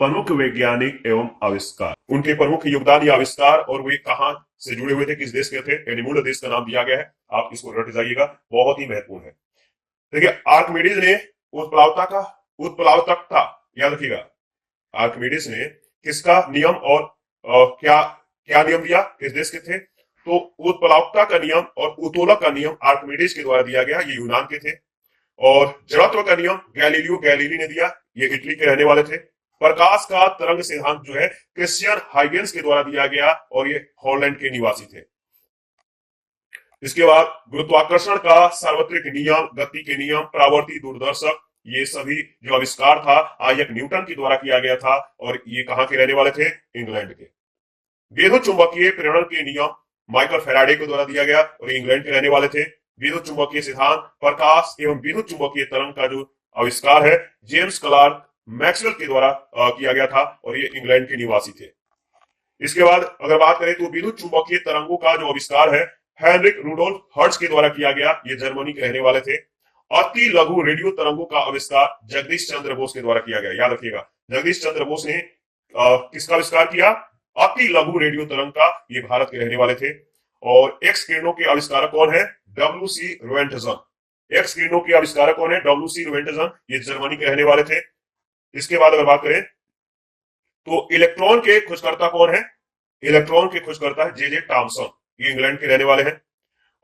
प्रमुख वैज्ञानिक एवं आविष्कार, उनके प्रमुख योगदान या आविष्कार और वे कहां से जुड़े हुए थे, किस देश के थे, यानी मूल देश का नाम दिया गया है। आप इसको रट जाइएगा, बहुत ही महत्वपूर्ण है। देखिए, आर्किमिडीज ने उत्प्लावकता याद रखिएगा। आर्किमिडीज ने किसका नियम और क्या क्या नियम दिया, किस देश के थे? तो उत्प्लावकता का नियम और उत्तोलक का नियम आर्किमिडीज के द्वारा दिया गया, ये यूनान के थे। और जड़त्व का नियम गैलीलियो गैलीली ने दिया, ये इटली के रहने वाले थे। प्रकाश का तरंग सिद्धांत जो है क्रिश्चियन हाइगेंस के द्वारा दिया गया और ये हॉलैंड के निवासी थे। इसके बाद गुरुत्वाकर्षण का सार्वत्रिक नियम, गति के नियम, परावर्ती दूरदर्शक, ये सभी जो आविष्कार था आइजैक न्यूटन के द्वारा किया गया था और ये कहां के रहने वाले थे? इंग्लैंड के। विद्युत चुंबकीय प्रेरण के नियम माइकल फैराडे के द्वारा दिया गया और इंग्लैंड के रहने वाले थे। विद्युत चुंबकीय सिद्धांत, प्रकाश एवं विद्युत चुंबकीय तरंग का जो आविष्कार है जेम्स क्लार्क मैक्सवेल के द्वारा किया गया था और ये इंग्लैंड के निवासी थे। इसके बाद अगर बात करें तो विद्युत चुंबकीय तरंगों का जो आविष्कार है हेनरिक रुडोल्फ हर्ट्ज के द्वारा किया गया, ये जर्मनी के रहने वाले थे। अति लघु रेडियो तरंगों का आविष्कार जगदीश चंद्र बोस के द्वारा किया गया, याद रखिएगा। जगदीश चंद्र बोस ने किसका आविष्कार किया? अति लघु रेडियो तरंग का, ये भारत के रहने वाले थे। और एक्स किरणों के आविष्कारक कौन है? डब्ल्यू.सी. रोएंटजन। एक्स किरणों के आविष्कारक कौन है? डब्ल्यू.सी. रोएंटजन, ये जर्मनी के रहने वाले थे। इसके बाद अगर बात करें तो इलेक्ट्रॉन के खोजकर्ता कौन है? इलेक्ट्रॉन के खोजकर्ता है जे टॉमसन, ये इंग्लैंड के रहने वाले हैं।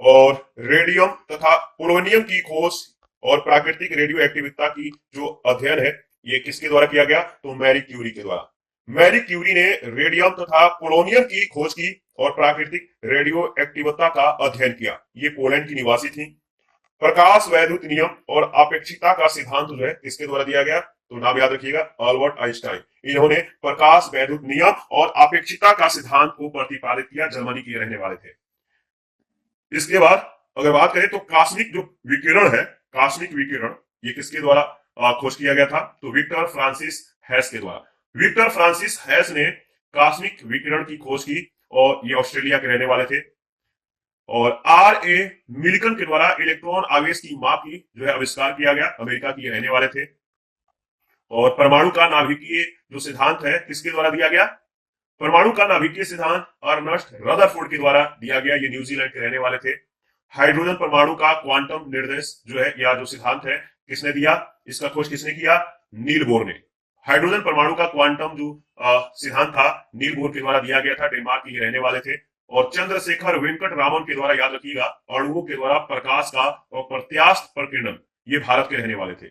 और रेडियम तथा पोलोनियम की खोज और प्राकृतिक रेडियो एक्टिविटी की जो अध्ययन है ये किसके द्वारा किया गया? तो मैरी क्यूरी के द्वारा। मैरी क्यूरी ने रेडियम तथा पोलोनियम की खोज की और प्राकृतिक रेडियो एक्टिविटी का अध्ययन किया, ये पोलैंड की निवासी थी। प्रकाश वैद्युत नियम और अपेक्षिकता का सिद्धांत जो है किसके द्वारा दिया गया? तो नाम याद रखिएगा, अल्बर्ट आइंस्टाइन। इन्होंने प्रकाश वैद्युत नियम और अपेक्षिकता का सिद्धांत को प्रतिपादित किया, जर्मनी के रहने वाले थे। इसके बाद अगर बात करें तो कॉस्मिक जो विकिरण है, कॉस्मिक विकिरण, ये किसके द्वारा खोज किया गया था? तो विक्टर फ्रांसिस हैस के द्वारा। विक्टर फ्रांसिस हैस ने कॉस्मिक विकिरण की खोज की और ये ऑस्ट्रेलिया के रहने वाले थे। और R.A. मिल्टन के द्वारा इलेक्ट्रॉन आवेश की माप की जो है आविष्कार किया गया, अमेरिका के रहने वाले थे। और परमाणु का नाभिकीय जो सिद्धांत है किसके द्वारा दिया गया? परमाणु का नाभिकीय सिद्धांत अर्नस्ट रदरफोर्ड के द्वारा दिया गया, ये न्यूजीलैंड के रहने वाले थे। हाइड्रोजन परमाणु का क्वांटम निर्देश जो है या जो सिद्धांत है किसने दिया? इसका खोज किसने किया? नील बोर ने। हाइड्रोजन परमाणु का क्वांटम जो सिद्धांत था नील बोर के द्वारा दिया गया था, डेनमार्क के रहने वाले थे। और चंद्रशेखर वेंकट रामन के द्वारा, याद रखिएगा, अणुओं के द्वारा प्रकाश का और प्रत्यास्थ प्रकीर्णन, ये भारत के रहने वाले थे।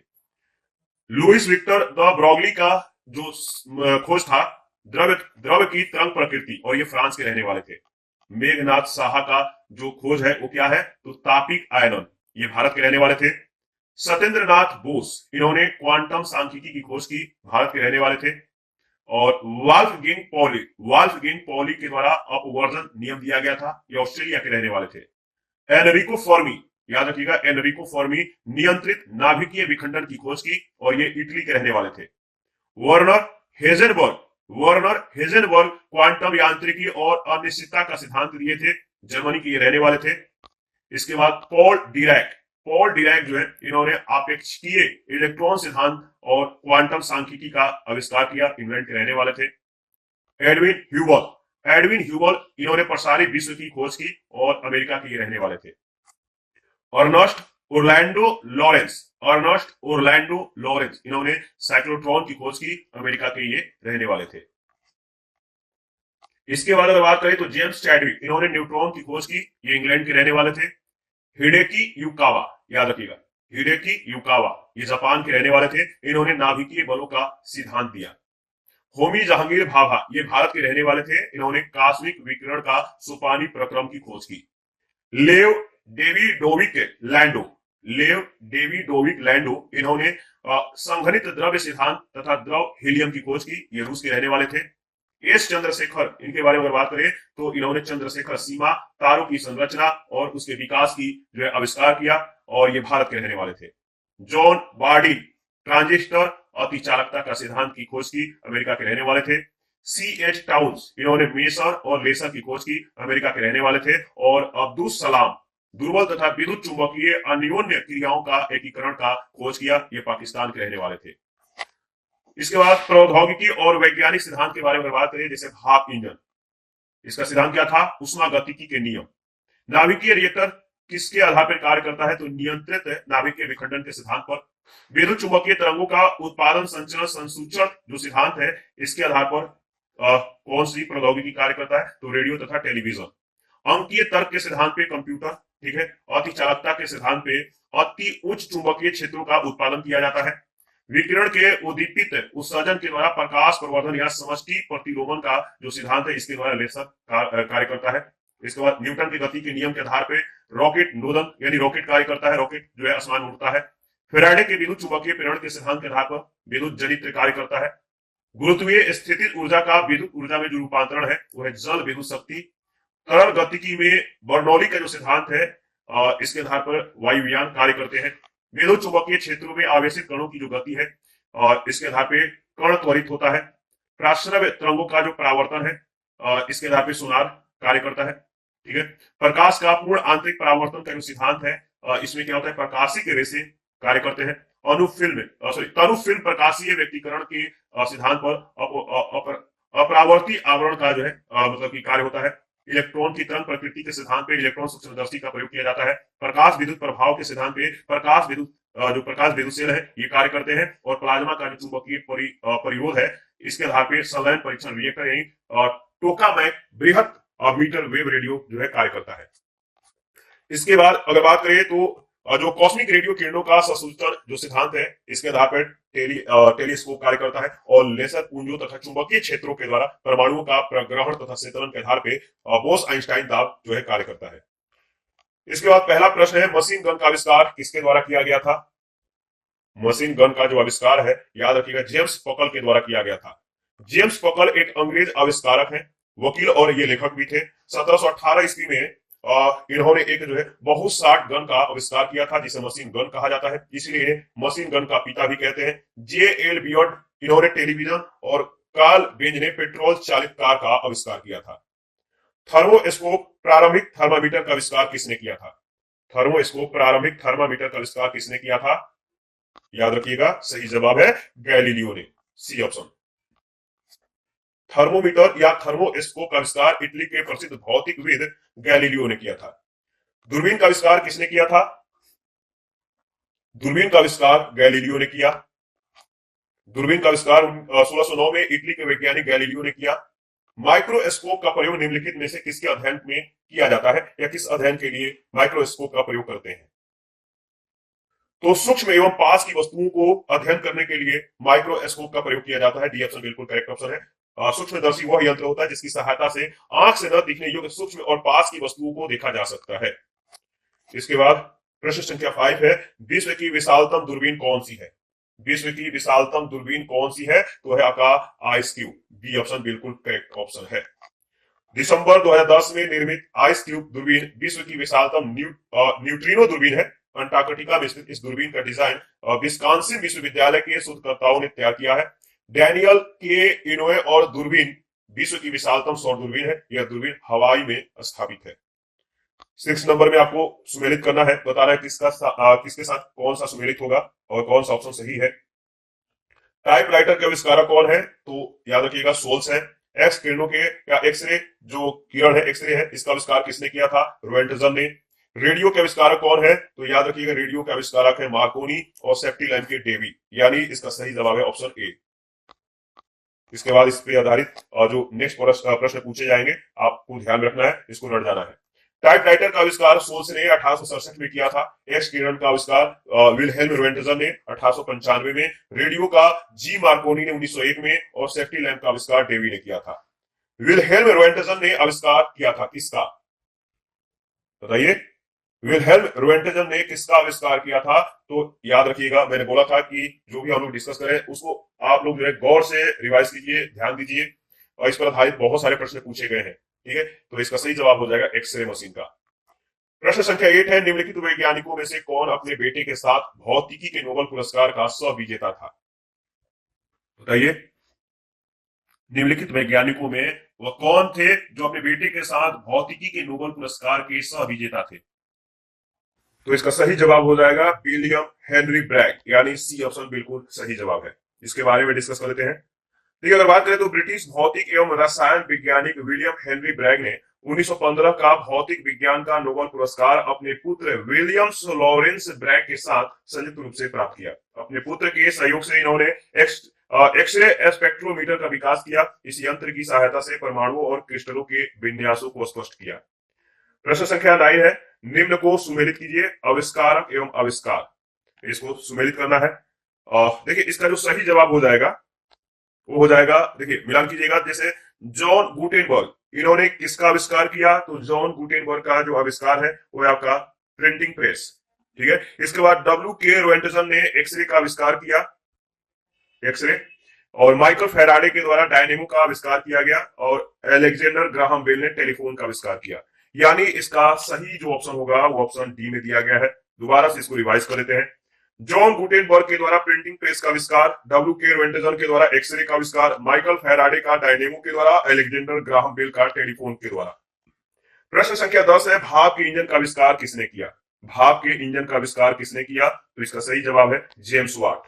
लुइस विक्टर द ब्रॉगली का जो खोज था द्रव्य की तरंग प्रकृति, और ये फ्रांस के रहने वाले थे। मेघनाथ साहा का जो खोज है वो क्या है? तो तापिक आयनन, ये भारत के रहने वाले थे। सत्येंद्र नाथ बोस, इन्होंने क्वांटम सांख्यिकी की खोज की, भारत के रहने वाले थे। और वाल्फगिंग पॉली के द्वारा अपवर्जन नियम दिया गया था, ये ऑस्ट्रेलिया के रहने वाले थे। एनरिको फॉर्मी, याद रखिएगा, एनरिको फॉर्मी नियंत्रित नाभिकीय विखंडन की खोज की और ये इटली के रहने वाले थे। वर्नर हेजेनबर्ग क्वांटम यांत्रिकी और अनिश्चितता का सिद्धांत दिए थे, जर्मनी के ये रहने वाले थे। इसके बाद पॉल डिरैक जो है, इन्होंने आपेक्षिकीय इलेक्ट्रॉन सिद्धांत और क्वांटम सांख्यिकी का आविष्कार किया, इंग्लैंड के रहने वाले थे। एडविन ह्यूबल, इन्होंने प्रसारित विश्व की खोज की और अमेरिका के ये रहने वाले थे। अर्नस्ट ओरलैंडो लॉरेंस, इन्होंने साइक्लोट्रॉन की खोज की, अमेरिका के ये रहने वाले थे। इसके बाद अगर बात करें तो जेम्स चैडविक, इन्होंने न्यूट्रॉन की खोज की, ये इंग्लैंड के रहने वाले थे। हिडेकी युकावा, याद रखिएगा, हिडेकी युकावा, ये जापान के रहने वाले थे, इन्होंने नाभिकीय बलों का सिद्धांत दिया। होमी जहांगीर भाभा, ये भारत के रहने वाले थे, इन्होंने कॉस्मिक विकिरण का सोपानी प्रक्रम की खोज की। लेव डेविडोविक लैंडो, इन्होंने संघनित द्रव्य सिद्धांत तथा द्रव हीलियम की खोज की, ये रूस के रहने वाले थे। एस चंद्रशेखर, इनके बारे में अगर बात करें तो इन्होंने चंद्रशेखर सीमा, तारों की संरचना और उसके विकास की जो है आविष्कार किया और ये भारत के रहने वाले थे। जॉन बार्डिन, ट्रांजिस्टर अतिचालकता का सिद्धांत की खोज की, अमेरिका के रहने वाले थे। C.H. टाउन्स, इन्होंने मेसर और लेसर की खोज की, अमेरिका के रहने वाले थे। और अब्दुल सलाम, दुर्बल तथा विद्युत चुंबकीय अन्योन्य क्रियाओं का एकीकरण का खोज किया, ये पाकिस्तान के रहने वाले थे। इसके बाद प्रौद्योगिकी और वैज्ञानिक सिद्धांत के बारे में बात करें, जैसे भाप इंजन, इसका सिद्धांत क्या था? उष्मागतिकी के नियम। नाभिकीय रिएक्टर किसके आधार पर कार्य करता है? तो नियंत्रित नाभिकीय विखंडन के सिद्धांत पर। विद्युत चुंबकीय तरंगों का उत्पादन, संचरण, संसूचन जो सिद्धांत है, इसके आधार पर कौन सी प्रौद्योगिकी कार्य करता है? तो रेडियो तथा टेलीविजन। अंकीय तर्क के सिद्धांत पे कंप्यूटर, ठीक है। अति चालकता के सिद्धांत पे अति उच्च चुंबकीय क्षेत्रों का उत्पादन किया जाता है। विकिरण के उद्दीपित उत्सर्जन के द्वारा प्रकाश प्रवर्धन या समष्टि प्रतिलोमन का जो सिद्धांत है, इसके द्वारा लेसर कार्य करता है। इसके बाद न्यूटन की गति के नियम के आधार पर रॉकेट नोदन यानी रॉकेट कार्य करता है, रॉकेट जो है आसमान में उड़ता है। फेराडे के विद्युत चुंबकीय प्रेरण के सिद्धांत के आधार पर विद्युत जनित्र कार्य करता है। गुरुत्वीय स्थितिज ऊर्जा का विद्युत ऊर्जा में जो रूपांतरण है वो है जल विद्युत शक्ति। तरल गतिकी में बर्नौली का जो सिद्धांत है, इसके आधार पर वायुयान कार्य करते हैं। विद्युत चुंबकीय क्षेत्रों में आवेशित कणों की जो गति है, और इसके आधार पर कण त्वरित होता है। प्राश्रव्य तरंगों का जो परावर्तन है, इसके आधार पर सोनार कार्य करता है, ठीक है। प्रकाश का पूर्ण आंतरिक परावर्तन का जो सिद्धांत है, इसमें क्या होता है? प्रकाशिक रेसे कार्य करते हैं। तनुफिल्म प्रकाशीय व्यक्तीकरण के सिद्धांत पर अपरावर्ती आवरण का जो है मतलब कि कार्य होता है। इलेक्ट्रॉन की तरंग प्रकृति के सिद्धांत पे इलेक्ट्रॉन सूक्ष्मदर्शी का प्रयोग किया जाता है। प्रकाश विद्युत प्रभाव के सिद्धांत पे जो प्रकाश विद्युत सेल है ये कार्य करते हैं। और प्लाज्मा का जो चुंबकीय परिरोध है, इसके आधार पर संलयन परीक्षण रिएक्टर यानी टोकामैक बृहत मीटर वेव रेडियो जो है कार्य करता है। इसके बाद अगर बात करें तो जो कॉस्मिक रेडियो किरणों का संसूचन जो सिद्धांत है, इसके आधार पर टेलीस्कोप कार्य करता है। और लेसर पुंजों तथा चुंबकीय क्षेत्रों के द्वारा परमाणुओं का प्रग्रहण तथा संतरण के आधार पर बोस आइंस्टाइन दाब जो है कार्य करता है। इसके बाद पहला प्रश्न है, मशीन गन का आविष्कार किसके द्वारा किया गया था? मशीन गन का जो आविष्कार है, याद रखिएगा, जेम्स पकल के द्वारा किया गया था। जेम्स पकल एक अंग्रेज आविष्कारक है, वकील और ये लेखक भी थे। 1718 ईस्वी में इन्होंने एक जो है बहु-शॉट गन का आविष्कार किया था, जिसे मशीन गन कहा जाता है, इसलिए मशीन गन का पिता भी कहते हैं। जे.एल. बियर्ड, इन्होंने टेलीविजन, और कार्ल बेंज ने पेट्रोल चालित कार का आविष्कार किया था। थर्मोस्कोप प्रारंभिक थर्मामीटर का आविष्कार किसने किया था? थर्मोस्कोप प्रारंभिक थर्मामीटर का आविष्कार किसने किया था? याद रखिएगा, सही जवाब है गैलीलियो ने, सी ऑप्शन। थर्मोमीटर या थर्मोस्कोप का आविष्कार इटली के प्रसिद्ध भौतिकविद गैलीलियो ने किया था। दूरबीन का आविष्कार किसने किया था? दूरबीन का आविष्कार गैलीलियो ने किया। दूरबीन का आविष्कार 1609 में इटली के वैज्ञानिक गैलीलियो ने किया। माइक्रोस्कोप का प्रयोग निम्नलिखित में से किसके अध्ययन में किया जाता है, या किस अध्ययन के लिए माइक्रोस्कोप का प्रयोग करते हैं? तो सूक्ष्म एवं पास की वस्तुओं को अध्ययन करने के लिए माइक्रोस्कोप का प्रयोग किया जाता है। डी ऑप्शन बिल्कुल करेक्ट ऑप्शन है। सूक्ष्मदर्शी वह यंत्र होता है जिसकी सहायता से आंख से न दिखने योग्य सूक्ष्म और पास की वस्तुओं को देखा जा सकता है। इसके बाद प्रश्न संख्या 5 है, विश्व की विशालतम दूरबीन कौन सी है? विश्व की विशालतम दूरबीन कौन सी है? तो है आपका आइस क्यूब, बी ऑप्शन बिल्कुल करेक्ट ऑप्शन है। दिसंबर 2010 में निर्मित आइस क्यूब दूरबीन विश्व की विशालतम न्यूट्रिनो दूरबीन है। अंटार्कटिका में स्थित इस दूरबीन का डिजाइन विस्कॉन्सिन विश्वविद्यालय के शोधकर्ताओं ने तैयार किया है। डैनियल के इनोए और दूरबीन विश्व की विशालतम सौर दूरबीन है। यह दूरबीन हवाई में स्थापित है। 6 नंबर में आपको सुमेलित करना है, बताना है किसके साथ कौन सा सुमेलित होगा और कौन सा ऑप्शन सही है। टाइपराइटर के आविष्कारक कौन है? तो याद रखिएगा सोल्स है। एक्स किरणों के या एक्सरे जो किरण है, एक्सरे है, इसका आविष्कार किसने किया था? रोएंटजन ने। रेडियो के आविष्कारक कौन है? तो याद रखिएगा रेडियो के आविष्कारक है मार्कोनी और सेफ्टी-लैम्प के डेवी, यानी इसका सही जवाब है ऑप्शन ए। इसके बाद इस पे आधारित जो नेक्स्ट प्रश्न पूछे जाएंगे आपको ध्यान रखना है, इसको रट जाना है। टाइपराइटर का आविष्कार सोल्स ने 1867 में किया था। एक्स किरण का आविष्कार विल्हेल्म रोएंटजन ने 1895 में, रेडियो का जी मार्कोनी ने 1901 में, और सेफ्टी लैम्प का आविष्कार डेवी ने किया था। विल्हेल्म रोएंटजन ने आविष्कार किया था किसका? बताइए, विल्हेल्म रोएंटजन ने किसका आविष्कार किया था? तो याद रखिएगा, मैंने बोला था कि जो भी हम लोग डिस्कस करें उसको आप लोग जो है गौर से रिवाइज कीजिए, ध्यान दीजिए, और इस पर आधारित बहुत सारे प्रश्न पूछे गए हैं, ठीक है। तो इसका सही जवाब हो जाएगा एक्सरे मशीन का। प्रश्न संख्या 8 है, निम्नलिखित वैज्ञानिकों में से कौन अपने बेटे के साथ भौतिकी के नोबेल पुरस्कार का सह विजेता था? बताइए, निम्नलिखित वैज्ञानिकों में वह कौन थे जो अपने बेटे के साथ भौतिकी के नोबेल पुरस्कार के सह विजेता थे? तो इसका सही जवाब हो जाएगा विलियम हेनरी ब्रैग, यानी सी ऑप्शन बिल्कुल सही जवाब है। इसके बारे में डिस्कस कर लेते हैं। देखिए, अगर बात करें तो ब्रिटिश भौतिक एवं रसायन वैज्ञानिक विलियम हेनरी ब्रैग ने 1915 का भौतिक विज्ञान का नोबेल पुरस्कार अपने पुत्र विलियम्स लॉरेंस ब्रैग के साथ संयुक्त रूप से प्राप्त किया। अपने पुत्र के सहयोग से इन्होंने एक्सरे स्पेक्ट्रोमीटर का विकास किया। इस यंत्र की सहायता से परमाणुओं और क्रिस्टलों के विन्यासों को स्पष्ट किया। प्रश्न संख्या 9 है, निम्न को सुमेलित कीजिए, आविष्कारक एवं आविष्कार। इसको सुमेलित करना है। देखिए, इसका जो सही जवाब हो जाएगा वो हो जाएगा, देखिए मिलान कीजिएगा। जैसे जॉन गुटेनबर्ग, इन्होंने किसका आविष्कार किया? तो जॉन गुटेनबर्ग का जो आविष्कार है वो है आपका प्रिंटिंग प्रेस। ठीक है। इसके बाद डब्ल्यू के रोएंटसन ने एक्सरे का आविष्कार किया, एक्सरे। और माइकल फैराडे के द्वारा डायनेमो का आविष्कार किया गया। और अलेक्जेंडर ग्राहम बेल ने टेलीफोन का आविष्कार किया। यानी इसका सही जो ऑप्शन होगा वो ऑप्शन डी में दिया गया है। दोबारा से इसको रिवाइज कर लेते हैं। जॉन गुटेनबर्ग के द्वारा प्रिंटिंग प्रेस का आविष्कार, डब्ल्यू के रोएंटसन के द्वारा एक्सरे का आविष्कार, माइकल फैराडे का डायनेमो के द्वारा, अलेक्जेंडर ग्राहम बेल का टेलीफोन के द्वारा। प्रश्न संख्या 10 है, भाप के इंजन का आविष्कार किसने किया? भाप के इंजन का आविष्कार किसने किया? तो इसका सही जवाब है जेम्स वाट।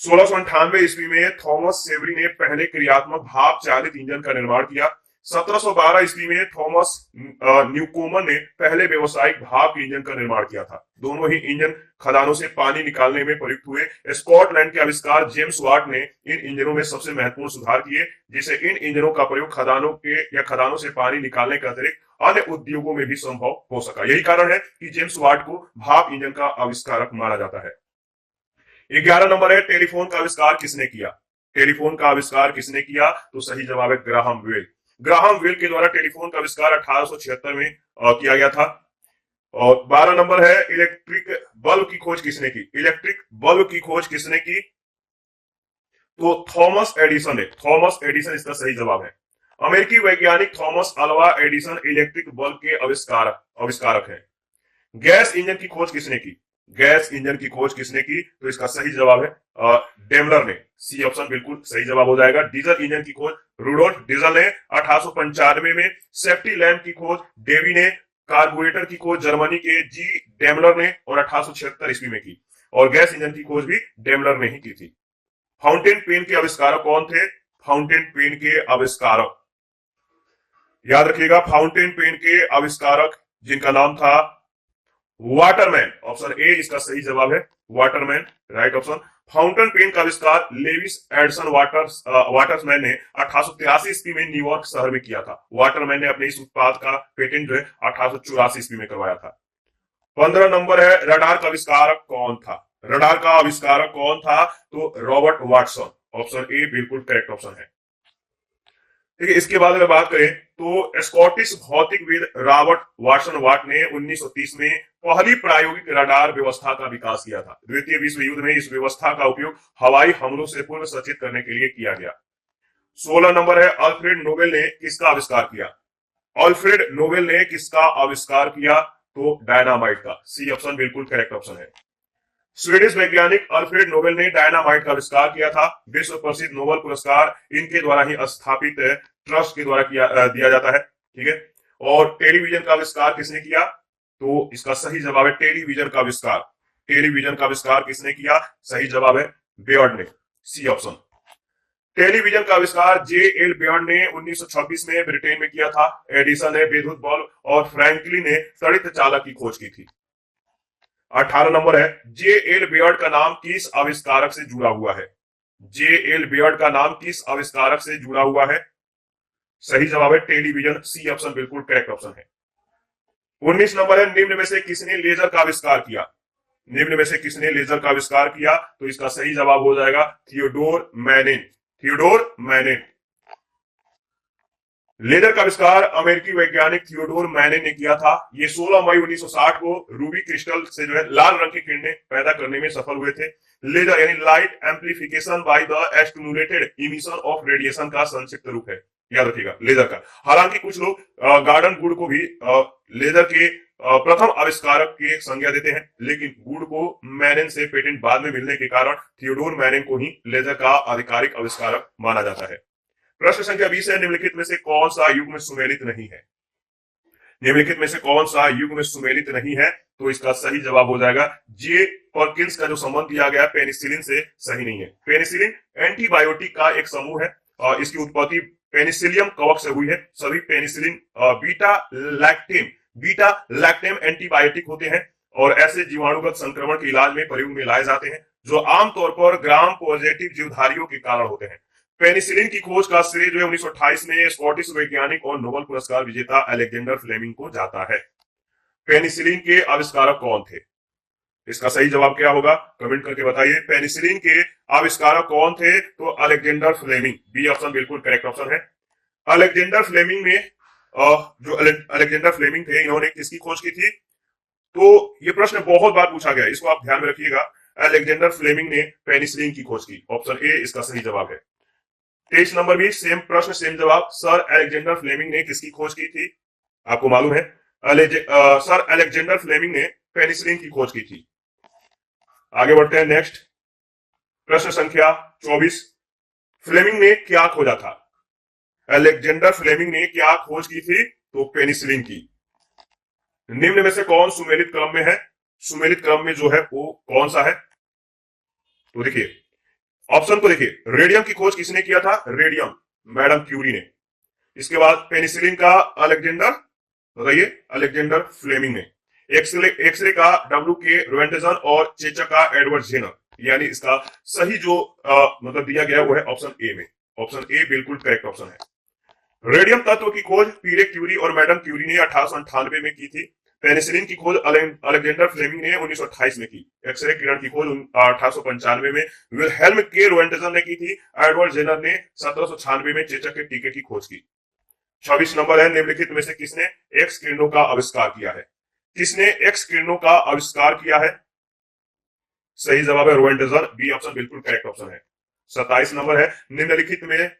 1698 ईस्वी में थॉमस सेवरी ने पहले क्रियात्मक भाप चालित इंजन का निर्माण किया। 1712 ईस्वी में थॉमस न्यूकोमन ने पहले व्यवसायिक भाप के इंजन का निर्माण किया था। दोनों ही इंजन खदानों से पानी निकालने में प्रयुक्त हुए। स्कॉटलैंड के आविष्कार जेम्स वाट ने इन इंजनों में सबसे महत्वपूर्ण सुधार किए, जिससे इन इंजनों का प्रयोग खदानों के या खदानों से पानी निकालने के अतिरिक्त अन्य उद्योगों में भी संभव हो सका। यही कारण है कि जेम्स वाट को भाप इंजन का आविष्कारक माना जाता है। 11 नंबर है, टेलीफोन का आविष्कार किसने किया? टेलीफोन का आविष्कार किसने किया? तो सही जवाब है ग्राहम बेल। ग्राहम बेल के द्वारा टेलीफोन का आविष्कार 1876 में किया गया था। और 12 नंबर है, इलेक्ट्रिक बल्ब की खोज किसने की? इलेक्ट्रिक बल्ब की खोज किसने की? तो थॉमस एडिसन ने। थॉमस एडिसन इसका सही जवाब है। अमेरिकी वैज्ञानिक Thomas Alva Edison electric bulb के आविष्कारक है। गैस इंजन की खोज किसने की? गैस इंजन की खोज किसने की? तो इसका सही जवाब है डेमलर ने। सी ऑप्शन बिल्कुल सही जवाब हो जाएगा। डीजल इंजन की खोज रूडोल्फ डीजल ने 1895 में। सेफ्टी लैंप की खोज डेवी ने। कार्बोरेटर की खोज जर्मनी के जी डेमलर ने और 1876 ईस्वी में की। और गैस इंजन की खोज भी डेमलर ने ही की थी। फाउंटेन पेन के आविष्कारक कौन थे? फाउंटेन पेन के आविष्कारक याद रखिएगा, फाउंटेन पेन के आविष्कारक जिनका नाम था वाटरमैन। ऑप्शन ए इसका सही जवाब है, Waterman right option. Fountain pen का आविष्कार लेविस एडिसन वाटरमैन ने 1883 ईस्वी में न्यूयॉर्क शहर में किया था। वाटरमैन ने अपने इस उत्पाद का पेटेंट जो है 1884 ईस्वी में करवाया था। 15 नंबर है, रडार का आविष्कारक कौन था? रडार का आविष्कारक कौन था? तो रॉबर्ट वाटसन। ऑप्शन ए बिल्कुल करेक्ट ऑप्शन है। ठीक है। इसके बाद अगर बात करें तो स्कॉटिश भौतिकविद रॉबर्ट वाटसन वाट ने 1930 में पहली प्रायोगिक रडार व्यवस्था का विकास किया था। द्वितीय विश्व युद्ध में इस व्यवस्था का उपयोग हवाई हमलों से पूर्व सचेत करने के लिए किया गया। 16 नंबर है, अल्फ्रेड नोबेल ने किसका आविष्कार किया? अल्फ्रेड नोबेल ने किसका आविष्कार किया? तो डायनामाइट का। सी ऑप्शन बिल्कुल करेक्ट ऑप्शन है। स्वीडिश वैज्ञानिक अल्फ्रेड नोबेल ने डायनामाइट का आविष्कार किया था। विश्व प्रसिद्ध नोबेल पुरस्कार इनके द्वारा ही स्थापित ट्रस्ट के द्वारा दिया जाता है। ठीक है। और टेलीविजन का आविष्कार किसने किया? तो इसका सही जवाब है टेलीविजन का आविष्कार। टेलीविजन का आविष्कार किसने किया? सही जवाब है बेयर्ड ने। C option. टेलीविजन का आविष्कार जे एल बेयर्ड ने 1926 में ब्रिटेन में किया था। एडिसन ने विद्युत बल्ब और फ्रैंकलिन ने तड़ित चालक की खोज की थी। 18 नंबर है, जे एल बेयर्ड का नाम किस आविष्कारक से जुड़ा हुआ है? जे एल बेयर्ड का नाम किस आविष्कारक से जुड़ा हुआ है? सही जवाब है टेलीविजन। सी ऑप्शन बिल्कुल करेक्ट ऑप्शन है। 19 नंबर है, निम्न में से किसने लेजर का आविष्कार किया? निम्न में से किसने लेजर का आविष्कार किया? तो इसका सही जवाब हो जाएगा थियोडोर मैनिन। थियोडोर मैनिन। लेजर का आविष्कार अमेरिकी वैज्ञानिक थियोडोर मैनिन ने किया था। ये 16 मई 1960 को रूबी क्रिस्टल से जो है लाल रंग की किरणें पैदा करने में सफल हुए थे। लेजर यानी light amplification by the stimulated emission of radiation का संक्षिप्त रूप है। याद रखिएगा लेजर का। हालांकि कुछ लोग गार्डन वुड को भी लेजर के प्रथम आविष्कारक की संज्ञा देते हैं, लेकिन वुड को मैनिन से पेटेंट बाद में मिलने के कारण थियोडोर मैनिन को ही लेजर का आधिकारिक आविष्कारक माना जाता है। प्रश्न संख्या 20 है, निम्नलिखित में से कौन सा युग्म सुमेलित नहीं है? निम्नलिखित में से कौन सा युग में सुमेलित नहीं है? तो इसका सही जवाब हो जाएगा जे पर्किंस का जो संबंध दिया गया पेनिसिलिन से सही नहीं है। पेनिसिलिन एंटीबायोटिक का एक समूह है और इसकी उत्पत्ति पेनिसिलियम कवक से हुई है। सभी पेनिसिलिन बीटा लैक्टेम एंटीबायोटिक होते हैं और ऐसे जीवाणुगत संक्रमण के इलाज में प्रयोग में लाए जाते हैं जो आमतौर पर ग्राम पॉजिटिव जीवधारियों के कारण होते हैं। पेनिसिलिन की खोज का श्रेय जो है 1928 में स्कॉटिश वैज्ञानिक और नोबेल पुरस्कार विजेता अलेक्जेंडर फ्लेमिंग को जाता है। पेनिसिलिन के आविष्कारक कौन थे? इसका सही जवाब क्या होगा? कमेंट करके बताइए। पेनिसिलिन के आविष्कारक कौन थे? तो अलेक्जेंडर फ्लेमिंग, बी ऑप्शन बिल्कुल करेक्ट ऑप्शन है। अलेक्जेंडर फ्लेमिंग ने जो अलेक्जेंडर फ्लेमिंग थे, इन्होंने किसकी खोज की थी? तो ये प्रश्न बहुत बार पूछा गया, इसको आप ध्यान में रखिएगा। अलेक्जेंडर फ्लेमिंग ने पेनिसिलिन की खोज की, ऑप्शन ए इसका सही जवाब है। 23 नंबर भी सेम प्रश्न सेम जवाब। सर अलेक्जेंडर फ्लेमिंग ने किसकी खोज की थी? आपको मालूम है सर अलेक्जेंडर फ्लेमिंग ने पेनिसिलिन की खोज की थी। आगे बढ़ते हैं नेक्स्ट प्रश्न संख्या 24। फ्लेमिंग ने क्या खोजा था? अलेक्जेंडर फ्लेमिंग ने क्या खोज की थी? तो पेनिसिलिन की। निम्न में से कौन सुमेलित क्रम में है? सुमेलित क्रम में जो है वो कौन सा है? तो देखिए ऑप्शन को देखिए, रेडियम की खोज किसने किया था? रेडियम मैडम क्यूरी ने। इसके बाद पेनिसिलिन का अलेक्जेंडर, बताइए, अलेक्जेंडर फ्लेमिंग ने। एक्सरे का डब्ल्यू के रोएंटजन और चेचा का एडवर्ड जेनर। यानी इसका सही जो मतलब दिया गया वो है ऑप्शन ए में। ऑप्शन ए बिल्कुल करेक्ट ऑप्शन है। रेडियम तत्व की खोज पीरे क्यूरी और मैडम क्यूरी ने 1898 में की थी। पेनिसिलिन की खोज अलेक्जेंडर फ्लेमिंग ने 1928 में की। एक्सरे किरण की खोज 1895 में विल्हेल्म के रोएंटजन ने की थी। एडवर्ड जेनर ने 1796 में चेचक के टीके की खोज की। 26 नंबर है, निम्नलिखित में से किसने एक्स किरणों का आविष्कार किया है? किसने एक्स किरणों का आविष्कार किया है? सही जवाब है रोएंटजन, बी ऑप्शन बिल्कुल करेक्ट ऑप्शन है। 27 नंबर है, निम्नलिखित में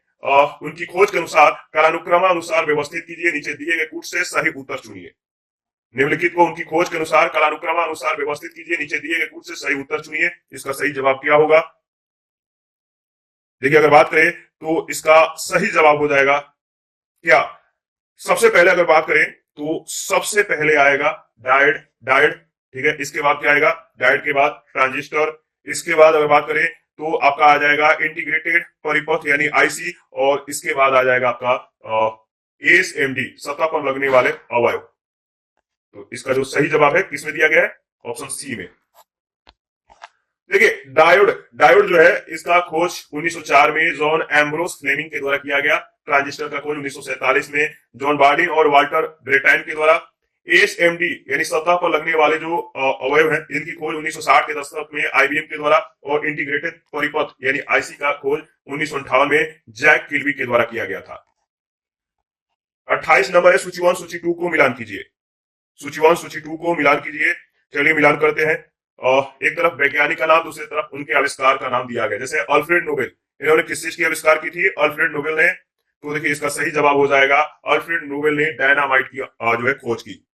उनकी खोज के अनुसार कालानुक्रमानुसार व्यवस्थित कीजिए, नीचे दिए गए कूट से सही उत्तर चुनिए। निम्नलिखित को उनकी खोज के अनुसार कालानुक्रमानुसार व्यवस्थित कीजिए, नीचे दिए गए कूट से सही उत्तर चुनिए। इसका सही जवाब क्या होगा? देखिए अगर बात करें तो इसका सही जवाब हो जाएगा क्या? सबसे पहले अगर बात करें तो सबसे पहले आएगा डायोड, ठीक है। इसके बाद क्या आएगा? डायोड के बाद ट्रांजिस्टर। इसके बाद अगर बात करें तो आपका आ जाएगा इंटीग्रेटेड परिपथ यानी आईसी, और इसके बाद आ जाएगा आपका एसएमडी, सतह पर लगने वाले अवयव। तो इसका जो सही जवाब है किसमें दिया गया है? ऑप्शन सी में। देखिए डायोड जो है इसका खोज 1904 में जॉन एम्ब्रोस फ्लेमिंग के द्वारा किया गया। ट्रांजिस्टर का खोज 1947 में जॉन बार्डिन और वाल्टर ब्रेटाइन के द्वारा। एसएमडी यानी सतह पर लगने वाले जो अवयव हैं, इनकी खोज 1960 के दशक में आईबीएम के द्वारा, और इंटीग्रेटेड परिपथ यानी आईसी का खोज 1958 में जैक किल्बी के द्वारा किया गया था। 28 नंबर है, सूची 1 सूची 2 को मिलान कीजिए। सूची 1 सूची 2 को मिलान कीजिए। चलिए मिलान करते हैं। एक तरफ वैज्ञानिक का नाम, दूसरी तरफ उनके आविष्कार का नाम दिया गया। जैसे अल्फ्रेड नोबेल, इन्होंने किस चीज की आविष्कार की थी? अल्फ्रेड नोबेल ने। तो देखिए इसका सही जवाब हो जाएगा अल्फ्रेड नोबेल ने डायनामाइट की जो है खोज की।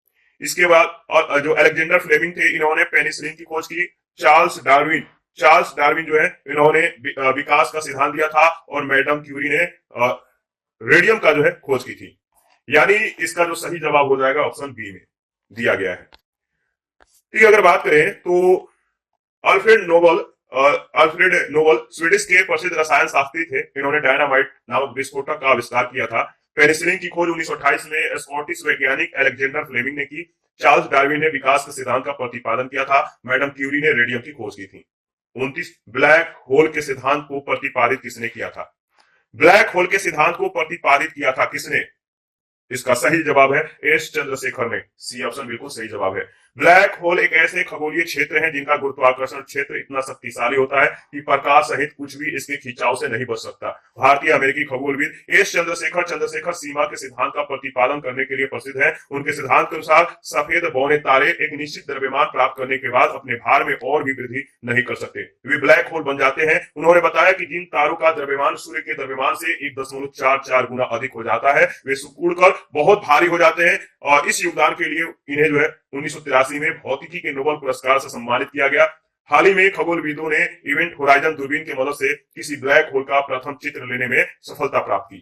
इसके बाद और जो अलेक्जेंडर फ्लेमिंग थे, इन्होंने पेनिसिलिन की खोज की। चार्ल्स डार्विन जो है, इन्होंने विकास का सिद्धांत दिया था, और मैडम क्यूरी ने रेडियम का जो है खोज की थी। यानी इसका जो सही जवाब हो जाएगा ऑप्शन बी में दिया गया है। ठीक है, अगर बात करें तो अल्फ्रेड नोबल स्वीडिश के प्रसिद्ध रसायन शास्त्री थे। इन्होंने डायनामाइट नामक विस्फोटक का आविष्कार किया था। पेनिसिलिन की खोज 1928 में स्कॉटिश वैज्ञानिक अलेक्जेंडर फ्लेमिंग ने की। चार्ल्स डार्विन ने विकास के सिद्धांत का प्रतिपादन किया था। मैडम क्यूरी ने रेडियम की खोज की थी। 29 ब्लैक होल के सिद्धांत को प्रतिपादित किसने किया था? ब्लैक होल के सिद्धांत को प्रतिपादित किया था किसने? इसका सही जवाब है एस चंद्रशेखर ने। सी ऑप्शन बिल्कुल सही जवाब है। ब्लैक होल एक ऐसे खगोलीय क्षेत्र हैं जिनका गुरुत्वाकर्षण क्षेत्र इतना शक्तिशाली होता है कि प्रकाश सहित कुछ भी इसके खिंचाव से नहीं बच सकता। भारतीय अमेरिकी खगोलविद एस चंद्रशेखर सीमा के सिद्धांत का प्रतिपादन करने के लिए प्रसिद्ध है। उनके सिद्धांत के अनुसार सफेद बौने तारे एक निश्चित द्रव्यमान प्राप्त करने के बाद अपने भार में और भी वृद्धि नहीं कर सकते, वे ब्लैक होल बन जाते हैं। उन्होंने बताया कि जिन तारों का द्रव्यमान सूर्य के द्रव्यमान से 1.44 गुना अधिक हो जाता है, वे सिकुड़कर बहुत भारी हो जाते हैं, और इस योगदान के लिए इन्हें जो है 1983 में भौतिकी के नोबेल पुरस्कार से सम्मानित किया गया। हाल ही में खगोलविदों ने इवेंट होराइजन दूरबीन की मदद से किसी ब्लैक होल का प्रथम चित्र लेने में सफलता प्राप्त की।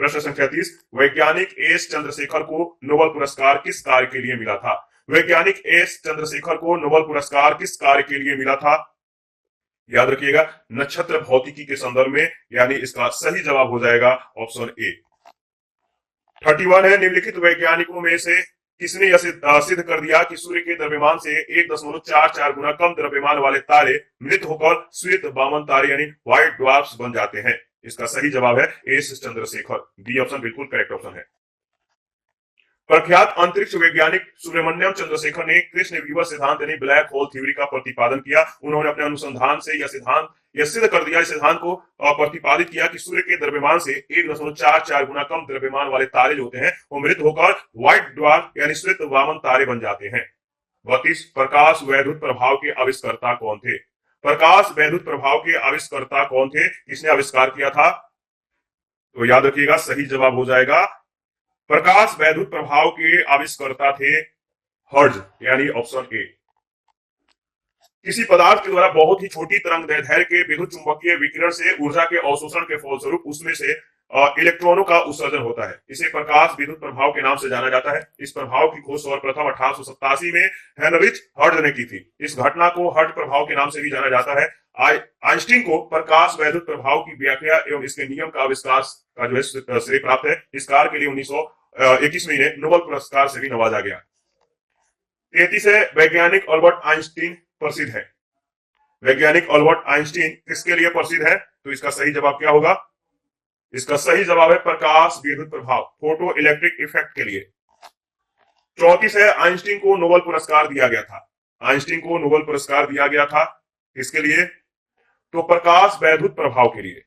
प्रश्न संख्या 30, वैज्ञानिक एस चंद्रशेखर को नोबेल पुरस्कार किस कार्य के लिए मिला था? वैज्ञानिक एस चंद्रशेखर को नोबेल पुरस्कार किस कार्य के लिए मिला था? याद रखिएगा, नक्षत्र भौतिकी के संदर्भ में, यानी इसका सही जवाब हो जाएगा ऑप्शन ए। 31 है, निम्नलिखित वैज्ञानिकों में से किसने यह सिद्ध कर दिया कि सूर्य के द्रव्यमान से 1.44 गुना कम द्रव्यमान वाले तारे मृत होकर श्वेत वामन तारे यानी व्हाइट ड्वार्फ्स बन जाते हैं? इसका सही जवाब है एस चंद्रशेखर, बी ऑप्शन बिल्कुल करेक्ट ऑप्शन है। प्रख्यात अंतरिक्ष वैज्ञानिक सुब्रमण्यम चंद्रशेखर ने कृष्ण वीवर सिद्धांत यानी ब्लैक होल थ्योरी का प्रतिपादन किया। उन्होंने अपने अनुसंधान से यह सिद्ध कर दिया, इस सिद्धांत को प्रतिपादित किया कि सूर्य के द्रव्यमान से 1.44 गुना कम द्रव्यमान वाले तारे जो होते हैं वो मृत होकर व्हाइट ड्वार्फ यानी श्वेत वामन तारे बन जाते हैं। 32, प्रकाश वैद्युत प्रभाव के आविष्कर्ता कौन थे? प्रकाश वैद्युत प्रभाव के आविष्कर्ता कौन थे? किसने आविष्कार किया था? तो याद रखिएगा, सही जवाब हो जाएगा प्रकाश वैद्युत प्रभाव के आविष्कर्ता थे हर्ट्ज, यानी ऑप्शन ए। किसी पदार्थ के द्वारा बहुत ही छोटी तरंग दैर्ध्य के विद्युत चुंबकीय विकिरण से ऊर्जा के अवशोषण के फलस्वरूप उसमें से इलेक्ट्रॉनों का उत्सर्जन होता है। इसे प्रकाश विद्युत प्रभाव के नाम से जाना जाता है। इस प्रभाव की खोज सर्वप्रथम 1887 में हेनरिच हर्ट्ज ने की थी। इस घटना को हर्ट्ज प्रभाव के नाम से भी जाना जाता है। आइंस्टीन को प्रकाश वैद्युत प्रभाव की व्याख्या एवं इसके नियम का आविष्कार का जो है श्रेय प्राप्त है। इस कार्य के लिए 1921 में इन्हें नोबेल पुरस्कार से भी नवाजा गया। 33 है, वैज्ञानिक अल्बर्ट आइंस्टीन प्रसिद्ध है। वैज्ञानिक अल्बर्ट आइंस्टीन किसके लिए प्रसिद्ध है? तो इसका सही जवाब क्या होगा? इसका सही जवाब है प्रकाश विद्युत प्रभाव, फोटो इलेक्ट्रिक इफेक्ट के लिए। 34 है, आइंस्टीन को नोबेल पुरस्कार दिया गया था। आइंस्टीन को नोबेल पुरस्कार दिया गया था किसके लिए? तो प्रकाश वैद्युत प्रभाव के लिए।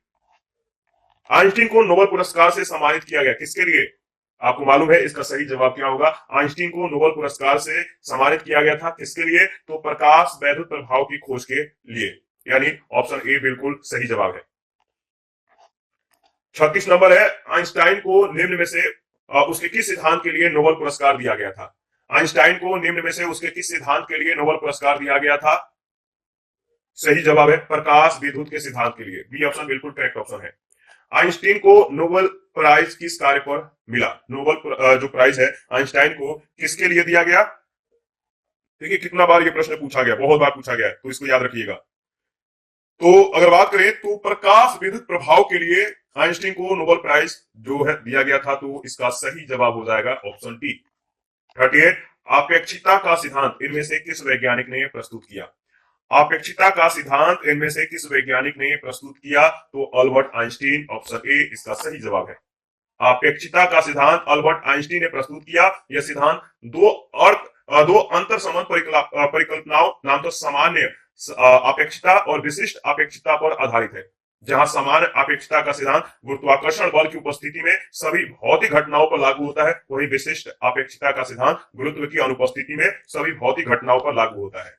आइंस्टीन को नोबेल पुरस्कार से सम्मानित किया गया किसके लिए? आपको मालूम है इसका सही जवाब क्या होगा? आइंस्टीन को नोबेल पुरस्कार से सम्मानित किया गया था किसके लिए? तो प्रकाश वैद्युत प्रभाव की खोज के लिए, यानी ऑप्शन ए बिल्कुल सही जवाब है। 36 नंबर है, आइंस्टाइन को निम्न में से उसके किस सिद्धांत के लिए नोबेल पुरस्कार दिया गया था? आइंस्टाइन को निम्न में से उसके किस सिद्धांत के लिए नोबेल पुरस्कार दिया गया था? सही जवाब है प्रकाश विद्युत के सिद्धांत के लिए, बी ऑप्शन बिल्कुल करेक्ट ऑप्शन है। आइंस्टीन को नोबेल प्राइज किस कार्य पर मिला? नोबेल जो प्राइज है आइंस्टाइन को किसके लिए दिया गया? देखिए कितना बार ये प्रश्न पूछा गया, बहुत बार पूछा गया है, तो इसको याद रखिएगा। तो अगर बात करें तो प्रकाश विद्युत प्रभाव के लिए आइंस्टीन को नोबेल प्राइज जो है दिया गया था, तो इसका सही जवाब हो जाएगा ऑप्शन डी। 38, अपेक्षिता का सिद्धांत इनमें से किस वैज्ञानिक ने प्रस्तुत किया? अपेक्षिता का सिद्धांत इनमें से किस वैज्ञानिक ने प्रस्तुत किया? तो अल्बर्ट आइंस्टीन, ऑप्शन ए इसका सही जवाब है। अपेक्षिता का सिद्धांत अल्बर्ट आइंस्टीन ने प्रस्तुत किया। यह सिद्धांत दो अंतर संबंध परिकल्पनाओं नाम तो सामान्य अपेक्षिता और विशिष्ट अपेक्षिता पर आधारित है। जहां सामान्य अपेक्षिता का सिद्धांत गुरुत्वाकर्षण बल की उपस्थिति में सभी भौतिक घटनाओं पर लागू होता है, वहीं विशिष्ट अपेक्षिता का सिद्धांत गुरुत्व की अनुपस्थिति में सभी भौतिक घटनाओं पर लागू होता है।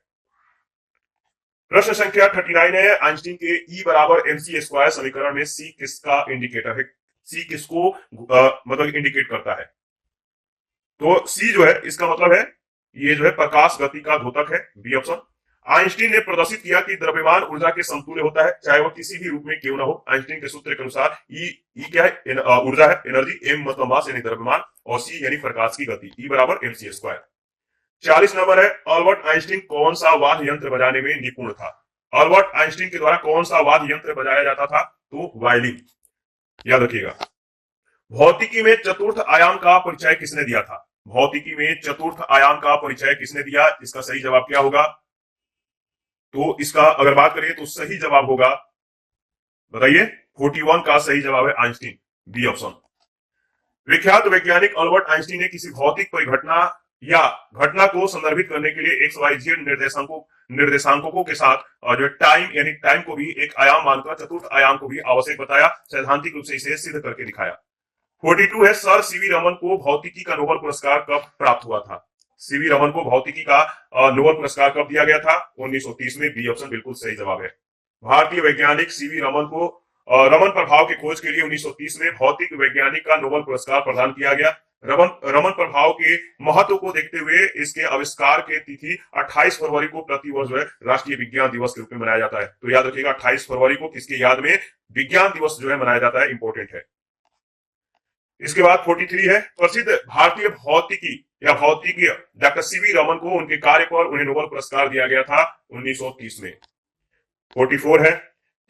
प्रश्न संख्या 39 है, आइंस्टीन के E बराबर mc स्क्वायर समीकरण में C किसका इंडिकेटर है? C किसको मतलब इंडिकेट करता है? तो C जो है इसका मतलब है ये जो है प्रकाश गति का द्योतक है, बी ऑप्शन। आइंस्टीन ने प्रदर्शित किया कि द्रव्यमान ऊर्जा के समतुल्य होता है, चाहे वह किसी भी रूप में क्यों ना हो। आइंस्टीन के सूत्र के अनुसार E क्या है? ऊर्जा है, एनर्जी, m मतलब मास यानी द्रव्यमान, और C यानी प्रकाश की गति, E बराबर mc स्क्वायर। 40 नंबर है, अल्बर्ट आइंस्टीन कौन सा वाद्य यंत्र बजाने में निपुण था? अल्बर्ट आइंस्टीन के द्वारा कौन सा वाद्य यंत्र बजाया जाता था? तो वायलिन, याद रखिएगा। भौतिकी में चतुर्थ आयाम का परिचय किसने दिया था? भौतिकी में चतुर्थ आयाम का परिचय किसने दिया? इसका सही जवाब क्या होगा? तो इसका अगर बात करें तो सही जवाब होगा, बताइए, 41 का सही जवाब है आइंस्टीन, बी ऑप्शन। विख्यात वैज्ञानिक अल्बर्ट आइंस्टीन ने किसी भौतिक परिघटना या घटना को संदर्भित करने के लिए XYZ निर्देशांकों के साथ जो टाइम यानी टाइम को भी एक आयाम मानकर चतुर्थ आयाम को भी आवश्यक बताया, सैद्धांतिक रूप से इसे सिद्ध करके दिखाया। 42 है, सर सीवी रमन को भौतिकी का नोबेल पुरस्कार कब प्राप्त हुआ था? सीवी रमन को भौतिकी का नोबेल पुरस्कार कब दिया गया था? 1930 में, बी ऑप्शन बिल्कुल सही जवाब है। भारतीय वैज्ञानिक सीवी रमन को रमन प्रभाव की खोज के लिए 1930 में भौतिक वैज्ञानिक का नोबेल पुरस्कार प्रदान किया गया। रमन प्रभाव के महत्व को देखते हुए इसके आविष्कार के तिथि 28 फरवरी को प्रतिवर्ष जो है राष्ट्रीय विज्ञान दिवस के रूप में मनाया जाता है। तो याद रखिएगा 28 फरवरी को किसकी याद में विज्ञान दिवस जो है मनाया जाता है, इंपॉर्टेंट है। इसके बाद 43 है, प्रसिद्ध भारतीय भौतिकी या भौतिकी डॉक्टर सीवी रमन को उनके कार्य पर उन्हें नोबेल पुरस्कार दिया गया था 1930 में। 44 है,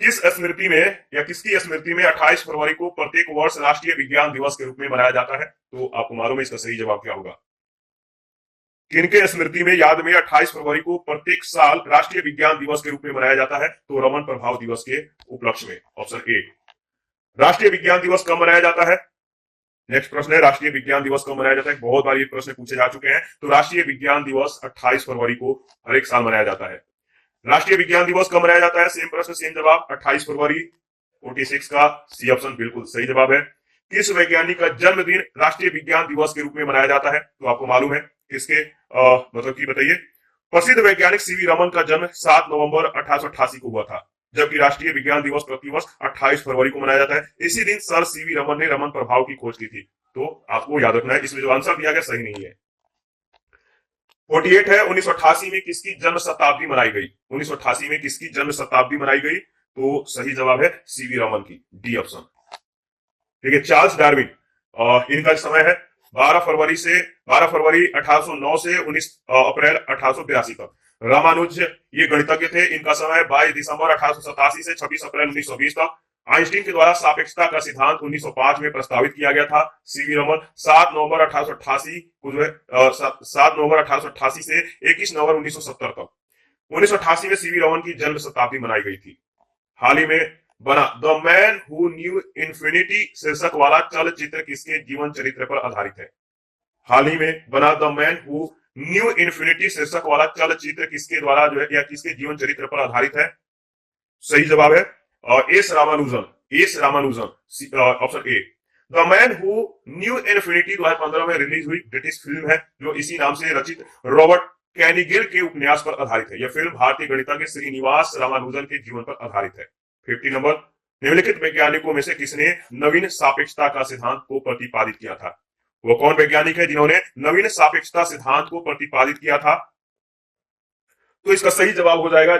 किस स्मृति में या किसकी स्मृति में 28 फरवरी को प्रत्येक वर्ष राष्ट्रीय विज्ञान दिवस के रूप में मनाया जाता है? तो आपको मालूम है इसका सही जवाब क्या होगा। किनके स्मृति में याद में 28 फरवरी को प्रत्येक साल राष्ट्रीय विज्ञान दिवस के रूप में मनाया जाता है? तो रमन प्रभाव दिवस के उपलक्ष्य में, ऑप्शन ए। राष्ट्रीय विज्ञान दिवस कब मनाया जाता है? नेक्स्ट प्रश्न है, राष्ट्रीय विज्ञान दिवस कब मनाया जाता है? बहुत बार ये प्रश्न पूछे जा चुके हैं। तो राष्ट्रीय विज्ञान दिवस 28 फरवरी को हर एक साल मनाया जाता है। राष्ट्रीय विज्ञान दिवस कब मनाया जाता है? सेम प्रश्न सेम जवाब, 28 फरवरी। 46 का सी ऑप्शन बिल्कुल सही जवाब है। किस वैज्ञानिक का जन्मदिन राष्ट्रीय विज्ञान दिवस के रूप में मनाया जाता है? तो आपको मालूम है किसके, मतलब कि बताइए। प्रसिद्ध वैज्ञानिक सीवी रमन का जन्म 7 नवंबर 1888 को हुआ था, जबकि राष्ट्रीय विज्ञान दिवस प्रतिवर्ष 28 फरवरी को मनाया जाता है। इसी दिन सर सीवी रमन ने रमन प्रभाव की खोज की थी। तो आपको याद रखना है, इसमें जो आंसर दिया गया सही नहीं है। 48 है, 1988 में किसकी जन्म शताब्दी मनाई गई? 1988 में किसकी जन्म शताब्दी मनाई गई? तो सही जवाब है सीवी रमन की, डी ऑप्शन। ठीक है, चार्ल्स डार्विन, इनका समय है 12 फरवरी 1809 से 19 अप्रैल 1882 तक। रामानुज ये गणितज्ञ थे, इनका समय 22 दिसंबर 1887 से 26 अप्रैल 1920 तक। आइंस्टीन के द्वारा सापेक्षता का सिद्धांत 1905 में प्रस्तावित किया गया था। सीवी रमन 7 नवंबर 1888 को जो है 7 नवंबर 1888 से 21 नवंबर 1970 तक। 1988 में सीवी रमन की जन्म शताब्दी मनाई गई थी। हाल ही में बना the man who knew infinity शीर्षक वाला चलचित्र किसके जीवन चरित्र पर आधारित है? हाल ही में बना the man who knew infinity शीर्षक वाला चलचित्र किसके द्वारा जो है या किसके जीवन चरित्र पर आधारित है? सही जवाब है S Ramanujan, option A. The man who knew infinity 2015 में रिलीज हुई ब्रिटिश फिल्म है, जो इसी नाम से रचित रॉबर्ट कैनिगेल के उपन्यास पर आधारित है। यह फिल्म भारतीय गणितज्ञ श्रीनिवास रामानुजन के जीवन पर आधारित है। 50 नंबर, निम्नलिखित वैज्ञानिकों में से किसने नवीन सापेक्षता का सिद्धांत को प्रतिपादित किया था? वो कौन वैज्ञानिक है जिन्होंने नवीन सापेक्षता सिद्धांत को प्रतिपादित किया था? तो इसका सही जवाब हो जाएगा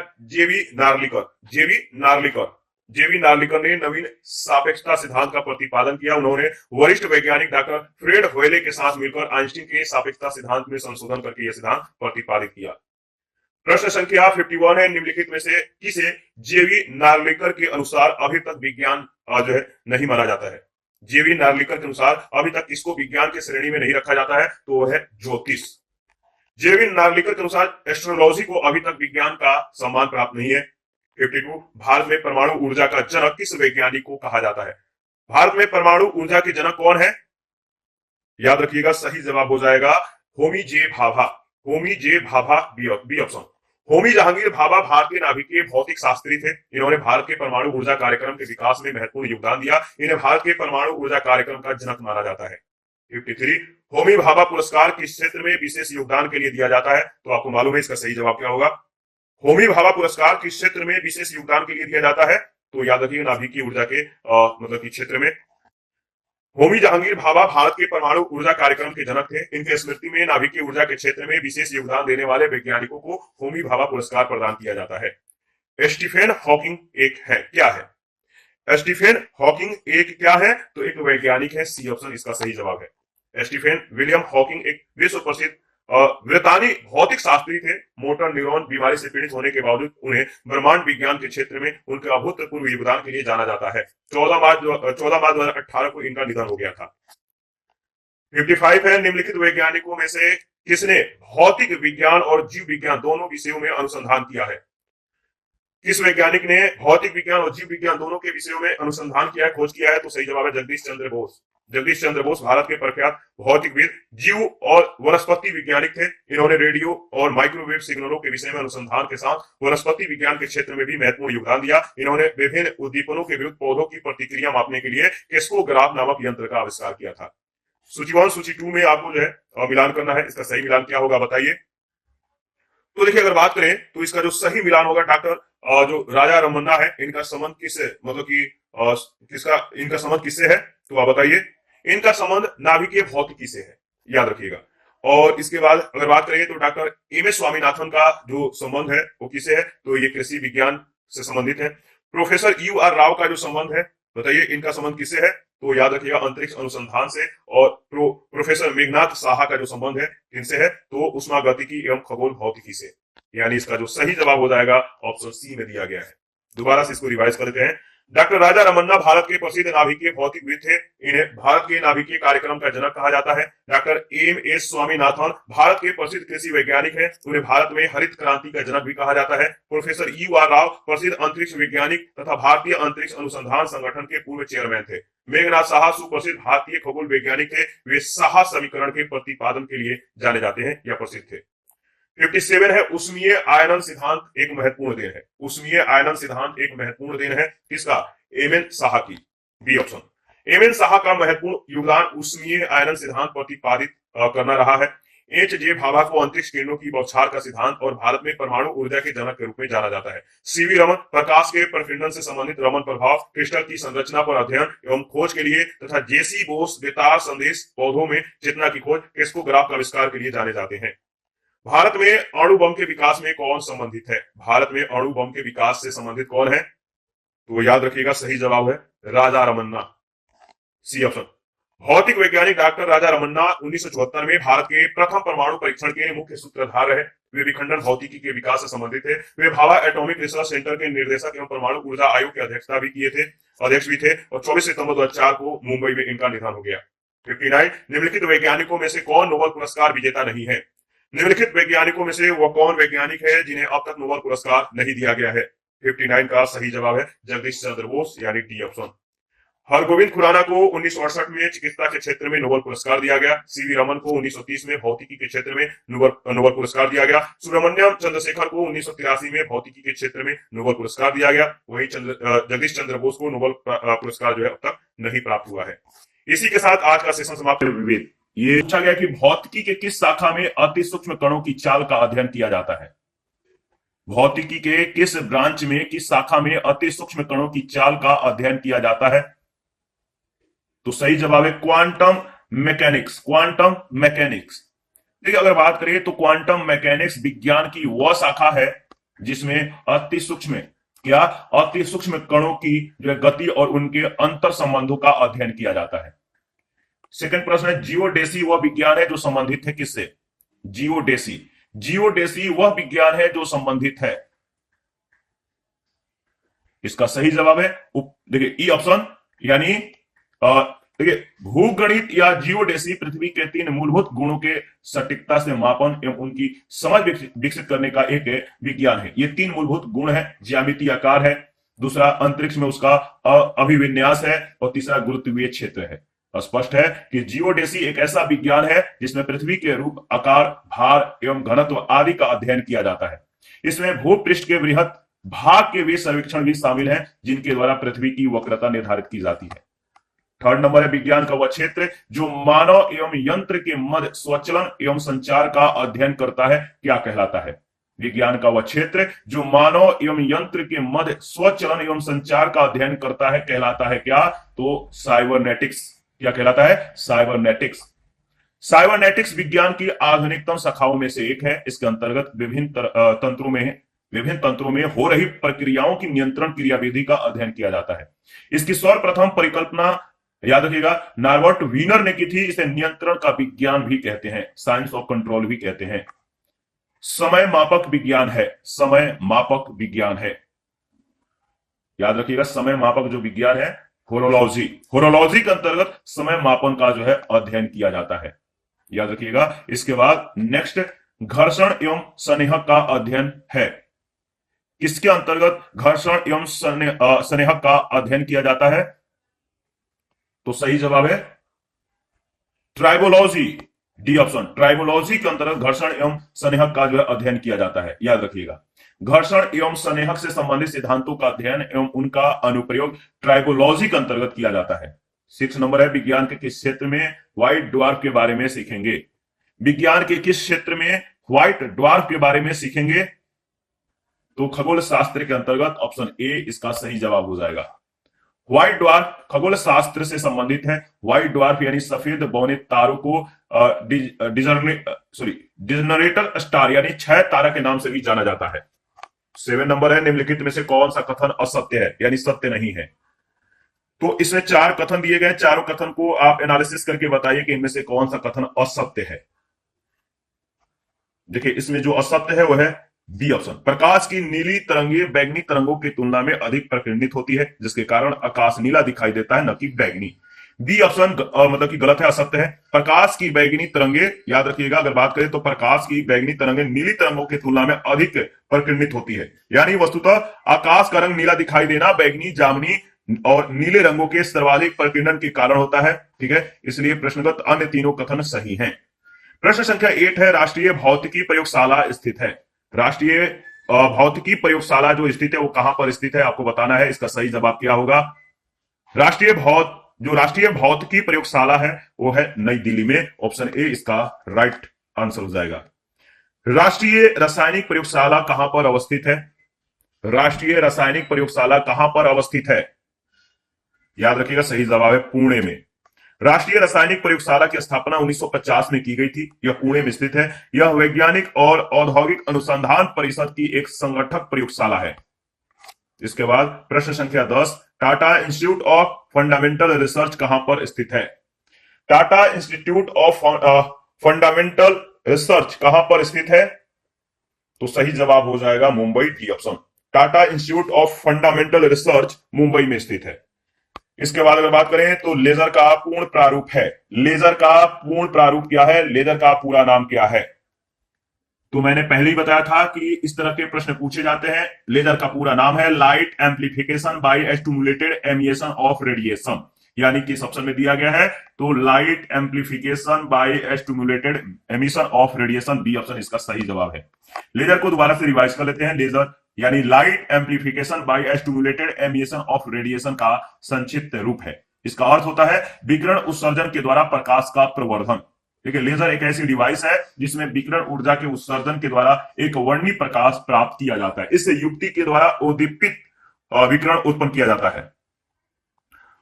जेवी नार्लिकर ने नवीन सापेक्षता सिद्धांत का प्रतिपादन किया। उन्होंने वरिष्ठ वैज्ञानिक डॉक्टर फ्रेड होयले के साथ मिलकर आइंस्टीन के सापेक्षता सिद्धांत में संशोधन करके यह सिद्धांत प्रतिपादित किया। प्रश्न संख्या 51 है, निम्नलिखित में से किसे जेवी नार्लिकर के अनुसार अभी तक विज्ञान जो है नहीं माना जाता है? जेवी नार्लिकर के अनुसार अभी तक किसको विज्ञान की श्रेणी में नहीं रखा जाता है? तो वह है ज्योतिष। जेवी नार्लिकर के अनुसार एस्ट्रोलॉजी को अभी तक विज्ञान का सम्मान प्राप्त नहीं है। 52, भारत में परमाणु ऊर्जा का जनक किस वैज्ञानिक को कहा जाता है? भारत में परमाणु ऊर्जा के जनक कौन है? याद रखिएगा, सही जवाब हो जाएगा होमी जे भाभा, बी ऑप्शन। होमी जहांगीर भाभा भारतीय नाभिकीय भौतिक शास्त्री थे। इन्होंने भारत के परमाणु ऊर्जा कार्यक्रम के विकास में महत्वपूर्ण योगदान दिया। इन्हें भारत के परमाणु ऊर्जा कार्यक्रम का जनक माना जाता है। 53, होमी भाभा पुरस्कार किस क्षेत्र में विशेष योगदान के लिए दिया जाता है? तो आपको मालूम है इसका सही जवाब क्या होगा। होमी भाभा पुरस्कार किस क्षेत्र में विशेष योगदान के लिए दिया जाता है? तो याद रखिए नाभिकीय ऊर्जा के मतलब की क्षेत्र में। होमी जहांगीर भाभा भारत के परमाणु ऊर्जा कार्यक्रम के जनक थे। इनके स्मृति में नाभिकीय ऊर्जा के क्षेत्र में विशेष योगदान देने वाले वैज्ञानिकों को होमी भाभा पुरस्कार प्रदान किया जाता है। स्टीफन हॉकिंग एक है, क्या है? स्टीफन हॉकिंग एक क्या है? तो एक वैज्ञानिक है, सी ऑप्शन इसका सही जवाब है। स्टीफन विलियम हॉकिंग एक विश्व प्रसिद्ध ब्रितानी भौतिक शास्त्री थे। मोटर न्यूरॉन बीमारी से पीड़ित होने के बावजूद उन्हें ब्रह्मांड विज्ञान के क्षेत्र में उनके अभूतपूर्व योगदान के लिए जाना जाता है। 14 मार्च 2018 को इनका निधन हो गया था। 55 है, निम्नलिखित वैज्ञानिकों में से किसने भौतिक विज्ञान और जीव विज्ञान दोनों विषयों में अनुसंधान किया है? किस वैज्ञानिक ने भौतिक विज्ञान और जीव विज्ञान दोनों के विषयों में अनुसंधान किया है, खोज किया है? तो सही जवाब है जगदीश चंद्र बोस भारत के प्रख्यात भौतिकविद, जीव और वनस्पति वैज्ञानिक थे। इन्होंने रेडियो और माइक्रोवेव सिग्नलों के विषय में अनुसंधान के साथ वनस्पति विज्ञान के क्षेत्र में भी महत्वपूर्ण योगदान दिया। इन्होंने विभिन्न उद्दीपनों के विरुद्ध पौधों की प्रतिक्रिया मापने के लिए केस्कोग्राफ नामक यंत्र का आविष्कार किया था। सूची 1 सूची 2 में आपको जो है मिलान करना है। इसका सही मिलान क्या होगा बताइए। तो देखिए, अगर बात करें तो इसका जो सही मिलान होगा डॉक्टर जो राजा रमन्ना है, इनका संबंध किससे, मतलब कि इनका संबंध किससे है? तो आप बताइए। इनका संबंध नाभिकीय भौतिकी से है, याद रखिएगा। और इसके बाद अगर बात करें तो डॉक्टर एम.एस. स्वामीनाथन का जो संबंध है वो किससे है? तो ये कृषि विज्ञान से संबंधित है। Professor U.R.. राव का जो संबंध है बताइए, इनका संबंध किससे है? तो याद रखिएगा अंतरिक्ष अनुसंधान से और प्रोफेसर मेघनाथ साहा का जो संबंध है किनसे है, तो उष्मागतिकी एवं खगोल भौतिकी से। यानी इसका जो सही जवाब हो जाएगा ऑप्शन सी में दिया गया है। दोबारा से इसको रिवाइज कर देते हैं। डॉक्टर राजा रमन्ना भारत के प्रसिद्ध नाभिकीय भौतिकविद थे। इन्हें भारत के नाभिकीय कार्यक्रम का जनक कहा जाता है। Doctor M S Swaminathan Bharat के प्रसिद्ध कृषि वैज्ञानिक हैं। उन्हें भारत में हरित क्रांति का जनक भी कहा जाता है। प्रोफेसर यू आर राव प्रसिद्ध अंतरिक्ष वैज्ञानिक तथा भारतीय अंतरिक्ष अनुसंधान संगठन के पूर्व चेयरमैन थे। मेघनाथ साहा सुप्रसिद्ध भारतीय खगोल वैज्ञानिक थे। वे साहा समीकरण के प्रतिपादन के लिए जाने जाते हैं या प्रसिद्ध थे। 57 है उष्मीय आयनन सिद्धांत एक महत्वपूर्ण देन है। उष्मीय आयनन सिद्धांत एक महत्वपूर्ण देन है किसका, एम एन साहा की, B option. M N Saha का महत्वपूर्ण योगदान उष्मीय आयनन सिद्धांत प्रतिपादित करना रहा है। एच जे भाभा को अंतरिक्ष किरणों की बौछार का सिद्धांत और भारत में परमाणु ऊर्जा के जनक के रूप में जाना जाता है। सीवी रमन प्रकाश के प्रफिंडन से संबंधित रमन प्रभाव, क्रिस्टल की संरचना पर अध्ययन एवं खोज के लिए तथा जेसी बोस बेतार संदेश पौधों में चेतना की खोज, क्रिस्कोग्राफ का आविष्कार के लिए जाने जाते हैं। भारत में अणु बम के विकास में कौन संबंधित है, भारत में अणु बम के विकास से संबंधित कौन है, तो याद रखिएगा सही जवाब है राजा रमन्ना, सी ऑप्शन। भौतिक वैज्ञानिक डॉक्टर राजा रमन्ना 1974 में भारत के प्रथम परमाणु परीक्षण के मुख्य सूत्रधार रहे। वे विखंडन भौतिकी के विकास से संबंधित थे। वे भाभा एटॉमिक रिसर्च सेंटर के निर्देशक एवं परमाणु ऊर्जा आयोग की अध्यक्षता भी किए थे, अध्यक्ष भी थे, और 24 सितंबर 2004 को मुंबई में इनका निधन हो गया। 59 निम्नलिखित वैज्ञानिकों में से कौन नोबेल पुरस्कार विजेता नहीं है। निम्नलिखित वैज्ञानिकों में से वह कौन वैज्ञानिक है जिन्हें अब तक नोबेल पुरस्कार नहीं दिया गया है। 59 का सही जवाब है जगदीश चंद्र बोस, यानी डी ऑप्शन। हरगोविंद खुराना को 1968 में चिकित्सा के क्षेत्र में नोबेल पुरस्कार दिया गया। सीवी रमन को 1930 में भौतिकी के क्षेत्र में नोबेल पुरस्कार दिया गया। सुब्रमण्यम चंद्रशेखर को 1983 में भौतिकी के क्षेत्र में नोबेल पुरस्कार दिया गया। वहीं जगदीश चंद्र बोस को नोबेल पुरस्कार जो है अब तक नहीं प्राप्त हुआ है। इसी के साथ आज का सेशन समाप्त। विवेक ये पूछा गया कि भौतिकी के किस शाखा में अति सूक्ष्म कणों की चाल का अध्ययन किया जाता है। भौतिकी के किस ब्रांच में, किस शाखा में अति सूक्ष्म कणों की चाल का अध्ययन किया जाता है, तो सही जवाब है क्वांटम मैकेनिक्स, क्वांटम मैकेनिक्स। देखिए अगर बात करें तो क्वांटम मैकेनिक्स विज्ञान की वह शाखा है जिसमें अति सूक्ष्म अति सूक्ष्म कणों की जो है गति और उनके अंतर संबंधों का अध्ययन किया जाता है। सेकंड प्रश्न है जियोडेसी वह विज्ञान है जो संबंधित है किससे, जियोडेसी, जियोडेसी वह विज्ञान है जो संबंधित है, इसका सही जवाब है देखिए ई ऑप्शन, यानी देखिए भूगणित या जियोडेसी पृथ्वी के 3 मूलभूत गुणों के सटीकता से मापन एवं उनकी समझ विकसित करने का एक विज्ञान है। ये 3 मूलभूत गुण है, ज्यामितीय आकार है, दूसरा अंतरिक्ष में उसका अभिविन्यास है, और तीसरा गुरुत्वीय क्षेत्र है। स्पष्ट है कि जियोडेसी एक ऐसा विज्ञान है जिसमें पृथ्वी के रूप, आकार, भार एवं घनत्व आदि का अध्ययन किया जाता है। इसमें भूपृष्ठ के वृहत भाग के वे सर्वेक्षण भी शामिल हैं जिनके द्वारा पृथ्वी की वक्रता निर्धारित की जाती है। थर्ड नंबर है विज्ञान का वह क्षेत्र जो मानव एवं यंत्र के मध्य स्वचलन एवं संचार का अध्ययन करता है, क्या कहलाता है। विज्ञान का वह क्षेत्र जो मानव एवं यंत्र के मध्य स्वचलन एवं संचार का अध्ययन करता है कहलाता है क्या, तो साइबरनेटिक्स। क्या कहलाता है, साइबरनेटिक्स। साइबरनेटिक्स विज्ञान की आधुनिकतम शाखाओं में से एक है। इसके अंतर्गत विभिन्न तंत्रों में हो रही प्रक्रियाओं की नियंत्रण क्रियाविधि का अध्ययन किया जाता है। इसकी सर्वप्रथम परिकल्पना याद रखिएगा नॉर्बर्ट वीनर ने की थी। इसे नियंत्रण का विज्ञान भी कहते हैं, साइंस ऑफ कंट्रोल भी कहते हैं। समय मापक विज्ञान है, समय मापक विज्ञान है, याद रखिएगा समय मापक जो विज्ञान है होरोलॉजी, होरोलॉजी के अंतर्गत समय मापन का जो है अध्ययन किया जाता है, याद रखिएगा। इसके बाद नेक्स्ट घर्षण एवं स्नेहक का अध्ययन है। किसके अंतर्गत घर्षण एवं स्नेहक का अध्ययन किया जाता है, तो सही जवाब है ट्राइबोलॉजी, डी ऑप्शन। ट्राइबोलॉजी के अंतर्गत घर्षण एवं स्नेहक का जो है अध्ययन किया जाता है, याद रखिएगा। घर्षण एवं स्नेहक से संबंधित सिद्धांतों का अध्ययन एवं उनका अनुप्रयोग ट्राइबोलॉजी के अंतर्गत किया जाता है। 6 नंबर है विज्ञान के किस क्षेत्र में व्हाइट ड्वार्फ के बारे में सीखेंगे। विज्ञान के किस क्षेत्र में व्हाइट ड्वार्फ के बारे में सीखेंगे, तो खगोल शास्त्र के अंतर्गत ऑप्शन ए इसका सही जवाब हो जाएगा। व्हाइट ड्वार्फ खगोल शास्त्र से संबंधित है। व्हाइट ड्वार्फ यानी सफेद बौने तारों को डिजनरेटर स्टार यानी क्षय तारा के नाम से भी जाना जाता है। 7 नंबर है निम्नलिखित में से कौन सा कथन असत्य है, यानी सत्य नहीं है। तो इसमें चार कथन दिए गए, चारों कथन को आप एनालिसिस करके बताइए कि इनमें से कौन सा कथन असत्य है। देखिए इसमें जो असत्य है वो है बी ऑप्शन, प्रकाश की नीली तरंगे बैगनी तरंगों की तुलना में अधिक प्रकीर्णित होती है, जिसके कारण आकाश नीला दिखाई देता है, न कि बैगनी। बी ऑप्शन मतलब कि गलत है, असत्य है। प्रकाश की बैगनी तरंगे, याद रखिएगा अगर बात करें तो प्रकाश की बैगनी तरंगे नीली तरंगों की तुलना में अधिक प्रकीर्णित होती है, यानी वस्तुतः आकाश का रंग नीला दिखाई देना बैगनी, जामुनी और नीले रंगों के सर्वाधिक प्रकीर्णन के कारण होता है। ठीक है, इसलिए प्रश्नगत अन्य तीनों कथन सही हैं। प्रश्न संख्या 8 है, राष्ट्रीय भौतिकी प्रयोगशाला स्थित है। राष्ट्रीय भौतिकी प्रयोगशाला जो स्थित है वो कहां पर स्थित है, आपको बताना है। इसका सही जवाब क्या होगा? राष्ट्रीय भौतिकी प्रयोगशाला है वो है नई दिल्ली में। ऑप्शन ए इसका राइट आंसर हो जाएगा। राष्ट्रीय रासायनिक प्रयोगशाला कहां पर अवस्थित है? राष्ट्रीय रासायनिक प्रयोगशाला कहां पर अवस्थित है? याद रखिएगा सही जवाब है पुणे में। राष्ट्रीय रासायनिक प्रयोगशाला की स्थापना 1950 में की गई थी। यह पुणे में स्थित है। यह वैज्ञानिक और औद्योगिक अनुसंधान परिषद की एक संगठक प्रयोगशाला है। इसके बाद प्रश्न संख्या 10, Tata institute of fundamental research कहां पर स्थित है? Tata institute of fundamental research कहां पर स्थित है? तो सही जवाब हो जाएगा Mumbai, D option. Tata institute of fundamental research Mumbai में स्थित है। इसके बाद अगर बात करें तो लेजर का पूर्ण प्रारूप है। लेजर का पूर्ण प्रारूप क्या है? लेजर का पूरा नाम क्या है? तो मैंने पहले ही बताया था कि इस तरह के प्रश्न पूछे जाते हैं। लेजर का पूरा नाम है light amplification by stimulated emission of radiation, यानी कि इस ऑप्शन में दिया गया है तो light amplification by stimulated emission of radiation, B option इसका सही जवाब है। लेजर को दोबारा से रिवाइज कर लेते हैं। लेजर यानी light amplification by stimulated emission of radiation का संक्षिप्त रूप है। इसका अर्थ होता है विकिरण उत्सर्जन के द्वारा प्रकाश का प्रवर्धन। देखिए लेजर एक ऐसी डिवाइस है जिसमें विकिरण ऊर्जा के उत्सर्जन के द्वारा एक वर्णीय प्रकाश प्राप्त किया जाता है। इस युक्ति के द्वारा उद्दीपित विकिरण उत्पन्न किया जाता है।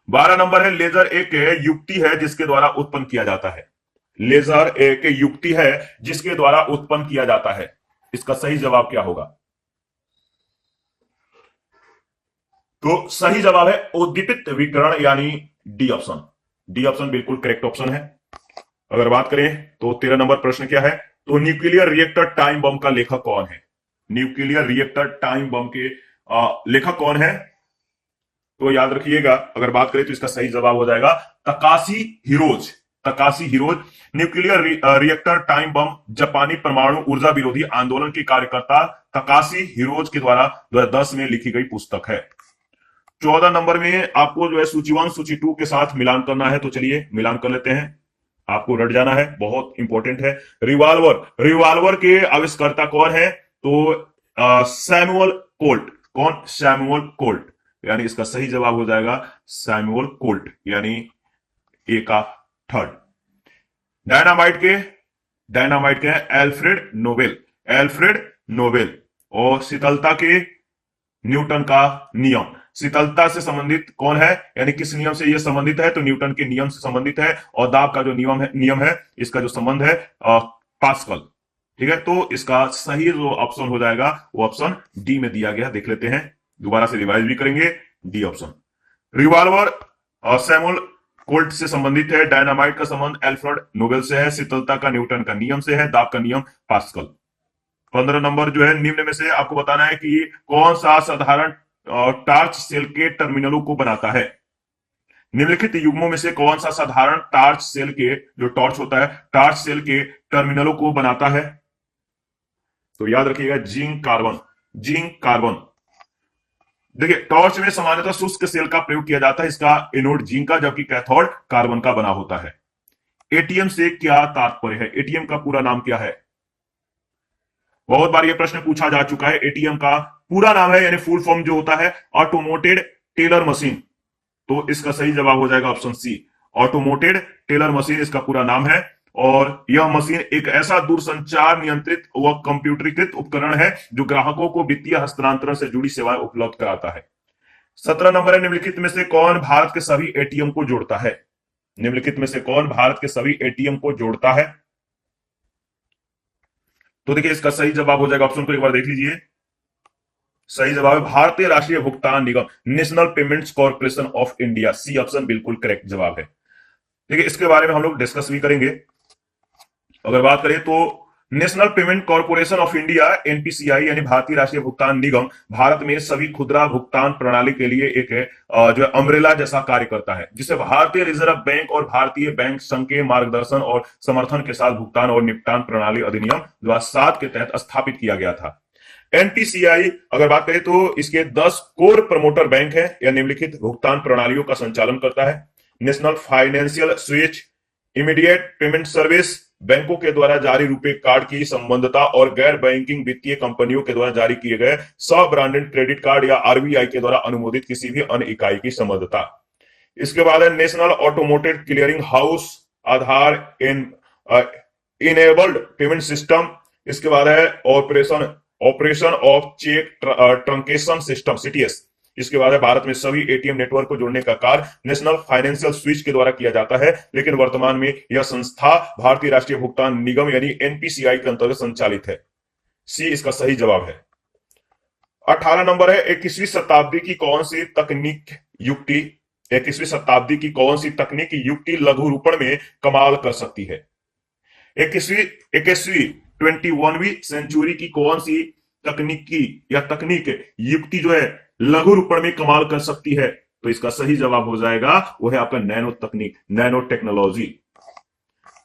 12 नंबर है, लेजर एक युक्ति है जिसके द्वारा उत्पन्न किया जाता है। लेजर एक युक्ति है जिसके द्वारा उत्पन्न किया जाता है। इसका सही जवाब क्या होगा? तो सही जवाब है उद्दीपित विकिरण, यानी डी ऑप्शन। डी ऑप्शन बिल्कुल करेक्ट ऑप्शन है। अगर बात करें तो 13 नंबर प्रश्न क्या है? तो न्यूक्लियर रिएक्टर टाइम बम का लेखक कौन है? न्यूक्लियर रिएक्टर टाइम बम के लेखक कौन है? तो याद रखिएगा अगर बात करें तो इसका सही जवाब हो जाएगा Takeshi heroes. Takeshi heroes nuclear reactor time bomb जापानी परमाणु ऊर्जा विरोधी आंदोलन के कार्यकर्ता तकाशी हिरोज के द्वारा 2010 में लिखी गई पुस्तक है। 14 नंबर में आपको जो है सूची 1 सूची 2 के साथ मिलान करना है, तो चलिए मिलान कर लेते हैं। आपको रट जाना है, बहुत इंपॉर्टेंट है। रिवॉल्वर, रिवॉल्वर के आविष्कर्ता कौन है? तो सैमुअल कोल्ट। कौन? सैमुअल कोल्ट, यानी इसका सही जवाब हो जाएगा सैमुअल कोल्ट, यानी ए का थर्ड। डायनामाइट के एल्फ्रेड नोबेल। Alfred Nobel. और शीतलता के न्यूटन का नियम। शीतलता से संबंधित कौन है, यानी किस नियम से यह संबंधित है? तो न्यूटन के नियम से संबंधित है। और दाब का जो नियम है इसका जो संबंध है पास्कल। ठीक है, तो इसका सही जो ऑप्शन हो जाएगा वो ऑप्शन डी में दिया गया। देख लेते हैं, दोबारा से रिवाइज भी करेंगे। D option. रिवॉल्वर और सैमुअल कोल्ट से संबंधित है। डायनामाइट का संबंध एल्फ्रेड नोबेल से है। शीतलता का न्यूटन का नियम से है। दाब का नियम पास्कल। 15 नंबर जो है, निम्न में से आपको बताना है कि कौन सा साधारण टार्च सेल के टर्मिनलों को बनाता है। निम्नलिखित युग्मों में से कौन सा साधारण टार्च सेल के, जो टॉर्च होता है, टार्च सेल के टर्मिनलों को बनाता है? तो याद रखिएगा जिंक कार्बन। Zinc carbon. देखिए टॉर्च में सामान्यतः शुष्क सेल का प्रयोग किया जाता है, इसका एनोड जिंक का, जबकि कैथोड कार्बन का बना होता है। एटीएम से क्या तात्पर्य है? एटीएम का पूरा नाम क्या है? बहुत बार यह प्रश्न पूछा जा चुका है। एटीएम का पूरा नाम है, यानी फुल फॉर्म जो होता है ऑटोमेटेड टेलर मशीन। तो इसका सही जवाब हो जाएगा option C, automated teller machine इसका पूरा नाम है। और यह मशीन एक ऐसा दूरसंचार नियंत्रित व कंप्यूटरीकृत उपकरण है जो ग्राहकों को वित्तीय हस्तांतरण से जुड़ी सेवाएं उपलब्ध कराता है। 17 नंबर है, निम्नलिखित में से कौन भारत के सभी एटीएम को जोड़ता है? निम्नलिखित में से कौन भारत के सभी एटीएम को जोड़ता है? तो देखिए इसका सही जवाब हो जाएगा, ऑप्शन को एक बार देख लीजिए। सही जवाब है भारतीय राष्ट्रीय भुगतान निगम, national payments corporation of India. C option बिल्कुल करेक्ट जवाब है। देखिए इसके बारे में हम लोग डिस्कस भी करेंगे। अगर बात करें तो national payment corporation of India NPCI यानी भारतीय राष्ट्रीय भुगतान निगम भारत में सभी खुदरा भुगतान प्रणाली के लिए एक जो है अम्ब्रेला जैसा कार्य करता है, जिसे भारतीय रिजर्व बैंक और भारतीय बैंक संघ के मार्गदर्शन और समर्थन के साथ भुगतान और निपटान प्रणाली अधिनियम 2007 के तहत स्थापित किया गया था। एनपीसीआई अगर बात करें तो इसके 10 कोर प्रमोटर बैंक है, यह निम्नलिखित भुगतान प्रणालियों का संचालन करता है। National financial switch, immediate payment service, बैंकों के द्वारा जारी रुपए कार्ड की संबद्धता और गैर बैंकिंग वित्तीय कंपनियों के द्वारा जारी किए गए सब ब्रांडेड क्रेडिट कार्ड या आरबीआई के द्वारा अनुमोदित किसी भी अन्य इकाई की संबद्धता। इसके बाद है national automotive clearing house, Aadhaar enabled payment system. इसके बाद है operation of cheque truncation system CTS. इसके बाद भारत में सभी एटीएम नेटवर्क को जोड़ने का कार्य नेशनल फाइनेंशियल स्विच के द्वारा किया जाता है, लेकिन वर्तमान में यह संस्था भारतीय राष्ट्रीय भुगतान निगम यानी एनपीसीआई के अंतर्गत संचालित है। सी इसका सही जवाब है। 18 नंबर है 21वीं शताब्दी की कौन सी तकनीक युक्ति 21वीं शताब्दी की कौन सी तकनीक युक्ति लघु रूपण में कमाल कर सकती है। 21वीं सेंचुरी की कौन सी तकनीकी या तकनीक युक्ति जो है लघु रूपण में कमाल कर सकती है, तो इसका सही जवाब हो जाएगा वो है आपका नैनो तकनीक, नैनो टेक्नोलॉजी।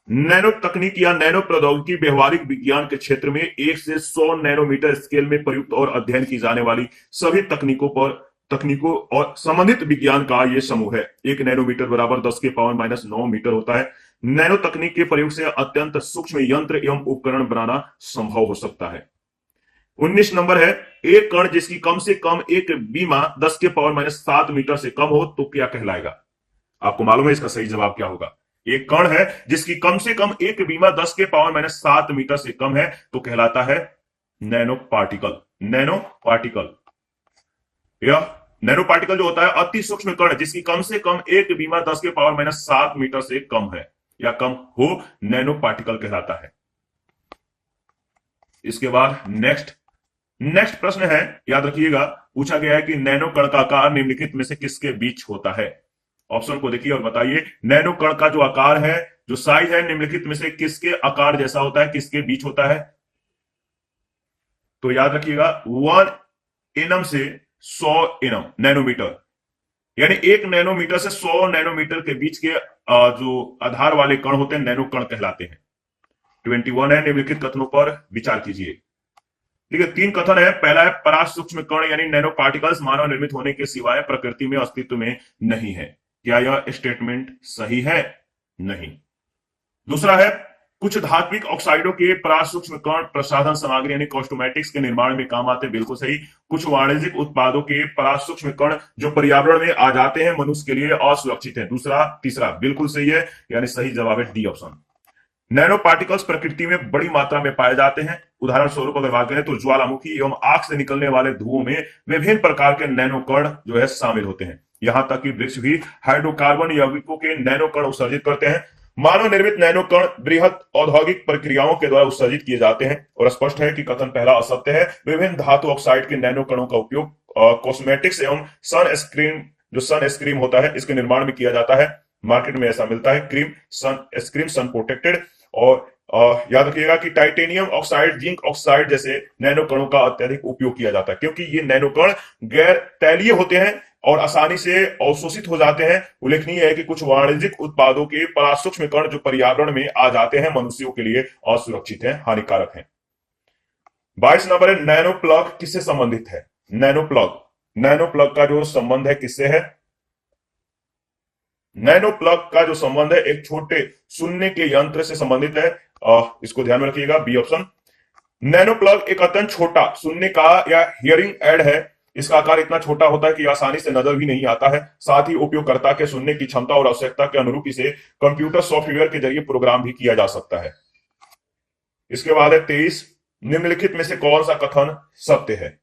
नैनो तकनीक या नैनो प्रौद्योगिकी व्यवहारिक विज्ञान के क्षेत्र में 1 से 100 नैनोमीटर स्केल में प्रयुक्त और अध्ययन की जाने वाली सभी तकनीकों और संबंधित विज्ञान का यह समूह है। 1 नैनोमीटर बराबर 10 के पावर -9 मीटर होता है। नैनो तकनीक के प्रयोग से अत्यंत सूक्ष्म यंत्र एवं उपकरण बनाना संभव हो सकता है। 19 नंबर है एक कण जिसकी कम से कम एक बीमा 10 के पावर -7 मीटर से कम हो तो क्या कहलाएगा। आपको मालूम है इसका सही जवाब क्या होगा। एक कण है जिसकी कम से कम एक बीमा 10 के पावर -7 मीटर से कम है तो कहलाता है नैनो पार्टिकल। नैनो पार्टिकल या नैनो पार्टिकल जो होता है अति सूक्ष्म कण जिसकी कम से कम एक बीमा 10 के पावर -7 मीटर से कम है या कम हो, नैनो पार्टिकल कहलाता है। इसके बाद नेक्स्ट प्रश्न है, याद रखिएगा, पूछा गया है कि नैनो कण का आकार निम्नलिखित में से किसके बीच होता है। ऑप्शन को देखिए और बताइए नैनो कण का जो आकार है, जो साइज है, निम्नलिखित में से किसके आकार जैसा होता है, किसके बीच होता है। तो याद रखिएगा 1 एनम से 100 एनम नैनोमीटर, यानी 1 नैनोमीटर से 100 नैनोमीटर के बीच के जो आधार वाले कण होते हैं नैनो कण कहलाते हैं। 21 है निम्नलिखित कथनों पर विचार कीजिए। ठीक है, 3 कथन है। पहला है परास सूक्ष्म कण यानी नैनो पार्टिकल्स मानव निर्मित होने के सिवाय प्रकृति में अस्तित्व में नहीं है। क्या यह स्टेटमेंट सही है? नहीं। दूसरा है कुछ धात्विक ऑक्साइडों के परास सूक्ष्म कण प्रसाधन सामग्री यानी कॉस्मेटिक्स के निर्माण में काम आते हैं। बिल्कुल सही। कुछ वाणिज्यिक उत्पादों के परास सूक्ष्म कण जो पर्यावरण में आ जाते हैं मनुष्य के लिए असुरक्षित है। तीसरा बिल्कुल सही है, यानी सही जवाब है डी ऑप्शन। नैनो पार्टिकल्स प्रकृति में बड़ी मात्रा में पाए जाते हैं। उदाहरण स्वरूप अगर बात करें तो ज्वालामुखी एवं आग से निकलने वाले धुओं में विभिन्न प्रकार के नैनो कण जो है शामिल होते हैं। यहां तक कि वृक्ष भी हाइड्रोकार्बन यौगिकों के नैनो कण उत्सर्जित करते हैं। मानव निर्मित नैनो कण बृहत औद्योगिक प्रक्रियाओं के द्वारा उत्सर्जित किए जाते हैं। और स्पष्ट है कि कथन पहला असत्य है। विभिन्न धातु ऑक्साइड के नैनो कणों का उपयोग कॉस्मेटिक्स एवं सन स्क्रीम होता है इसके निर्माण में किया जाता है। मार्केट में ऐसा मिलता है क्रीम सन प्रोटेक्टेड। और याद रखिएगा कि टाइटेनियम ऑक्साइड, जिंक ऑक्साइड जैसे नैनो कणों का अत्यधिक उपयोग किया जाता है क्योंकि ये नैनो कण गैर तैलीय होते हैं और आसानी से अवशोषित हो जाते हैं। उल्लेखनीय है कि कुछ वाणिज्यिक उत्पादों के परास सूक्ष्म कण जो पर्यावरण में आ जाते हैं मनुष्यों के लिए असुरक्षित हैं, हानिकारक हैं। 22 नंबर है नैनो प्लग किससे संबंधित है। नैनो प्लग का जो संबंध है किससे है। नैनो प्लग का जो संबंध है एक छोटे सुनने के यंत्र से संबंधित है। इसको ध्यान में रखिएगा, बी ऑप्शन। नैनो प्लग एक अत्यंत छोटा सुनने का या हियरिंग एड है। इसका आकार इतना छोटा होता है कि आसानी से नजर भी नहीं आता है। साथ ही उपयोगकर्ता के सुनने की क्षमता और आवश्यकता के अनुरूप इसे कंप्यूटर सॉफ्टवेयर के जरिए प्रोग्राम भी किया जा सकता है। इसके बाद है 23, निम्नलिखित में से कौन सा कथन सत्य है।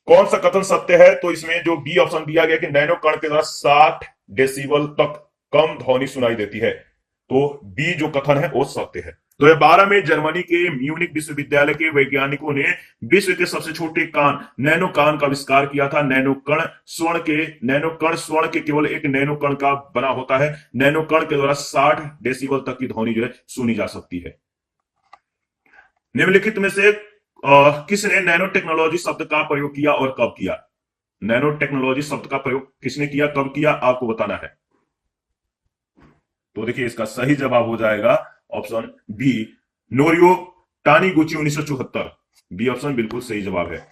कौन सा कथन सत्य है, तो इसमें जो बी ऑप्शन दिया गया कि नैनो कण के द्वारा 60 डेसिबल तक कम ध्वनि सुनाई देती है, तो बी जो कथन है वो सत्य है। 2012 में जर्मनी के म्यूनिक विश्वविद्यालय के वैज्ञानिकों ने विश्व के सबसे छोटे कान नैनो कान का आविष्कार किया था। नैनो कण स्वर्ण के केवल एक नैनो कण का बना होता है। नैनो कण के द्वारा 60 डेसिबल तक की ध्वनि जो है सुनी जा सकती है। निम्नलिखित में से किसने नैनो टेक्नोलॉजी शब्द का प्रयोग किया और कब किया? नैनो टेक्नोलॉजी शब्द का प्रयोग किसने किया, कब किया, आपको बताना है। तो देखिए इसका सही जवाब हो जाएगा option B, Norio Taniguchi 1974। B option बिल्कुल सही जवाब है।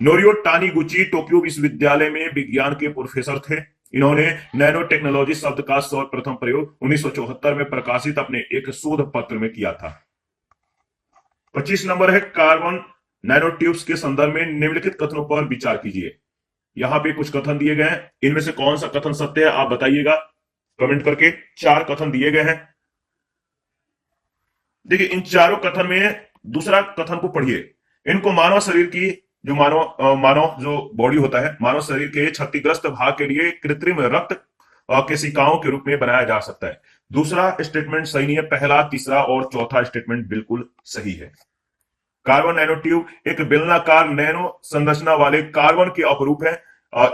नोरियो टानीगुची टोक्यो विश्वविद्यालय में विज्ञान के प्रोफेसर थे। इन्होंने नैनो टेक्नोलॉजी शब्द का सर्वप्रथम प्रयोग 1974 में प्रकाशित अपने एक शोध पत्र में किया था। 25 नंबर है, कार्बन नैनो ट्यूब्स के संदर्भ में निम्नलिखित कथनों पर विचार कीजिए। यहां पे कुछ कथन दिए गए हैं, इनमें से कौन सा कथन सत्य है आप बताइएगा कमेंट करके। 4 कथन दिए गए हैं। देखिए इन चारों कथन में दूसरा कथन को पढ़िए। इनको मानव शरीर की जो मानव जो बॉडी होता है, मानव शरीर के क्षतिग्रस्त भाग के लिए कृत्रिम रक्त केशिकाओं के रूप में बनाया जा सकता है। दूसरा स्टेटमेंट सही नहीं है। पहला, तीसरा और चौथा स्टेटमेंट बिल्कुल सही है। कार्बन नैनो ट्यूब एक बेलनाकार नैनो संरचना वाले कार्बन के अपरूप है।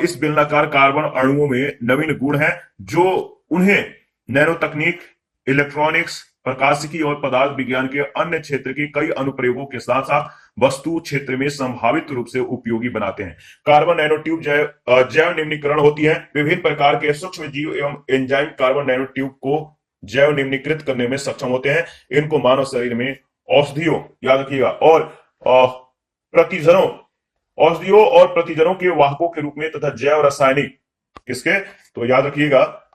इस बेलनाकार कार्बन अणुओं में नवीन गुण हैं जो उन्हें नैनो तकनीक, इलेक्ट्रॉनिक्स, प्रकाशिकी और पदार्थ विज्ञान के अन्य क्षेत्र के कई अनुप्रयोगों के साथ साथ वस्तु क्षेत्र में संभावित रूप से उपयोगी बनाते हैं। कार्बन नैनो ट्यूब जैव निम्नीकरण होती है। विभिन्न प्रकार के सूक्ष्म जीव एवं एंजाइम कार्बन नैनो ट्यूब को जैव निम्नीकृत करने में सक्षम होते हैं। इनको मानव शरीर में औषधियों, याद रखिएगा, और प्रतिजनों, औषधियों और प्रतिजनों के वाहकों के रूप में तथा जैव रासायनिक किसके, तो याद रखिएगा,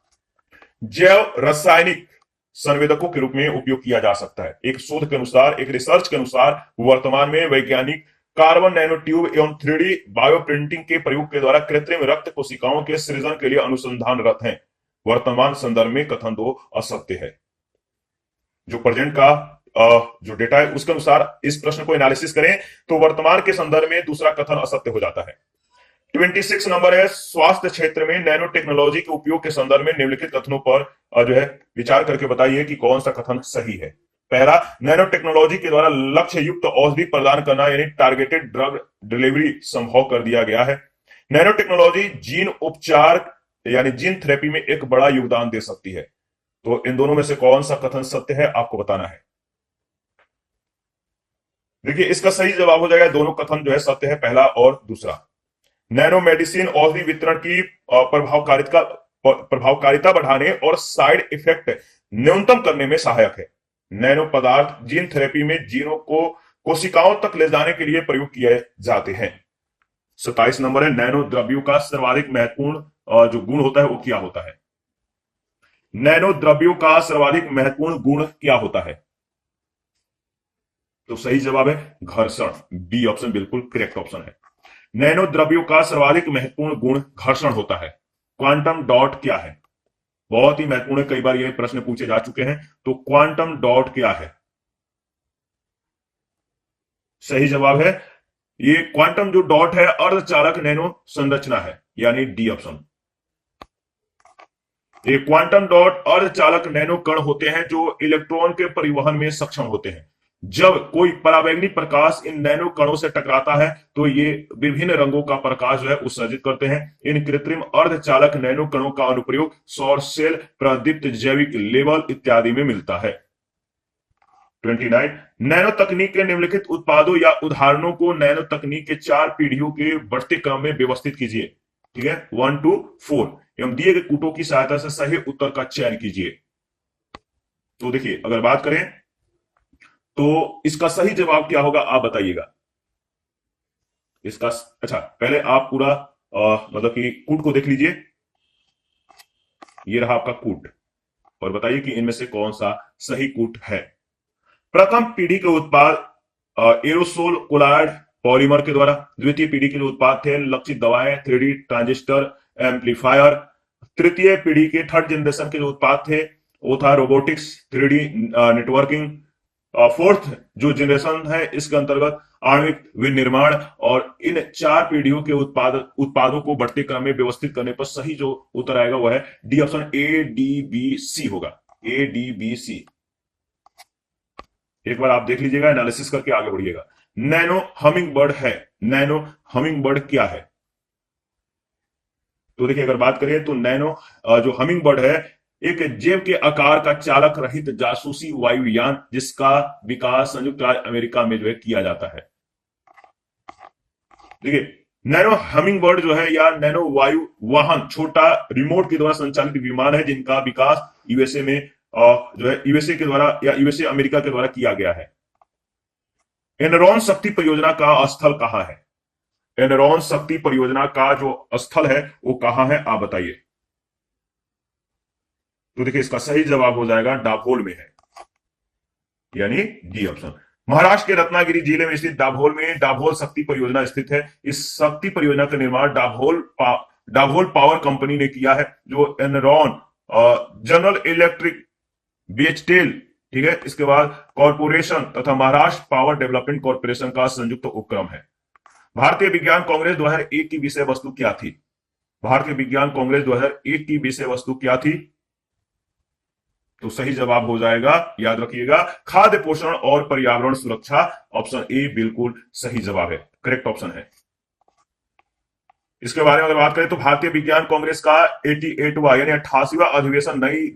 जैव रासायनिक संवेदकों के रूप में उपयोग किया जा सकता है। एक शोध के अनुसार, एक रिसर्च के अनुसार वर्तमान में वैज्ञानिक कार्बन नैनो ट्यूब एवं 3D बायो प्रिंटिंग के प्रयोग के द्वारा कृत्रिम रक्त कोशिकाओं के सृजन के लिए अनुसंधानरत हैं। वर्तमान संदर्भ में कथन 2 असत्य है। जो प्रेजेंट का जो डेटा है उसके अनुसार इस प्रश्न को एनालिसिस करें तो वर्तमान के संदर्भ में दूसरा कथन असत्य हो जाता है। 26 नंबर है, स्वास्थ्य क्षेत्र में नैनो टेक्नोलॉजी के उपयोग के संदर्भ में निम्नलिखित कथनों पर जो है विचार करके बताइए कि कौन सा कथन सही है। पहला, नैनो टेक्नोलॉजी के द्वारा लक्ष्य युक्त औषधि प्रदान करना यानी टारगेटेड ड्रग डिलीवरी संभव कर दिया गया है। नैनो टेक्नोलॉजी जीन उपचार यानी जीन थेरेपी में एक बड़ा योगदान दे सकती है। तो इन दोनों में से कौन सा कथन सत्य है आपको बताना है। देखिए इसका सही जवाब हो जाएगा, दोनों कथन जो है सत्य है, पहला और दूसरा। नैनो मेडिसिन औषधि वितरण की प्रभावकारिता बढ़ाने और साइड इफेक्ट न्यूनतम करने में सहायक है। नैनो पदार्थ जीन थेरेपी में जीनों को कोशिकाओं तक ले जाने के लिए प्रयोग किए जाते हैं। 27 नंबर है, नैनो द्रव्यों का सर्वाधिक महत्वपूर्ण जो गुण होता है वो क्या होता है। नैनो द्रव्यों का सर्वाधिक महत्वपूर्ण गुण क्या होता है, तो सही जवाब है घर्षण। बी ऑप्शन बिल्कुल करेक्ट ऑप्शन है। नैनो द्रव्यों का सर्वाधिक महत्वपूर्ण गुण घर्षण होता है। क्वांटम डॉट क्या है, बहुत ही महत्वपूर्ण है, कई बार यह प्रश्न पूछे जा चुके हैं। तो क्वांटम डॉट क्या है, सही जवाब है ये क्वांटम जो डॉट है अर्धचालक नैनो संरचना है, यानी डी ऑप्शन। ये क्वांटम डॉट अर्धचालक नैनो कण होते हैं जो इलेक्ट्रॉन के परिवहन में सक्षम होते हैं। जब कोई परावैंगनिक प्रकाश इन नैनो कणों से टकराता है तो ये विभिन्न रंगों का प्रकाश जो है उत्सर्जित करते हैं। इन कृत्रिम अर्धचालक नैनो कणों का अनुप्रयोग सौर सेल, प्रदीप्त जैविक लेवल इत्यादि में मिलता है। 29, नैनो तकनीक के निम्नलिखित उत्पादों या उदाहरणों को नैनो तकनीक के 4 पीढ़ियों के बढ़ते क्रम में व्यवस्थित कीजिए। ठीक है, 1 to 4 एवं दिए गए कूटों की सहायता से सही उत्तर का चयन कीजिए। तो देखिए अगर बात करें तो इसका सही जवाब क्या होगा आप बताइएगा। इसका अच्छा पहले आप पूरा मतलब कि कूट को देख लीजिए। ये रहा आपका कूट और बताइए कि इनमें से कौन सा सही कूट है। प्रथम पीढ़ी के उत्पाद एरोसोल कोलाइड पॉलीमर के द्वारा। द्वितीय पीढ़ी के लिए उत्पाद थे लक्षित दवाएं, 3D ट्रांजिस्टर, एम्पलीफायर। तृतीय पीढ़ी के थर्ड जनरेशन के जो उत्पाद थे वो था रोबोटिक्स, 3D नेटवर्किंग। फोर्थ जो जनरेशन है इसके अंतर्गत आणविक विनिर्माण। और इन 4 पीढ़ियों के उत्पादों को बढ़ते क्रम में व्यवस्थित करने पर सही जो उत्तर आएगा वो है डी ऑप्शन, ADBC होगा, ADBC। एक बार आप देख लीजिएगा, एनालिसिस करके आगे बढ़िएगा। नैनो हमिंग बर्ड है, नैनो हमिंग बर्ड क्या है? तो देखिए, अगर बात करें तो नैनो जो हमिंग बर्ड है, एक जेब के आकार का चालक रहित जासूसी वायुयान जिसका विकास संयुक्त राज्य अमेरिका में जो है किया जाता है। देखिए, नैनो हमिंग बर्ड जो है या नैनो वायु वाहन छोटा रिमोट के द्वारा संचालित विमान है जिनका विकास यूएसए में जो है यूएसए के द्वारा या यूएसए अमेरिका के द्वारा किया गया है। एनरॉन शक्ति परियोजना का स्थल कहां है? एनरॉन शक्ति परियोजना का जो स्थल है वो कहां है, आप बताइए। तो देखिए, इसका सही जवाब हो जाएगा दाभोल में है, यानी डी ऑप्शन। महाराष्ट्र के रत्नागिरी जिले में स्थित दाभोल में दाभोल शक्ति परियोजना स्थित है। इस शक्ति परियोजना का निर्माण दाभोल पावर कंपनी ने किया है, जो एनरॉन, जनरल इलेक्ट्रिक, बीएचटेल, ठीक है, इसके बाद कॉरपोरेशन तथा महाराष्ट्र पावर डेवलपमेंट कॉरपोरेशन का संयुक्त उपक्रम है। भारतीय विज्ञान कांग्रेस 2001 की विषय वस्तु क्या थी? भारतीय विज्ञान कांग्रेस 2001 की विषय वस्तु क्या थी? तो सही जवाब हो जाएगा, याद रखिएगा, खाद्य पोषण और पर्यावरण सुरक्षा। ऑप्शन ए बिल्कुल सही जवाब है, करेक्ट ऑप्शन है। इसके बारे में अगर बात करें तो भारतीय विज्ञान कांग्रेस का 88वां यानी 88वां अधिवेशन नई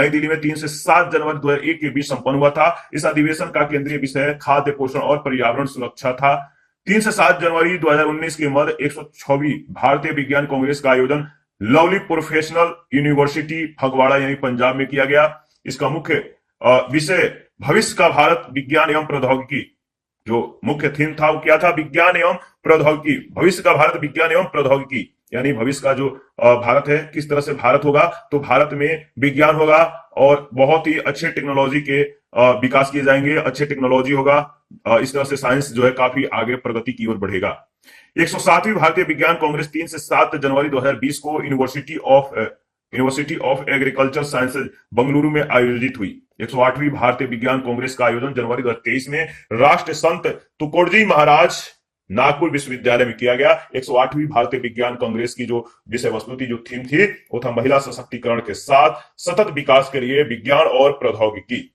दिल्ली में 3 से 7 जनवरी 2001 के बीच संपन्न हुआ था। इस अधिवेशन का केंद्रीय विषय खाद्य पोषण और पर्यावरण सुरक्षा था। 3 से 7 जनवरी 2019 के मध्य 126वीं भारतीय विज्ञान कांग्रेस का आयोजन लवली प्रोफेशनल यूनिवर्सिटी फगवाड़ा यानी पंजाब में किया गया। इसका मुख्य विषय भविष्य का भारत, विज्ञान एवं प्रौद्योगिकी। जो मुख्य थीम था वो क्या था? विज्ञान एवं प्रौद्योगिकी। भविष्य का भारत, विज्ञान एवं प्रौद्योगिकी, यानी भविष्य का जो भारत है, किस तरह से भारत होगा, तो भारत में विज्ञान होगा और बहुत ही अच्छे टेक्नोलॉजी के विकास किए जाएंगे, अच्छे टेक्नोलॉजी होगा। इस तरह से साइंस जो है काफी आगे प्रगति की ओर बढ़ेगा। 107वीं भारतीय विज्ञान कांग्रेस 3 से 7 जनवरी 2020 को university of agriculture sciences Bengaluru में आयोजित हुई। 108वीं भारतीय विज्ञान कांग्रेस का आयोजन जनवरी 2023 में राष्ट्र संत तुकोड़जी महाराज नागपुर विश्वविद्यालय में किया गया। 108वीं भारतीय विज्ञान कांग्रेस की जो विषय वस्तु थी, जो थीम थी, वो था महिला सशक्तिकरण के साथ सतत विकास के लिए विज्ञान और प्रौद्योगिकी।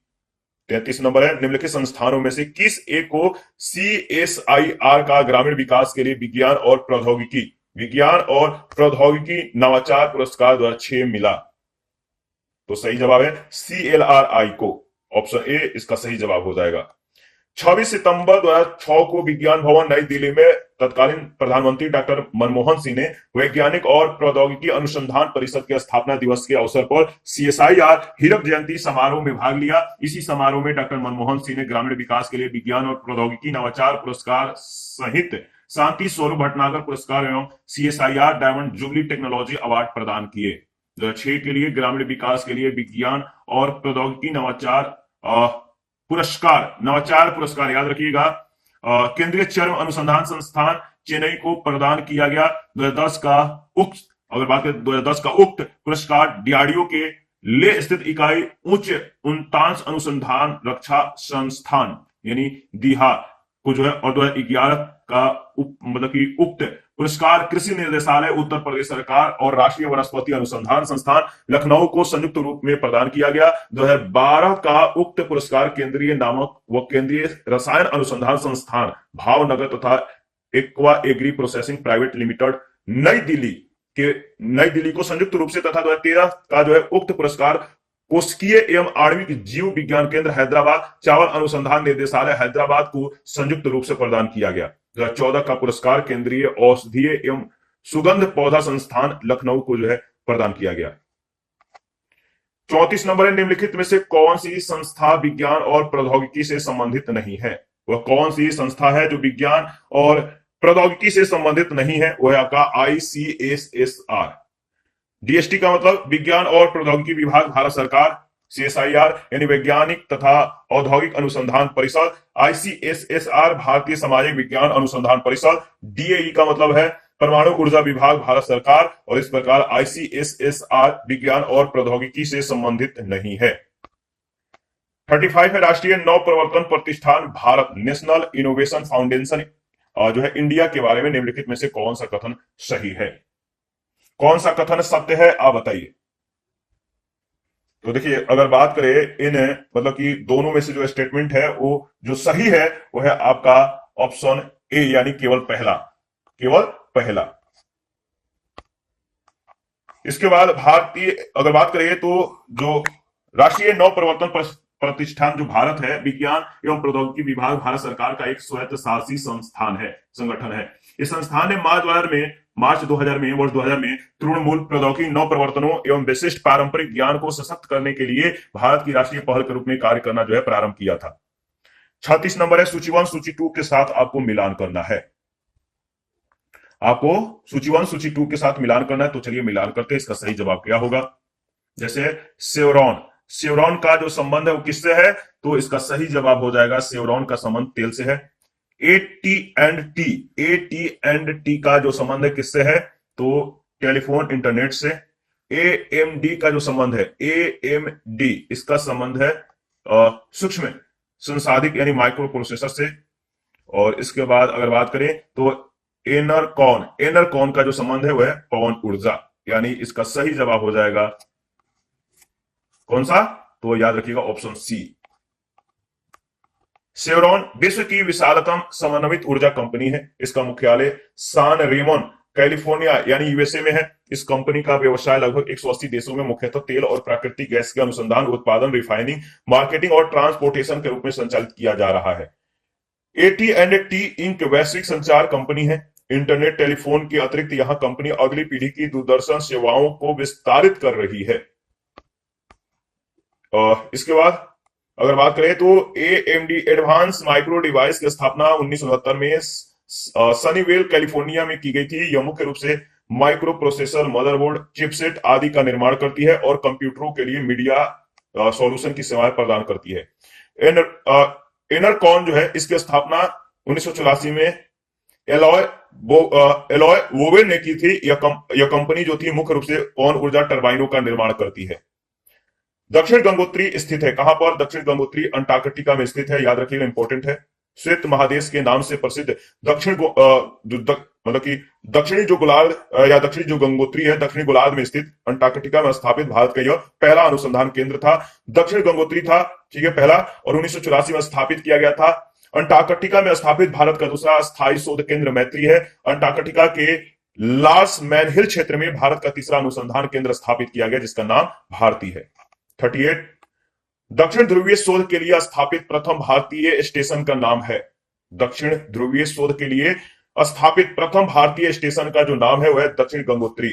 33 नंबर है, निम्नलिखित संस्थानों में से किस एक को CSIR का ग्रामीण विकास के लिए विज्ञान और प्रौद्योगिकी नवाचार पुरस्कार 2006 मिला? तो सही जवाब है CLRI को, ऑप्शन ए इसका सही जवाब हो जाएगा। 26 सितंबर 2006 को विज्ञान भवन नई दिल्ली में तत्कालीन प्रधानमंत्री डॉक्टर मनमोहन सिंह ने वैज्ञानिक और प्रौद्योगिकी अनुसंधान परिषद के स्थापना दिवस के अवसर पर CSIR हीरक जयंती समारोह में भाग लिया। इसी समारोह में डॉक्टर मनमोहन सिंह ने ग्रामीण विकास के लिए विज्ञान और प्रौद्योगिकी नवाचार पुरस्कार सहित शांति स्वरूप भटनागर पुरस्कार एवं CSIR diamond jubilee technology award प्रदान किए। 2006 के लिए ग्रामीण विकास के लिए विज्ञान और प्रौद्योगिकी नवाचार पुरस्कार याद रखिएगा, केंद्रीय चर्म अनुसंधान संस्थान चेन्नई को प्रदान किया गया। 2010 का उक्त पुरस्कार डीआरडीओ के ले स्थित इकाई उच्च उन्तांश अनुसंधान रक्षा संस्थान यानी दीहा को जो है, और 2011 का उक्त पुरस्कार कृषि निर्देशालय उत्तर प्रदेश सरकार और राष्ट्रीय वनस्पति अनुसंधान संस्थान लखनऊ को संयुक्त रूप में प्रदान किया गया। 2012 का उक्त पुरस्कार केंद्रीय नामक व केंद्रीय रसायन अनुसंधान संस्थान भावनगर तथा aqua agri processing private limited नई दिल्ली को संयुक्त रूप से, तथा 2013 का जो है उक्त पुरस्कार कोशिकीय एवं आणविक जीव विज्ञान केंद्र हैदराबाद, चावल अनुसंधान निर्देशालय हैदराबाद को संयुक्त रूप से प्रदान किया गया। 2014 का पुरस्कार केंद्रीय औषधीय एवं सुगंध पौधा संस्थान लखनऊ को जो है प्रदान किया गया। 34 नंबर है, निम्नलिखित में से कौन सी संस्था विज्ञान और प्रौद्योगिकी से संबंधित नहीं है? वह कौन सी संस्था है जो विज्ञान और प्रौद्योगिकी से संबंधित नहीं है? वह आपका ICSSR। DST का मतलब विज्ञान और प्रौद्योगिकी विभाग, भारत सरकार। CSIR यानी वैज्ञानिक तथा औद्योगिक अनुसंधान परिषद। ICSSR भारतीय सामाजिक विज्ञान अनुसंधान परिषद। DAE का मतलब है परमाणु ऊर्जा विभाग, भारत सरकार। और इस प्रकार ICSSR विज्ञान और प्रौद्योगिकी से संबंधित नहीं है। 35 है, राष्ट्रीय नव प्रवर्तन प्रतिष्ठान भारत, नेशनल इनोवेशन फाउंडेशन जो है इंडिया के बारे में निम्नलिखित में से कौन सा कथन सही है? कौन सा कथन सत्य है, आप बताइए। तो देखिए, अगर बात करें इन मतलब कि दोनों में से जो स्टेटमेंट है वो जो सही है वो है आपका ऑप्शन ए, यानी केवल पहला, केवल पहला। इसके बाद भारतीय अगर बात करें तो जो राष्ट्रीय नव प्रवर्तन प्रतिष्ठान जो भारत है, विज्ञान एवं प्रौद्योगिकी विभाग भारत सरकार का एक स्वायत्त शासी संस्थान है, संगठन है। इस संस्थान ने मार्च 2000 में वर्ष 2000 में तृणमूल प्रौद्योगिकी नव प्रवर्तनों एवं विशिष्ट पारंपरिक ज्ञान को सशक्त करने के लिए भारत की राष्ट्रीय पहल के रूप में कार्य करना जो है प्रारंभ किया था। 36 नंबर है, सूची 1 सूची 2 के साथ आपको मिलान करना है। आपको सूची 1 सूची 2 के साथ मिलान करना है, तो चलिए मिलान करते हैं। इसका सही जवाब क्या होगा? जैसे सेवरॉन, सेवरॉन का जो संबंध है वो किससे है? तो इसका सही जवाब हो जाएगा सेवरॉन का संबंध तेल से है। AT&T का जो संबंध है किससे है? तो टेलीफोन इंटरनेट से। AMD का जो संबंध है, AMD इसका संबंध है सूक्ष्म संसाधित यानी माइक्रो प्रोसेसर से। और इसके बाद अगर बात करें तो एनरकॉन, एनरकॉन का जो संबंध है वह पवन ऊर्जा, यानी इसका सही जवाब हो जाएगा कौन सा? तो याद रखिएगा ऑप्शन सी। शेवरॉन विश्व की विशालतम समन्वित ऊर्जा कंपनी है। इसका मुख्यालय सान रेमोन कैलिफोर्निया यानी यूएसए में है। इस कंपनी का व्यवसाय लगभग 180 देशों में मुख्यतः तेल और प्राकृतिक गैस के अनुसंधान, उत्पादन, रिफाइनिंग, मार्केटिंग और ट्रांसपोर्टेशन के रूप में संचालित किया जा रहा है। AT&T इंक वैश्विक संचार कंपनी है। इंटरनेट टेलीफोन के अतिरिक्त यहां कंपनी अगली पीढ़ी की दूरदर्शन सेवाओं को विस्तारित कर रही है। इसके बाद अगर बात करें तो AMD एडवांस माइक्रो डिवाइस की स्थापना 1969 में सनीवेल कैलिफोर्निया में की गई थी। यह मुख्य रूप से माइक्रो प्रोसेसर, मदरबोर्ड, चिपसेट आदि का निर्माण करती है और कंप्यूटरों के लिए मीडिया सॉल्यूशन की सेवाएं प्रदान करती है। एनरकॉन जो है इसकी स्थापना 1984 में एलॉय वोवेन ने की थी। यह कंपनी जो थी मुख्य रूप से पवन ऊर्जा टर्बाइनों का निर्माण करती है। दक्षिण गंगोत्री स्थित है। कहां पर? दक्षिण गंगोत्री अंटार्कटिका में स्थित है, याद रखिएगा, इंपॉर्टेंट है। श्वेत महादेश के नाम से प्रसिद्ध मतलब कि दक्षिणी जो गोलार्ध या दक्षिणी जो गंगोत्री है, दक्षिणी गोलार्ध में स्थित अंटार्कटिका में स्थापित भारत का यह पहला अनुसंधान केंद्र था। दक्षिण गंगोत्री था, ठीक है, पहला, और 1984 में स्थापित किया गया था। अंटार्कटिका में स्थापित भारत का दूसरा स्थायी शोध केंद्र मैत्री है। अंटार्कटिका के लार्स मैनहिल क्षेत्र में भारत का तीसरा अनुसंधान केंद्र स्थापित किया गया जिसका नाम भारती है। 38 दक्षिण ध्रुवीय शोध के लिए स्थापित प्रथम भारतीय स्टेशन का नाम है। दक्षिण ध्रुवीय शोध के लिए स्थापित प्रथम भारतीय स्टेशन का जो नाम है वह है दक्षिण गंगोत्री।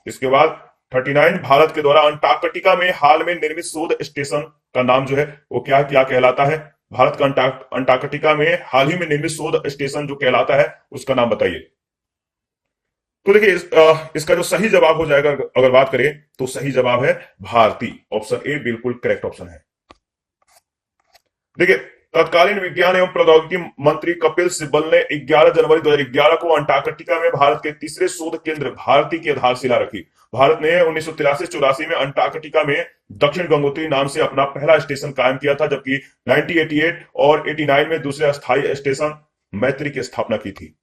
इसके बाद 39 भारत के द्वारा अंटार्कटिका में हाल में निर्मित शोध स्टेशन का नाम जो है वो क्या क्या कहलाता है? भारत का अंटार्कटिका में हाल ही में निर्मित शोध स्टेशन जो कहलाता है उसका नाम बताइए। तो देखिए इसका जो सही जवाब हो जाएगा अगर बात करें तो सही जवाब है भारती, ऑप्शन ए बिल्कुल करेक्ट ऑप्शन है। देखिए तत्कालीन विज्ञान एवं प्रौद्योगिकी मंत्री कपिल सिब्बल ने 11 जनवरी 2011 को अंटार्कटिका में भारत के तीसरे शोध केंद्र भारती की आधारशिला रखी। भारत ने 1983-84 में अंटार्कटिका में दक्षिण गंगोत्री नाम से अपना पहला स्टेशन कायम किया था, जबकि 1988 और 89 में दूसरे अस्थायी स्टेशन मैत्री की स्थापना की थी।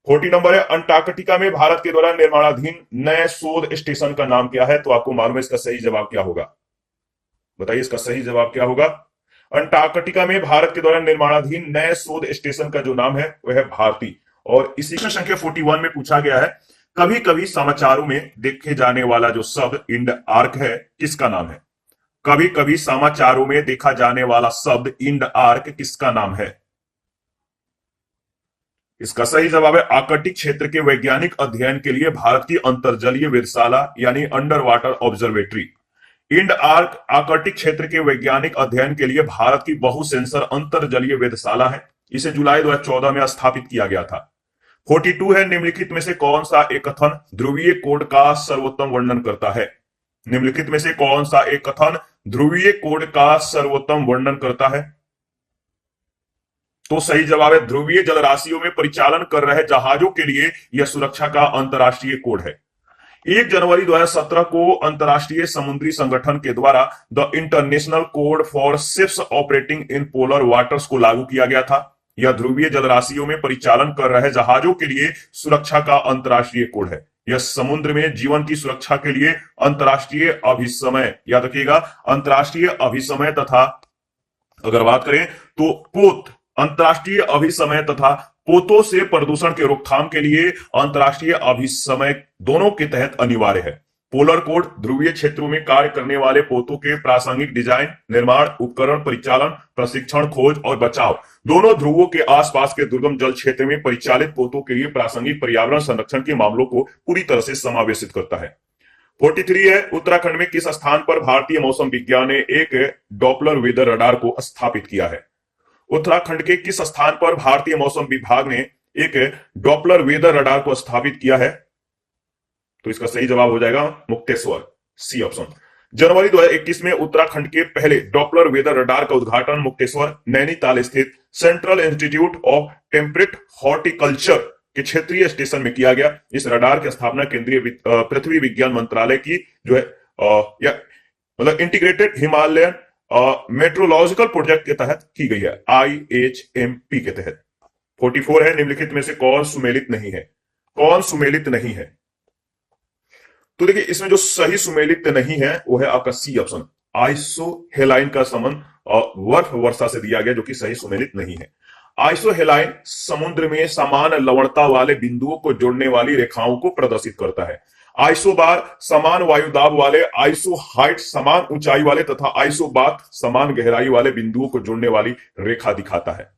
40 नंबर है, अंटार्कटिका में भारत के द्वारा निर्माणाधीन नए शोध स्टेशन का नाम क्या है? तो आपको मालूम है इसका सही जवाब क्या होगा? बताइए इसका सही जवाब क्या होगा? अंटार्कटिका में भारत के द्वारा निर्माणाधीन नए शोध स्टेशन का जो नाम है वह है भारती। और इसी का संख्या 41 में पूछा गया है, कभी कभी समाचारों में देखे जाने वाला जो शब्द इंड आर्क है किसका नाम है? कभी कभी समाचारों में देखा जाने वाला शब्द इंड आर्क किसका नाम है? इसका सही जवाब है आर्कटिक क्षेत्र के वैज्ञानिक अध्ययन के लिए भारत की अंतर्जलीय वेधशाला यानी अंडर वाटर ऑब्जर्वेटरी। इंड आर्क आर्कटिक क्षेत्र के वैज्ञानिक अध्ययन के लिए भारत की बहु सेंसर अंतर्जलीय वेधशाला है। इसे जुलाई 2014 में स्थापित किया गया था। 42 है, निम्नलिखित में से कौन सा एक कथन ध्रुवीय कोड का सर्वोत्तम वर्णन करता है? निम्नलिखित में से कौन सा एक कथन ध्रुवीय कोड का सर्वोत्तम वर्णन करता है? तो सही जवाब है ध्रुवीय जलराशियों में परिचालन कर रहे जहाजों के लिए यह सुरक्षा का अंतरराष्ट्रीय कोड है। 1 जनवरी 2017 को अंतरराष्ट्रीय समुद्री संगठन के द्वारा the international code for ships operating in polar waters को लागू किया गया था। यह ध्रुवीय जलराशियों में परिचालन कर रहे जहाजों के लिए सुरक्षा का अंतरराष्ट्रीय कोड है। यह समुद्र में जीवन की सुरक्षा के लिए अंतर्राष्ट्रीय अभिसमय, याद रखिएगा, अंतर्राष्ट्रीय अभिसमय तथा अगर बात करें तो पोत, अंतर्राष्ट्रीय अभिसमय तथा पोतों से प्रदूषण के रोकथाम के लिए अंतर्राष्ट्रीय अभिसमय दोनों के तहत अनिवार्य है। पोलर कोड ध्रुवीय क्षेत्रों में कार्य करने वाले पोतों के प्रासंगिक डिजाइन, निर्माण, उपकरण, परिचालन, प्रशिक्षण, खोज और बचाव दोनों ध्रुवों के आसपास के दुर्गम जल क्षेत्र में परिचालित पोतों के लिए प्रासंगिक पर्यावरण संरक्षण के मामलों को पूरी तरह से समावेशित करता है। 43 है, उत्तराखंड में किस स्थान पर भारतीय मौसम विज्ञान ने एक डॉपलर वेदर रडार को स्थापित किया है? उत्तराखंड के किस स्थान पर भारतीय मौसम विभाग ने एक डॉपलर वेदर रडार को स्थापित किया है? तो इसका सही जवाब हो जाएगा मुक्तेश्वर, सी ऑप्शन। जनवरी 2021 में उत्तराखंड के पहले डॉपलर वेदर रडार का उद्घाटन मुक्तेश्वर, नैनीताल स्थित central institute of temperate horticulture के क्षेत्रीय स्टेशन में किया गया। इस रडार की स्थापना केंद्रीय पृथ्वी विज्ञान मंत्रालय की जो है मतलब इंटीग्रेटेड हिमालयन मेट्रोलॉजिकल प्रोजेक्ट के तहत की गई है, IHMP के तहत। 44 है, निम्नलिखित में से कौन सुमेलित नहीं है? कौन सुमेलित नहीं है? तो देखिए इसमें जो सही सुमेलित नहीं है वो है आपका सी ऑप्शन, आइसोहेलाइन का संबंध बर्फ वर्षा से दिया गया, जो कि सही सुमेलित नहीं है। आइसोहेलाइन समुद्र में समान लवणता वाले बिंदुओं को जोड़ने वाली रेखाओं को प्रदर्शित करता है। आइसोबार समान वायुदाब वाले, आइसोहाइट समान ऊंचाई वाले तथा आइसोबाथ समान गहराई वाले बिंदुओं को जोड़ने वाली रेखा दिखाता है।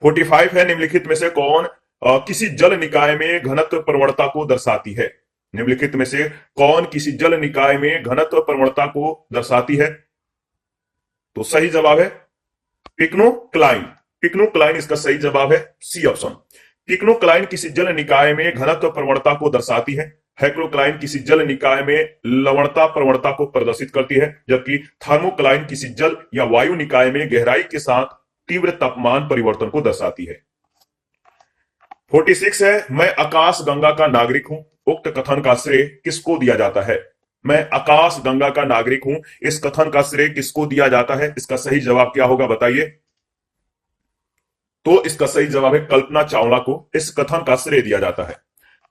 45 है, निम्नलिखित में से कौन किसी जल निकाय में घनत्व प्रवणता को दर्शाती है? निम्नलिखित में से कौन किसी जल निकाय में घनत्व प्रवणता को दर्शाती है? तो सही जवाब है पिक्नोक्लाइन। पिक्नोक्लाइन इसका सही जवाब है, सी ऑप्शन। पिक्नोक्लाइन किसी जल निकाय में घनत्व प्रवणता को दर्शाती है। हेक्लोक्लाइन किसी जल निकाय में लवणता प्रवणता को प्रदर्शित करती है, जबकि थर्मोक्लाइन किसी जल या वायु निकाय में गहराई के साथ तीव्र तापमान परिवर्तन को दर्शाती है। 46 है, मैं आकाश गंगा का नागरिक हूं, उक्त कथन का श्रेय किसको दिया जाता है? मैं आकाश गंगा का नागरिक हूं, इस कथन का श्रेय किसको दिया जाता है? इसका सही जवाब क्या होगा बताइए? तो इसका सही जवाब है कल्पना चावला को इस कथन का श्रेय दिया जाता है।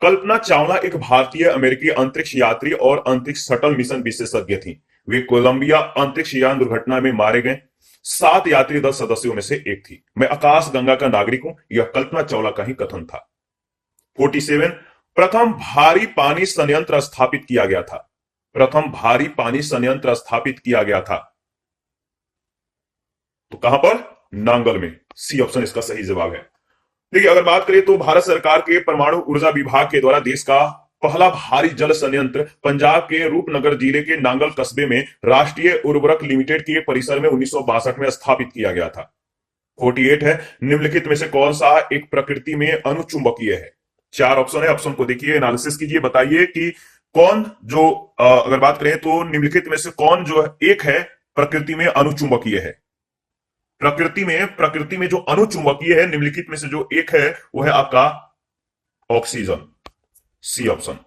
कल्पना चावला एक भारतीय अमेरिकी अंतरिक्ष यात्री और अंतरिक्ष शटल मिशन विशेषज्ञ थी। वे कोलंबिया अंतरिक्ष यान दुर्घटना में मारे गए 7 यात्री दल सदस्यों में से एक थी। मैं आकाश गंगा का नागरिक हूं, यह कल्पना चावला का ही कथन था। 47 प्रथम भारी पानी संयंत्र स्थापित किया गया था। प्रथम भारी पानी संयंत्र स्थापित किया गया था तो कहां पर? नांगल में, सी ऑप्शन इसका सही जवाब है। देखिए अगर बात करें तो भारत सरकार के परमाणु ऊर्जा विभाग के द्वारा देश का पहला भारी जल संयंत्र पंजाब के रूपनगर जिले के नांगल कस्बे में राष्ट्रीय उर्वरक लिमिटेड के परिसर में 1962 में स्थापित किया गया था। 48 है, निम्नलिखित में से कौन सा एक प्रकृति में अनुचुंबकीय है? 4 ऑप्शन है, ऑप्शन को देखिए, एनालिसिस कीजिए, बताइए कि कौन जो अगर बात करें तो निम्नलिखित में से कौन जो एक है प्रकृति में अनुचुंबकीय है? प्रकृति में जो अनुचुंबकीय है निम्नलिखित में से जो एक है वो है आपका ऑक्सीजन, सी ऑप्शन।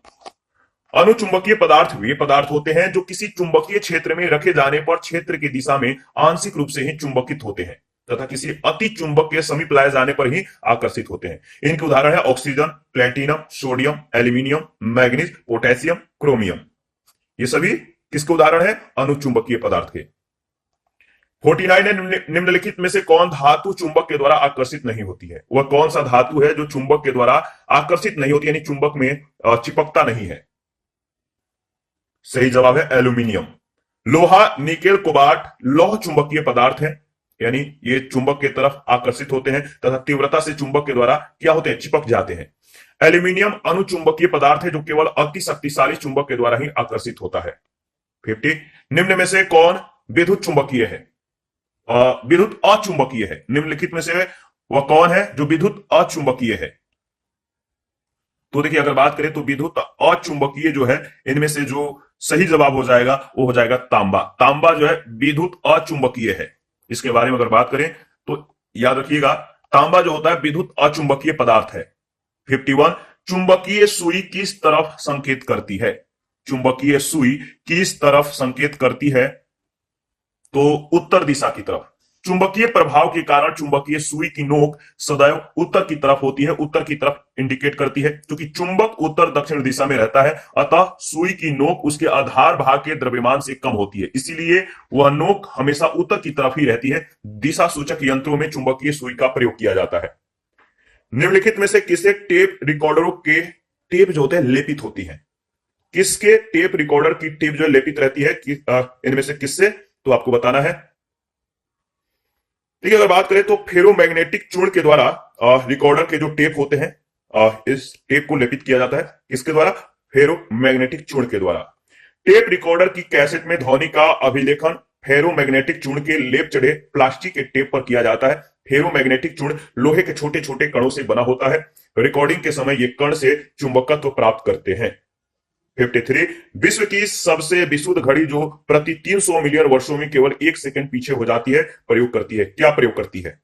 अनुचुंबकीय पदार्थ वे पदार्थ होते हैं जो किसी चुंबकीय क्षेत्र में रखे जाने पर क्षेत्र की दिशा में आंशिक रूप से ही चुंबकित होते हैं तथा किसी अति चुंबक के समीप लाए जाने पर ही आकर्षित होते हैं। इनके उदाहरण है oxygen, platinum, sodium, aluminium, manganese, potassium, chromium. ये सभी किसके उदाहरण है? अनुचुंबकीय पदार्थ के। 49 है, निम्नलिखित में से कौन धातु चुंबक के द्वारा आकर्षित नहीं होती है? वह कौन सा धातु है जो चुंबक के द्वारा आकर्षित नहीं होती, यानी चुंबक में चिपकता नहीं है? सही जवाब है एल्यूमिनियम। लोहा, निकेल, कोबाल्ट लौह चुंबकीय पदार्थ है, यानी ये चुंबक की तरफ आकर्षित होते हैं तथा तीव्रता से चुंबक के द्वारा क्या होते हैं? चिपक जाते हैं। एल्यूमिनियम अनुचुंबकीय पदार्थ है जो केवल अति शक्तिशाली चुंबक के द्वारा ही आकर्षित होता है। 50 निम्न में से कौन विद्युत चुंबकीय है? विद्युत अचुंबकीय है। निम्नलिखित में से वह कौन है जो विद्युत अचुंबकीय है? तो देखिए अगर बात करें तो विद्युत अचुंबकीय जो है इनमें से जो सही जवाब हो जाएगा वो हो जाएगा तांबा। तांबा जो है विद्युत अचुंबकीय है। इसके बारे में अगर बात करें तो याद रखिएगा तांबा जो होता है विद्युत अचुंबकीय पदार्थ है। 51 चुंबकीय सुई किस तरफ संकेत करती है? चुंबकीय सुई किस तरफ संकेत करती है? तो उत्तर दिशा की तरफ। चुंबकीय प्रभाव के कारण चुंबकीय सुई की नोक सदैव उत्तर की तरफ होती है, उत्तर की तरफ इंडिकेट करती है, क्योंकि चुंबक उत्तर दक्षिण दिशा में रहता है, अतः सुई की नोक उसके आधार भाग के द्रव्यमान से कम होती है, इसीलिए वह नोक हमेशा उत्तर की तरफ ही रहती है। दिशा सूचक यंत्रों में चुंबकीय सुई का प्रयोग किया जाता है। निम्नलिखित में से किसे टेप रिकॉर्डरों के टेप जो होते हैं लेपित होती है? किसके टेप रिकॉर्डर की टेप जो लेपित रहती है इनमें से किससे? तो आपको बताना है। ठीक है, अगर बात करें तो फेरोमैग्नेटिक चूर्ण के द्वारा रिकॉर्डर के जो टेप होते हैं इस टेप को लेपित किया जाता है। किसके द्वारा? फेरोमैग्नेटिक चूर्ण के द्वारा। टेप रिकॉर्डर की कैसेट में ध्वनि का अभिलेखन फेरोमैग्नेटिक चूर्ण के लेप चढ़े प्लास्टिक के टेप पर किया जाता है। फेरोमैग्नेटिक चूर्ण लोहे के छोटे छोटे कणों से बना होता है। रिकॉर्डिंग के समय ये कण से चुंबकत्व प्राप्त करते हैं। 53 विश्व की सबसे विशुद्ध घड़ी जो प्रति 300 मिलियन वर्षों में केवल 1 सेकंड पीछे हो जाती है, प्रयोग करती है। क्या प्रयोग करती है?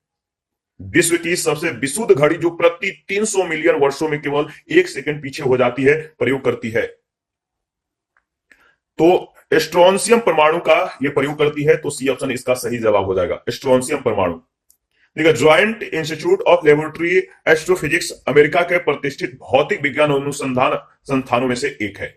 विश्व की सबसे विशुद्ध घड़ी जो प्रति 300 मिलियन वर्षों में केवल 1 सेकंड पीछे हो जाती है, प्रयोग करती है। तो स्ट्रोंशियम परमाणु का यह प्रयोग करती है, तो सी ऑप्शन इसका सही जवाब हो जाएगा, स्ट्रोंशियम परमाणु। ठीक है, joint institute of laboratory astrophysics America के प्रतिष्ठित भौतिक विज्ञान अनुसंधान संस्थानों में से एक है।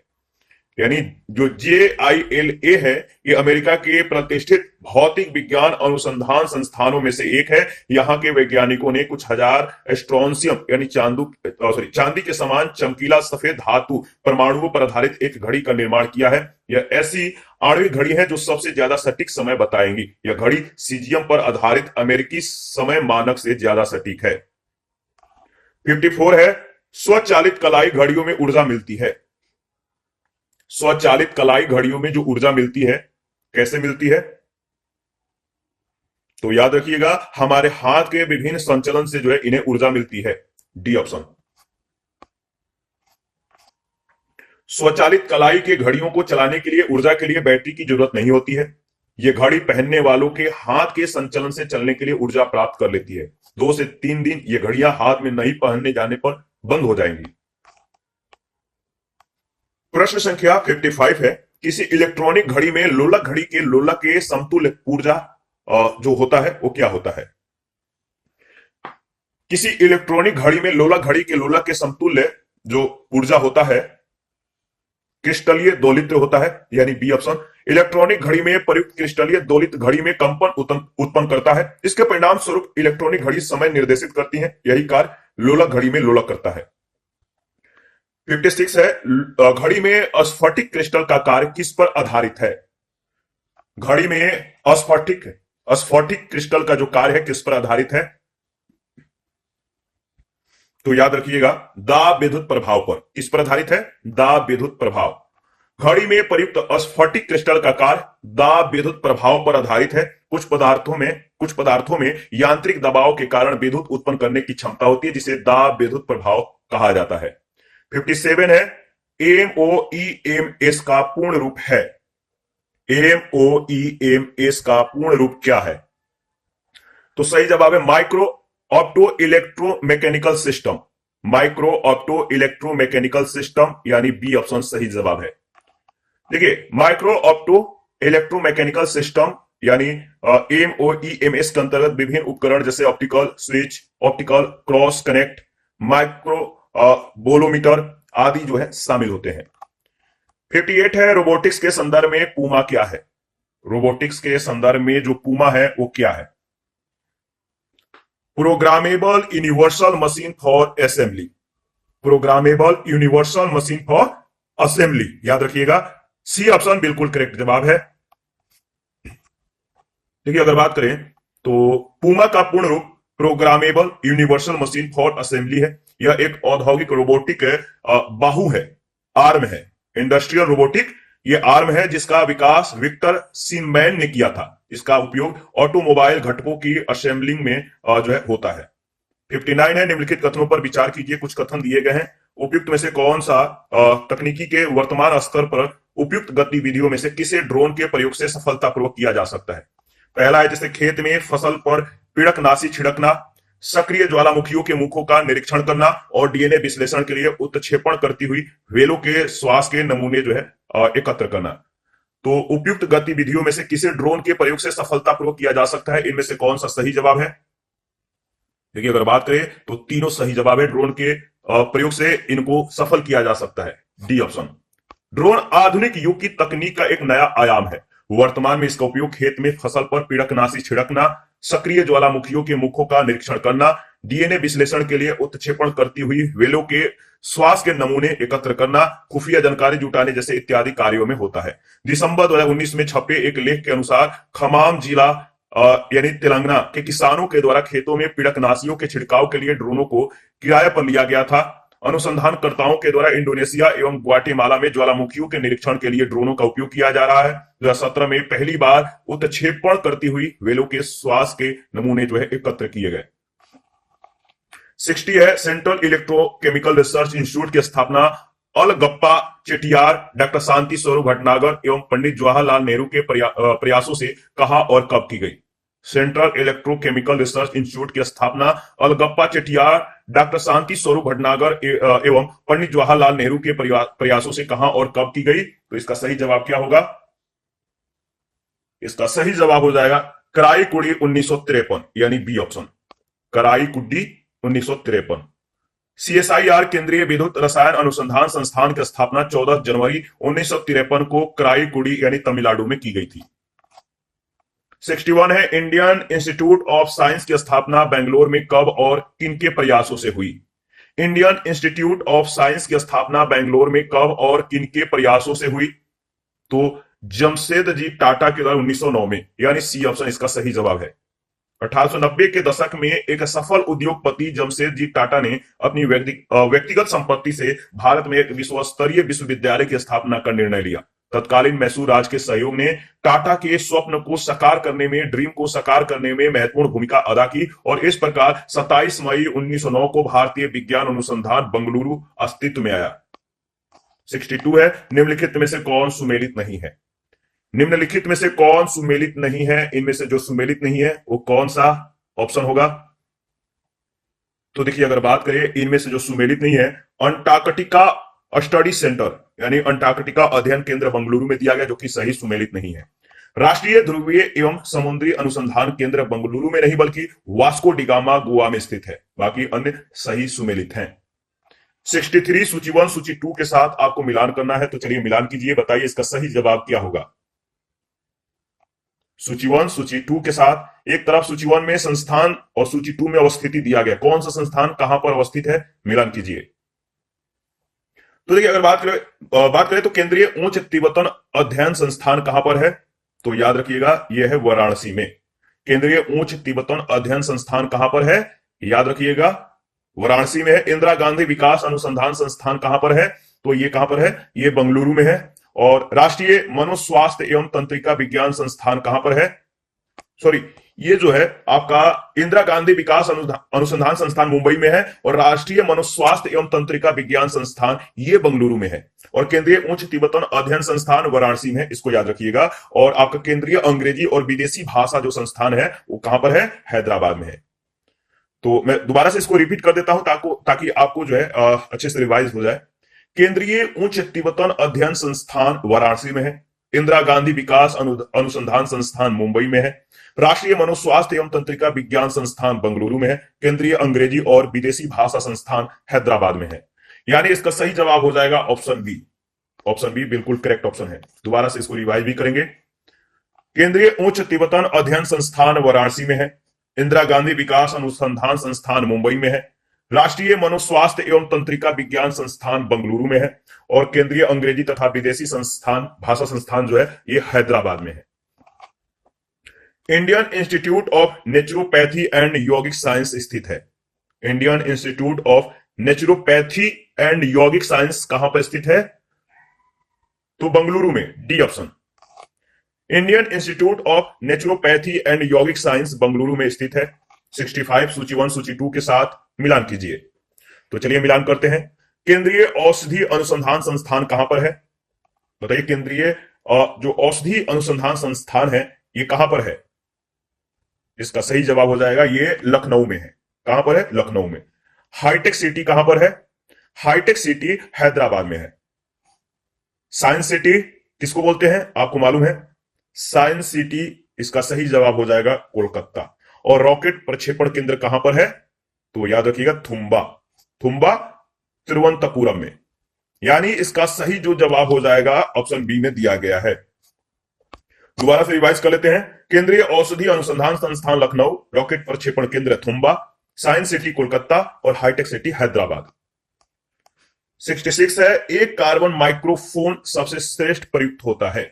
यानी जो JILA है, ये अमेरिका के प्रतिष्ठित भौतिक विज्ञान अनुसंधान संस्थानों में से एक है। यहाँ के वैज्ञानिकों ने कुछ हजार स्ट्रोंशियम यानी चांदी के समान चमकीला सफेद धातु परमाणुओं पर आधारित एक घड़ी का निर्माण किया है। यह ऐसी आणविक घड़ी है जो सबसे ज्यादा सटीक समय बताएंगी। यह घड़ी सीजियम पर आधारित अमेरिकी समय मानक से ज्यादा सटीक है। 54 है, स्वचालित कलाई घड़ियों में ऊर्जा मिलती है। स्वचालित कलाई घड़ियों में जो ऊर्जा मिलती है, कैसे मिलती है? तो याद रखिएगा, हमारे हाथ के विभिन्न संचलन से जो है इन्हें ऊर्जा मिलती है। D option. स्वचालित कलाई के घड़ियों को चलाने के लिए ऊर्जा के लिए बैटरी की जरूरत नहीं होती है। यह घड़ी पहनने वालों के हाथ के संचलन से चलने के लिए ऊर्जा प्राप्त कर लेती है। 2 से 3 दिन ये घड़ियां हाथ में नहीं पहनने जाने पर बंद हो जाएंगी। प्रश्न संख्या 55 है, किसी इलेक्ट्रॉनिक घड़ी में लोलक घड़ी के लोलक के समतुल्य ऊर्जा जो होता है वो क्या होता है? किसी इलेक्ट्रॉनिक घड़ी में लोलक घड़ी के लोलक के समतुल्य जो ऊर्जा होता है क्रिस्टलीय दोलित्र होता है, यानी बी ऑप्शन। इलेक्ट्रॉनिक घड़ी में प्रयुक्त क्रिस्टलीय दोलित्र घड़ी में कंपन उत्पन्न करता है। इसके परिणाम स्वरूप इलेक्ट्रॉनिक घड़ी समय निर्देशित करती है। यही कार्य लोलक घड़ी में लोलक करता है। 56 है, घड़ी में स्फटिक क्रिस्टल का कार्य किस पर आधारित है? घड़ी में स्फटिक क्रिस्टल का जो कार्य है किस पर आधारित है? तो याद रखिएगा, दाब विद्युत प्रभाव पर। किस पर आधारित है? दाब विद्युत प्रभाव। घड़ी में प्रयुक्त स्फटिक क्रिस्टल का कार्य दाब विद्युत प्रभाव पर आधारित है। कुछ पदार्थों में यांत्रिक दबाव के कारण विद्युत उत्पन्न करने की क्षमता होती है, जिसे दाब विद्युत प्रभाव कहा जाता है। 57 है, MOEMS का पूर्ण रूप है। MOEMS का पूर्ण रूप क्या है? तो सही जवाब है micro opto electromechanical system. Micro opto electromechanical system यानी बी ऑप्शन सही जवाब है। देखिए, माइक्रो ऑप्टो इलेक्ट्रोमैकेनिकल सिस्टम यानी MOEMS के अंतर्गत विभिन्न उपकरण जैसे optical switch, optical cross connect, micro bolometer आदि जो है शामिल होते हैं। 58 है, रोबोटिक्स के संदर्भ में पूमा क्या है? रोबोटिक्स के संदर्भ में जो पूमा है वो क्या है? Programmable universal machine for assembly. Programmable universal machine for assembly, याद रखिएगा, सी ऑप्शन बिल्कुल करेक्ट जवाब है। देखिए, अगर बात करें तो पूमा का पूर्ण रूप programmable universal machine for assembly है। यह एक औद्योगिक रोबोटिक बाहु है, आर्म है, इंडस्ट्रियल रोबोटिक ये आर्म है जिसका विकास विक्टर सिनमैन ने किया था। इसका उपयोग ऑटोमोबाइल घटकों की असेंबलिंग में जो है होता है। 59 है, निम्नलिखित कथनों पर विचार कीजिए। कुछ कथन दिए गए हैं, उपयुक्त में से कौन सा तकनीकी के वर्तमान स्तर पर उपयुक्त गतिविधियों में से किसे ड्रोन के प्रयोग से सफलतापूर्वक किया जा सकता है? पहला है, जैसे खेत में फसल पर पीड़कनाशी छिड़कना, सक्रिय ज्वालामुखियों के मुखों का निरीक्षण करना और डीएनए विश्लेषण के लिए उत्क्षेपण करती हुई व्हेलों के श्वास के नमूने जो है एकत्र करना। तो उपयुक्त गतिविधियों में से किसे ड्रोन के प्रयोग से सफलतापूर्वक किया जा सकता है, इनमें से कौन सा सही जवाब है? देखिए अगर बात करें तो तीनों सही जवाब है। ड्रोन के प्रयोग से इनको सफल किया जा सकता है, डी ऑप्शन। ड्रोन आधुनिक युग की तकनीक का एक नया आयाम है। वर्तमान में इसका उपयोग खेत में फसल पर पीड़कनाशी छिड़कना, सक्रिय ज्वालामुखियों के मुखों का निरीक्षण करना, डीएनए विश्लेषण के लिए उत्क्षेपण करती हुई वेलों के श्वास के नमूने एकत्र करना, खुफिया जानकारी जुटाने जैसे इत्यादि कार्यों में होता है। दिसंबर 2019 में छपे एक लेख के अनुसार खमाम जिला यानी तेलंगाना के किसानों के द्वारा खेतों में पीड़कनाशियों के छिड़काव के लिए ड्रोनों को किराए पर लिया गया था। अनुसंधानकर्ताओं के द्वारा इंडोनेशिया एवं ग्वाटेमाला में ज्वालामुखियों के निरीक्षण के लिए ड्रोनों का उपयोग किया जा रहा है। 2017 में पहली बार उत्क्षेपण करती हुई वेलों के श्वास के नमूने जो है एकत्र किए गए। 60 है, सेंट्रल इलेक्ट्रोकेमिकल रिसर्च इंस्टीट्यूट की स्थापना अलगप्पा चेटियार, डॉक्टर शांति स्वरूप भटनागर एवं पंडित जवाहरलाल नेहरू के प्रयासों से कहां और कब की गई? सेंट्रल इलेक्ट्रोकेमिकल रिसर्च इंस्टीट्यूट की स्थापना अलगप्पा चेटियार, डॉक्टर शांति स्वरूप भटनागर एवं पंडित जवाहरलाल नेहरू के प्रयासों से कहां और कब की गई? तो इसका सही जवाब क्या होगा? इसका सही जवाब हो जाएगा कराईकुड़ी 1953, यानी बी ऑप्शन, कराईकुड़ी 1953। सीएसआईआर केंद्रीय विद्युत रसायन अनुसंधान संस्थान की स्थापना 14 जनवरी 1953 को कराईकुड़ी यानी तमिलनाडु में की गई थी। 61 है, इंडियन इंस्टीट्यूट ऑफ साइंस की स्थापना बेंगलोर में कब और किनके प्रयासों से हुई? इंडियन इंस्टीट्यूट ऑफ साइंस की स्थापना बेंगलोर में कब और किनके प्रयासों से हुई? तो जमशेदजी टाटा के द्वारा 1909 में, यानी सी ऑप्शन इसका सही जवाब है। 1890 के दशक में एक सफल उद्योगपति जमशेदजी टाटा ने अपनी व्यक्तिगत संपत्ति से भारत में एक विश्व स्तरीय विश्वविद्यालय की स्थापना का निर्णय लिया। तत्कालीन मैसूर राज के सहयोग ने टाटा के स्वप्न को साकार करने में, ड्रीम को साकार करने में महत्वपूर्ण भूमिका अदा की और इस प्रकार 27 मई 1909 को भारतीय विज्ञान अनुसंधान बेंगलुरु अस्तित्व में आया। 62 है, निम्नलिखित में से कौन सुमेलित नहीं है? निम्नलिखित में से कौन सुमेलित नहीं है? इनमें से जो सुमेलित नहीं है वो कौन सा ऑप्शन होगा? तो देखिए अगर बात करें इनमें से जो सुमेलित नहीं है, अंटार्कटिका स्टडी सेंटर यानी अंटार्कटिका अध्ययन केंद्र बेंगलुरु में दिया गया, जो कि सही सुमेलित नहीं है। राष्ट्रीय ध्रुवीय एवं समुद्री अनुसंधान केंद्र बेंगलुरु में नहीं बल्कि वास्को डिगामा गोवा में स्थित है। बाकी अन्य सही सुमेलित हैं। 63 सूची 1 सूची 2 के साथ आपको मिलान करना है, तो चलिए मिलान कीजिए, बताइए इसका सही जवाब क्या होगा। सूची 1 सूची 2 के साथ एक तरफ सूची 1 में संस्थान और सूची 2 में अवस्थिति दिया गया, कौन सा संस्थान कहां पर अवस्थित है, मिलान कीजिए। तो देखिए अगर बात करें तो केंद्रीय उच्च तिब्बतन अध्ययन संस्थान कहां पर है? तो याद रखिएगा यह है वाराणसी में। केंद्रीय उच्च तिब्बतन अध्ययन संस्थान कहां पर है? याद रखिएगा वाराणसी में है। इंदिरा गांधी विकास अनुसंधान संस्थान कहां पर है? तो ये कहां पर है? ये बेंगलुरु में है। और राष्ट्रीय मनोस्वास्थ्य एवं तंत्रिका विज्ञान संस्थान कहां पर है? सॉरी, ये जो है आपका इंदिरा गांधी विकास अनुसंधान संस्थान मुंबई में है और राष्ट्रीय मनोस्वास्थ्य एवं तंत्रिका विज्ञान संस्थान ये बेंगलुरु में है और केंद्रीय उच्च तिब्बतन अध्ययन संस्थान वाराणसी में है, इसको याद रखिएगा। और आपका केंद्रीय अंग्रेजी और विदेशी भाषा जो संस्थान है वो कहां पर है? हैदराबाद में है। तो मैं दोबारा से इसको रिपीट कर देता हूं ताकि आपको जो है अच्छे से रिवाइज हो जाए। केंद्रीय उच्च तिब्बतन अध्ययन संस्थान वाराणसी में है, इंदिरा गांधी विकास अनुसंधान संस्थान मुंबई में है, राष्ट्रीय मनोस्वास्थ्य एवं तंत्रिका विज्ञान संस्थान बेंगलुरु में है, केंद्रीय अंग्रेजी और विदेशी भाषा संस्थान हैदराबाद में है। यानी इसका सही जवाब हो जाएगा ऑप्शन बी। ऑप्शन बी बिल्कुल करेक्ट ऑप्शन है। दोबारा से इसको रिवाइज भी करेंगे। केंद्रीय उच्च तिब्बतन अध्ययन संस्थान वाराणसी में है, इंदिरा गांधी विकास अनुसंधान संस्थान मुंबई में है, राष्ट्रीय मनोस्वास्थ्य एवं तंत्रिका विज्ञान संस्थान बेंगलुरु में है और केंद्रीय अंग्रेजी तथा विदेशी संस्थान भाषा संस्थान जो है ये हैदराबाद में है। Indian institute of naturopathy and यौगिक साइंस स्थित है। Indian institute of naturopathy and यौगिक साइंस कहां पर स्थित है? तो बेंगलुरु में, D option. Indian institute of naturopathy and यौगिक साइंस बेंगलुरु में स्थित है। 65 सूची 1 सूची 2 के साथ मिलान कीजिए। तो चलिए मिलान करते हैं। केंद्रीय औषधि अनुसंधान संस्थान कहां पर है? बताइए केंद्रीय जो औषधि अनुसंधान संस्थान है ये कहां पर है? इसका सही जवाब हो जाएगा ये लखनऊ में है। कहां पर है? लखनऊ में। हाईटेक सिटी कहां पर है? हाईटेक सिटी हैदराबाद में है। साइंस सिटी किसको बोलते हैं आपको मालूम है? साइंस सिटी इसका सही जवाब हो जाएगा कोलकाता। और रॉकेट प्रक्षेपण केंद्र कहां पर है? तो याद रखिएगा थुम्बा, थुम्बा तिरुवनंतपुरम में। यानी इसका सही जो जवाब हो जाएगा ऑप्शन बी में दिया गया है। दोबारा से रिवाइज कर लेते हैं। केंद्रीय औषधि अनुसंधान संस्थान लखनऊ, रॉकेट प्रक्षेपण केंद्र थुम्बा, साइंस सिटी कोलकाता और हाईटेक सिटी हैदराबाद। 66 है, एक कार्बन माइक्रोफोन सबसे श्रेष्ठ प्रयुक्त होता है।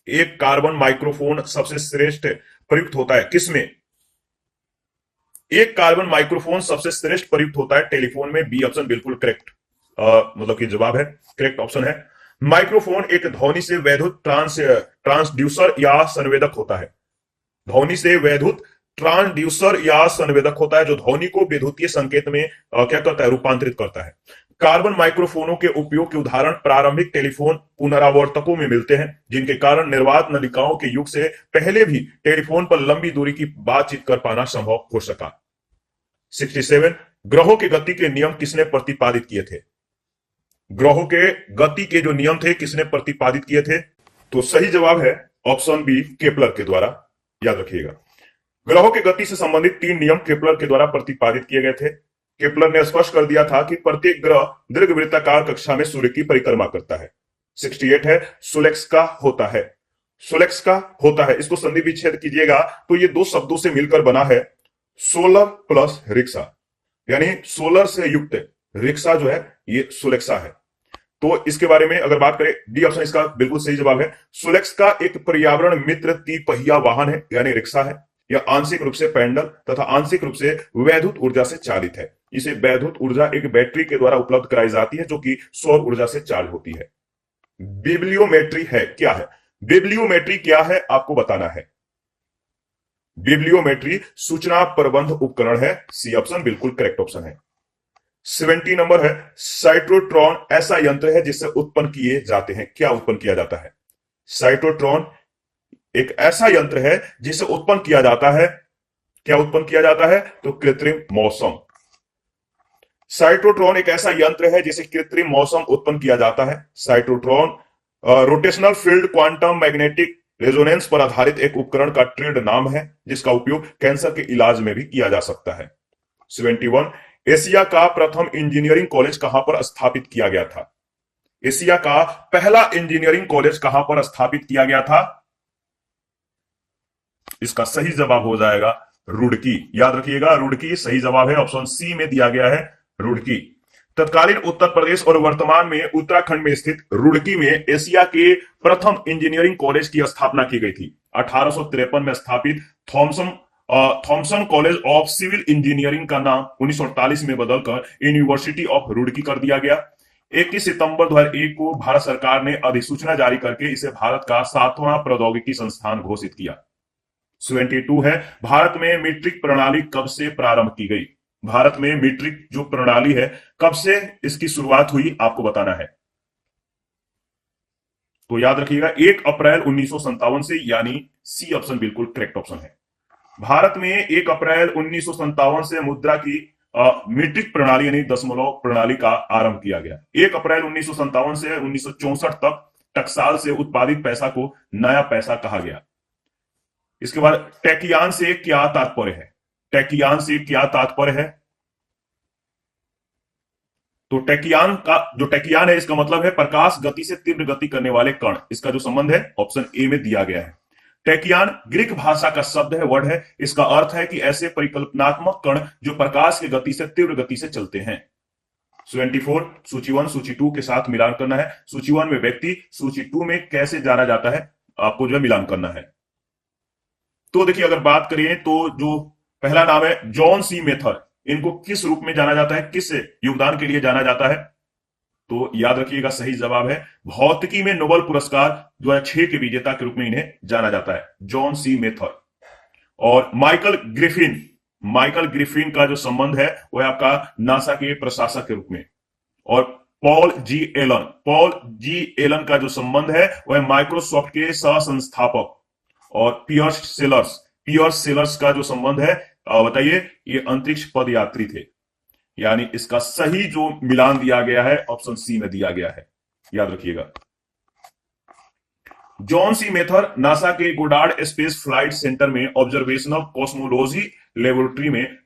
एक कार्बन माइक्रोफोन सबसे श्रेष्ठ प्रयुक्त होता है किसमें? एक कार्बन माइक्रोफोन सबसे श्रेष्ठ प्रयुक्त होता है टेलीफोन में। बी ऑप्शन बिल्कुल करेक्ट, मतलब कि जवाब है, करेक्ट ऑप्शन है। माइक्रोफोन एक ध्वनि से वैद्युत ट्रांसड्यूसर या संवेदक होता है। ध्वनि से वैद्युत ट्रांसड्यूसर या संवेदक होता है जो ध्वनि को विद्युतीय संकेत में क्या करता है? रूपांतरित करता है। कार्बन माइक्रोफोनों के उपयोग के उदाहरण प्रारंभिक टेलीफोन पुनरावर्तकों में मिलते हैं, जिनके कारण निर्वात नलिकाओं के युग से पहले भी टेलीफोन पर लंबी दूरी की बातचीत कर पाना संभव हो सका। 67, ग्रहों की गति के नियम किसने प्रतिपादित किए थे? ग्रहों के गति के जो नियम थे किसने प्रतिपादित किए थे? तो सही जवाब है ऑप्शन बी, केपलर के द्वारा। याद रखिएगा, ग्रहों की गति से संबंधित 3 नियम केपलर के द्वारा प्रतिपादित किए गए थे। केपलर ने स्पष्ट कर दिया था कि प्रत्येक ग्रह दीर्घवृत्ताकार कक्षा में सूर्य की परिक्रमा करता है। 68 है, सोलेक्स का होता है। सोलेक्स का होता है, इसको संधि विच्छेद कीजिएगा तो ये 2 शब्दों से मिलकर बना है सोलर प्लस रिक्शा, यानी सोलर से युक्त रिक्शा जो है ये सोलेक्सा है। तो इसके बारे में अगर बात करें, डी ऑप्शन इसका बिल्कुल सही जवाब है। सोलेक्स का एक पर्यावरण मित्र तिपहिया वाहन है, यानी रिक्शा है। यह आंशिक रूप से पैडल तथा आंशिक रूप से वैद्युत ऊर्जा से चालित है। इसे वैद्युत ऊर्जा एक बैटरी के द्वारा उपलब्ध कराई जाती है जो कि सौर ऊर्जा से चार्ज होती है। बिब्लियोमेट्री है क्या है? बिब्लियोमेट्री क्या है आपको बताना है। बिब्लियोमेट्री सूचना प्रबंध उपकरण है। सी ऑप्शन बिल्कुल करेक्ट ऑप्शन है। 70 नंबर है, साइक्लोट्रॉन ऐसा यंत्र है जिससे उत्पन्न किए जाते हैं। क्या उत्पन्न किया जाता है? साइक्लोट्रॉन एक ऐसा यंत्र है जिसे उत्पन्न किया जाता है। क्या उत्पन्न किया जाता है? तो कृत्रिम मौसम। साइक्लोट्रॉन एक ऐसा यंत्र है जिसे कृत्रिम मौसम उत्पन्न किया जाता है। Cyclotron rotational field quantum magnetic resonance पर आधारित एक उपकरण का ट्रेड नाम है जिसका उपयोग कैंसर के इलाज में भी किया जा सकता है। 71, एशिया का प्रथम इंजीनियरिंग कॉलेज कहां पर स्थापित किया गया था? एशिया का पहला इंजीनियरिंग कॉलेज कहां पर स्थापित किया गया था? इसका सही जवाब हो जाएगा रुड़की। याद रखिएगा, रुड़की सही जवाब है, ऑप्शन सी में दिया गया है रुड़की। तत्कालीन उत्तर प्रदेश और वर्तमान में उत्तराखंड में स्थित रुड़की में एशिया के प्रथम इंजीनियरिंग कॉलेज की स्थापना की गई थी। 1853 में स्थापित Thomson college of civil engineering का नाम 1948 में बदलकर यूनिवर्सिटी ऑफ रुड़की कर दिया गया। 21 सितंबर 2001 को भारत सरकार ने अधिसूचना जारी करके इसे भारत का 7वां प्रौद्योगिकी संस्थान घोषित किया। 72 है, भारत में मीट्रिक प्रणाली कब से प्रारंभ की गई? भारत में मीट्रिक जो प्रणाली है कब से इसकी शुरुआत हुई आपको बताना है। तो याद रखिएगा 1 अप्रैल 1957 से, यानी सी ऑप्शन बिल्कुल करेक्ट ऑप्शन है। भारत में 1 अप्रैल 1957 से मुद्रा की मीट्रिक प्रणाली यानी दशमलव प्रणाली का आरंभ किया गया। 1 अप्रैल 1957 से 1964 तक टकसाल से उत्पादित पैसा को नया पैसा कहा गया। इसके बाद टैकियान से क्या तात्पर्य है? टैकियान से क्या तात्पर्य है? तो टैकियान का जो टैकियान है इसका मतलब है प्रकाश गति से तीव्र गति करने वाले कण। इसका जो संबंध है ऑप्शन ए में दिया गया है। टैकियान ग्रीक भाषा का शब्द है, वर्ड है। इसका अर्थ है कि ऐसे परिकल्पनात्मक कण जो प्रकाश की गति से तीव्र गति से चलते हैं। 74, सूची 1 सूची 2 के साथ मिलान करना है। सूची 1 में व्यक्ति, सूची 2 में कैसे जाना जाता है, आपको जो है मिलान करना है। तो देखिए अगर बात करें तो जो पहला नाम है जॉन सी मेथर, इनको किस रूप में जाना जाता है, किस योगदान के लिए जाना जाता है? तो याद रखिएगा सही जवाब है भौतिकी में नोबेल पुरस्कार 2006 के विजेता के रूप में इन्हें जाना जाता है, जॉन सी मेथर। और माइकल ग्रिफिन का जो संबंध है वह आपका नासा के प्रशासक के रूप में। और पॉल जी एलन का जो संबंध है वह माइक्रोसॉफ्ट के सह संस्थापक। और पियर्स सेलर्स का जो संबंध है बताइए, ये अंतरिक्ष पद यात्री थे। यानी इसका सही जो मिलान दिया गया है ऑप्शन सी में दिया गया है, याद रखिएगा। जॉन सी मेथर नासा के गोडार्ड स्पेस फ्लाइट सेंटर में ऑब्जर्वेशनल कॉस्मोलॉजी लेबोरेटरी में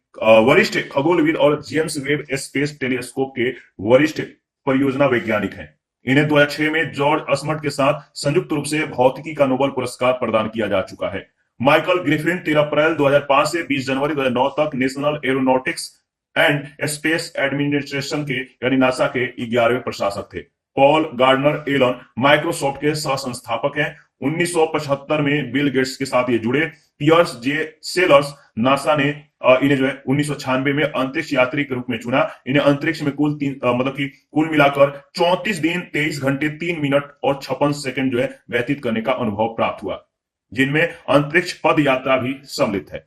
वरिष्ठ खगोलविद और जेम्स वेब स्पेस टेलीस्कोप के वरिष्ठ परियोजना वैज्ञानिक हैं। इन्हें 2006 में जॉर्ज असमट के साथ संयुक्त रूप से भौतिकी का नोबेल पुरस्कार प्रदान किया जा चुका है। माइकल ग्रिफिन 13 अप्रैल 2005 से 20 जनवरी 2009 तक national aeronautics and space administration के यानी नासा के 11वें प्रशासक थे। पॉल गार्डनर एलन माइक्रोसॉफ्ट के सह संस्थापक हैं। 1975 में बिल गेट्स के साथ ये जुड़े। पियर्स जे सेलर्स नासा ने इन्हें जो है 1996 में अंतरिक्ष यात्री के रूप में चुना। इन्हें अंतरिक्ष में मतलब कि कुल मिलाकर 34 दिन 23 घंटे 3 मिनट और 56 सेकंड जो है व्यतीत करने का अनुभव प्राप्त हुआ, जिनमें अंतरिक्ष पद यात्रा भी सम्मिलित है।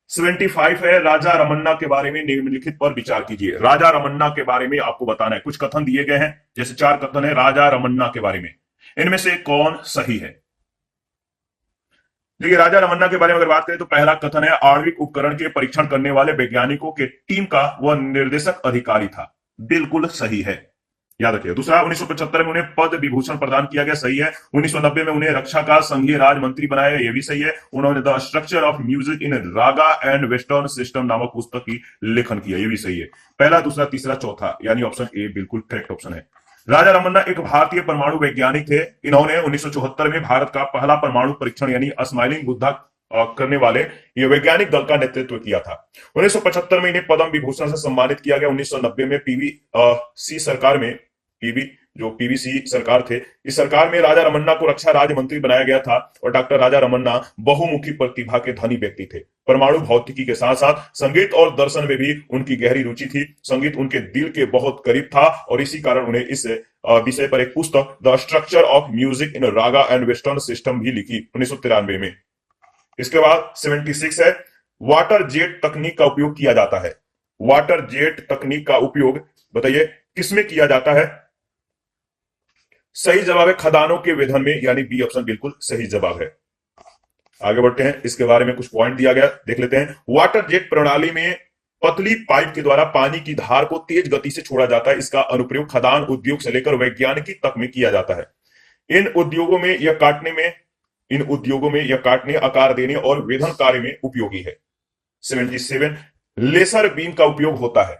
75 है राजा रमन्ना के बारे में निम्नलिखित पर विचार कीजिए। राजा रमन्ना के बारे में आपको बताना है, कुछ कथन दिए गए हैं, जैसे 4 कथन है राजा रमन्ना के बारे में, इनमें से कौन सही है? देखिए, राजा रमन्ना के बारे में अगर बात करें तो पहला कथन है आणविक उपकरण के परीक्षण करने वाले वैज्ञानिकों के टीम का वह निर्देशक अधिकारी था, बिल्कुल सही है, याद रखिए। दूसरा, 1975 में उन्हें पद्म विभूषण प्रदान किया गया, सही है। 1990 में उन्हें रक्षा का संघीय राज्य मंत्री बनाया गया, यह भी सही है। उन्होंने the structure of music in Raga and western system नामक पुस्तक की लेखन किया, यह भी सही है। पहला, दूसरा, तीसरा, चौथा, यानी ऑप्शन ए बिल्कुल करेक्ट ऑप्शन है। राजा रमन्ना एक भारतीय परमाणु वैज्ञानिक थे। इन्होंने 1974 में भारत का पहला परमाणु परीक्षण यानी स्माइलिंग बुद्धा करने वाले ये वैज्ञानिक दल का नेतृत्व किया था। 1975 में इन्हें पद्म विभूषण से सम्मानित किया गया। 1990 में पीवीसी सरकार में पीवीसी सरकार थे, इस सरकार में राजा रमन्ना को रक्षा राज्य मंत्री बनाया गया था। और डॉक्टर राजा रमन्ना बहुमुखी प्रतिभा के धनी व्यक्ति थे। परमाणु भौतिकी के साथ साथ संगीत और दर्शन में भी उनकी गहरी रुचि थी। संगीत उनके दिल के बहुत करीब था और इसी कारण उन्हें इस विषय पर एक पुस्तक the structure of music in Raga and western system भी लिखी 1993 में। इसके बाद 76 है वाटर जेट तकनीक का उपयोग किया जाता है। वाटर जेट तकनीक का उपयोग बताइए किसमें किया जाता है? सही जवाब है खदानों के वेधन में, यानी बी ऑप्शन बिल्कुल सही जवाब है। आगे बढ़ते हैं, इसके बारे में कुछ पॉइंट दिया गया, देख लेते हैं। वाटर जेट प्रणाली में पतली पाइप के द्वारा पानी की धार को तेज गति से छोड़ा जाता है। इसका अनुप्रयोग खदान उद्योग से लेकर वैज्ञानिकी तक में किया जाता है। इन उद्योगों में यह काटने, आकार देने और वेधन कार्य में उपयोगी है। 77 लेसर बीम का उपयोग होता है।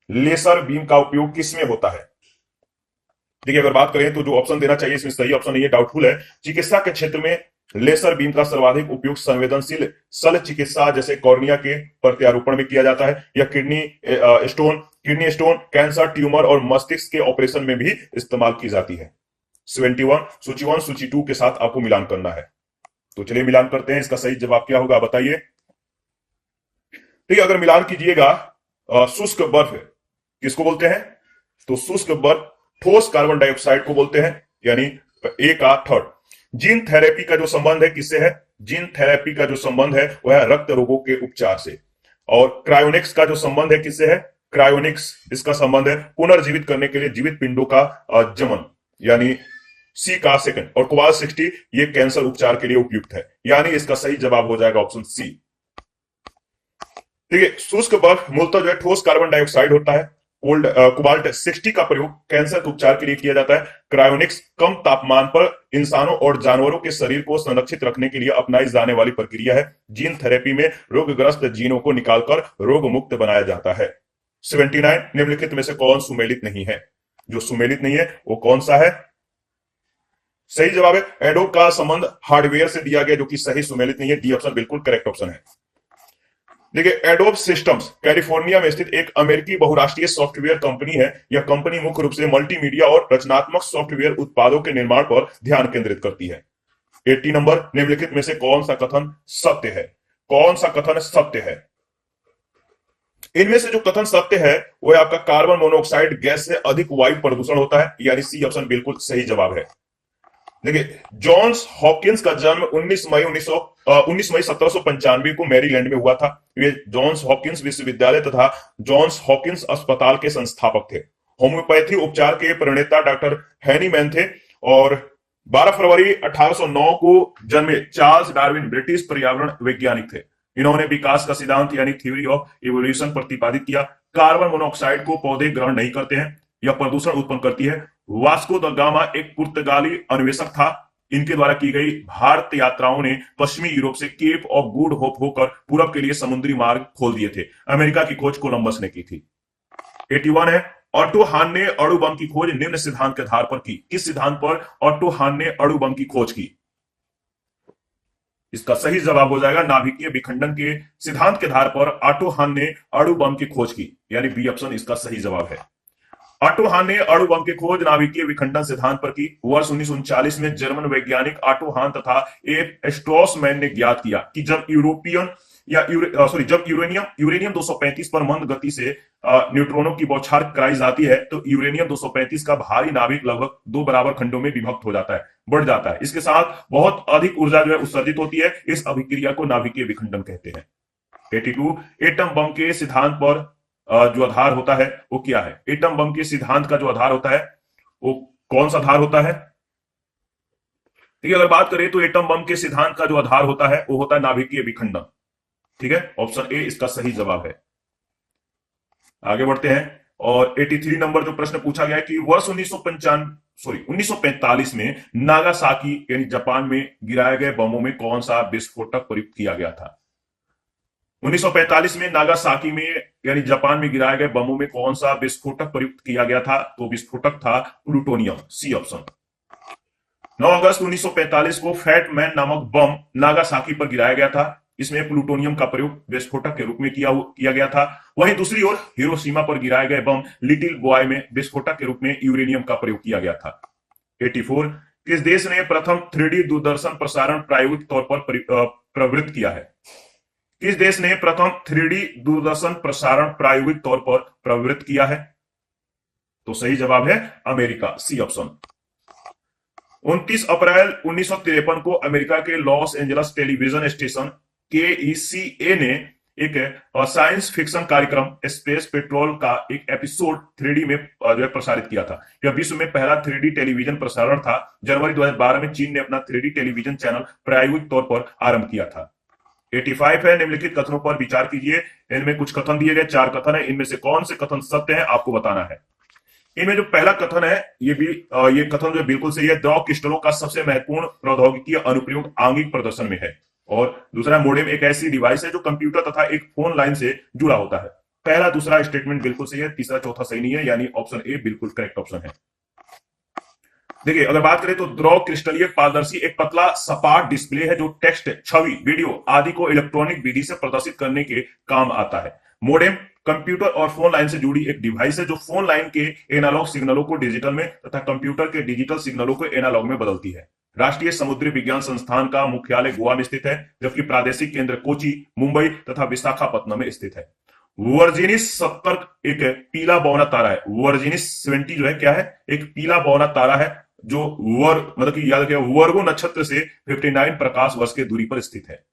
लेसर बीम का उपयोग किसमें होता है? देखिए, अगर बात करें तो जो ऑप्शन देना चाहिए इसमें सही ऑप्शन नहीं है, डाउटफुल है। चिकित्सा के क्षेत्र में लेसर बीम का सर्वाधिक उपयोग संवेदनशील शल्य चिकित्सा जैसे कॉर्निया के प्रत्यारोपण में किया जाता है, या किडनी स्टोन, कैंसर, ट्यूमर और मस्तिष्क के ऑपरेशन में भी इस्तेमाल की जाती है। 71 सूची 1 सूची 2 के साथ आपको मिलान करना है, तो चलिए मिलान करते हैं। इसका सही जवाब क्या होगा बताइए। ठीक है, अगर मिलान कीजिएगा, शुष्क बर्फ किसको बोलते हैं? तो शुष्क बर्फ ठोस कार्बन डाइऑक्साइड को बोलते हैं, यानी ए का थर्ड। जीन थेरेपी का जो संबंध है किससे है? जीन थेरेपी का जो संबंध है वह है रक्त रोगों के उपचार से। और क्रायोनिक्स का जो संबंध है किससे है? क्रायोनिक्स इसका संबंध है पुनर्जीवित करने के लिए जीवित पिंडों का जमन, यानी सी का सेकंड। और कोबाल 60 ये कैंसर उपचार के लिए उपयुक्त है, यानी इसका सही जवाब हो जाएगा ऑप्शन सी। ठीक है, शुष्क बर्फ मूलतः जो है ठोस कार्बन डाइऑक्साइड होता है। कोबाल्ट 60 का प्रयोग कैंसर के उपचार के लिए किया जाता है। क्रायोनिक्स कम तापमान पर इंसानों और जानवरों के शरीर को संरक्षित रखने के लिए अपनाई जाने वाली प्रक्रिया है। जीन थेरेपी में रोगग्रस्त जीनों को निकालकर रोग मुक्त बनाया जाता है। 79 निम्नलिखित में से कौन सुमेलित नहीं है? जो सुमेलित नहीं है वो कौन सा है? सही जवाब है एडोब का संबंध हार्डवेयर से दिया गया, जो कि सही सुमेलित नहीं है। डी ऑप्शन बिल्कुल करेक्ट ऑप्शन है। देखिए, एडोब सिस्टम्स कैलिफोर्निया में स्थित एक अमेरिकी बहुराष्ट्रीय सॉफ्टवेयर कंपनी है। यह कंपनी मुख्य रूप से मल्टीमीडिया और रचनात्मक सॉफ्टवेयर उत्पादों के निर्माण पर ध्यान केंद्रित करती है। 80 नंबर, निम्नलिखित में से कौन सा कथन सत्य है? कौन सा कथन सत्य है? इनमें से जो कथन सत्य है वह आपका कार्बन मोनोऑक्साइड गैस से अधिक वायु प्रदूषण होता है, यानी सी ऑप्शन बिल्कुल सही जवाब है। देखिए, जॉन्स हॉकिंस का जन्म 19 मई 1795 को मैरीलैंड में हुआ था। वे जॉन्स हॉकिंस विश्वविद्यालय तथा जॉन्स हॉकिंस अस्पताल के संस्थापक थे। होम्योपैथी उपचार के प्रणेता डॉक्टर हैनीमैन थे। और 12 फरवरी 1809 को जन्मे चार्ल्स डार्विन ब्रिटिश पर्यावरण वैज्ञानिक थे। इन्होंने विकास का सिद्धांत यानी थ्योरी ऑफ इवोल्यूशन प्रतिपादित किया। कार्बन मोनोऑक्साइड को पौधे ग्रहण नहीं करते हैं, यह प्रदूषण उत्पन्न करती है। वास्को द गामा एक पुर्तगाली अन्वेषक था। इनके द्वारा की गई भारत यात्राओं ने पश्चिमी यूरोप से केप ऑफ गुड होप होकर पूरब के लिए समुद्री मार्ग खोल दिए थे। अमेरिका की खोज कोलंबस ने की थी। 81 है, ऑटो हान ने अणु बम की खोज निम्न सिद्धांत के आधार पर की। किस सिद्धांत पर ऑटो हान ने अणु बम की खोज की? इसका सही जवाब हो जाएगा नाभिकीय विखंडन के सिद्धांत के आधार पर ऑटो हान ने अणु बम की खोज की, यानी बी ऑप्शन इसका सही जवाब है। ऑटो हान ने अणु बम की खोज नाभिकीय विखंडन सिद्धांत पर की। वर्ष 1939 में जर्मन वैज्ञानिक ऑटो हान तथा ए स्ट्रॉसमैन ने ज्ञात किया कि जब यूरोपियन या जब यूरेनियम 235 पर मंद गति से न्यूट्रॉनों की बौछार कराई जाती है तो यूरेनियम 235 का भारी नाभिक लगभग 2 बराबर खंडों में विभक्त हो जाता है, बढ़ जाता है। इसके साथ बहुत अधिक ऊर्जा जो है उत्सर्जित होती है। इस अभिक्रिया को नाभिकीय विखंडन कहते हैं। 82 एटम बम के सिद्धांत पर जो आधार होता है वो क्या है? एटम बम के सिद्धांत का जो आधार होता है वो कौन सा आधार होता है? ठीक है, अगर बात करें तो एटम बम के सिद्धांत का जो आधार होता है वो होता है नाभिकीय विखंडन। ठीक है, ऑप्शन ए इसका सही जवाब है। आगे बढ़ते हैं और 83 नंबर जो प्रश्न पूछा गया है कि वर्ष 1945 में नागासाकी यानी जापान में गिराए गए बमों में कौन सा विस्फोटक प्रयुक्त किया गया था? 1945 में नागासाकी में यानी जापान में गिराए गए बमों में कौन सा विस्फोटक प्रयुक्त किया गया था? तो विस्फोटक था प्लूटोनियम, सी ऑप्शन। 9 अगस्त 1945 को फैट मैन नामक बम नागासाकी पर गिराया गया था। इसमें प्लूटोनियम का प्रयोग विस्फोटक के रूप में किया गया था। वहीं दूसरी ओर हिरोशिमा पर गिराए गए बम लिटिल बॉय में विस्फोटक के रूप में यूरेनियम का प्रयोग किया गया था। 84 किस देश ने प्रथम 3D दूरदर्शन प्रसारण प्रायोगिक तौर पर प्रवृत्त किया है? किस देश ने प्रथम 3D दूरदर्शन प्रसारण प्रायोगिक तौर पर प्रवृत्त किया है? तो सही जवाब है अमेरिका, सी ऑप्शन। 29 अप्रैल 1953 को अमेरिका के Los Angeles television station KECA ने एक साइंस फिक्शन कार्यक्रम स्पेस पेट्रोल का एक एपिसोड 3D में जो है प्रसारित किया था। यह विश्व में पहला 3D टेलीविजन प्रसारण था। जनवरी 2012 में चीन ने अपना 3D टेलीविजन चैनल प्रायोगिक तौर पर आरंभ किया था। 85 है, निम्नलिखित कथनों पर विचार कीजिए। इनमें कुछ कथन दिए गए, 4 कथन है, इनमें से कौन से कथन सत्य है आपको बताना है। इनमें जो पहला कथन है ये कथन जो बिल्कुल सही है। द्रव क्रिस्टलों का सबसे महत्वपूर्ण प्रौद्योगिकी अनुप्रयोग आंगिक प्रदर्शन में है। और दूसरा, मोडेम एक ऐसी डिवाइस है जो कंप्यूटर तथा एक फोन लाइन से जुड़ा होता है। पहला दूसरा स्टेटमेंट बिल्कुल सही है, तीसरा चौथा सही नहीं है, यानी ऑप्शन ए बिल्कुल करेक्ट ऑप्शन है। देखिए, अगर बात करें तो द्रव क्रिस्टलीय पारदर्शी एक पतला सपाट डिस्प्ले है जो टेक्स्ट, छवि, वीडियो आदि को इलेक्ट्रॉनिक विधि से प्रदर्शित करने के काम आता है। मोडेम कंप्यूटर और फोन लाइन से जुड़ी एक डिवाइस है जो फोन लाइन के एनालॉग सिग्नलों को डिजिटल में तथा कंप्यूटर के डिजिटल सिग्नलों को एनालॉग में बदलती है। राष्ट्रीय समुद्री विज्ञान संस्थान का मुख्यालय गोवा में स्थित है, जबकि प्रादेशिक केंद्र कोची, मुंबई तथा विशाखापत्तनम में स्थित है। वर्जिनिस 70 एक पीला बौना तारा है। वर्जिनिस 70 जो है क्या है? एक पीला बौना तारा है जो मतलब कि याद रखिए वर्गो नक्षत्र से 59 प्रकाश वर्ष की दूरी पर स्थित है।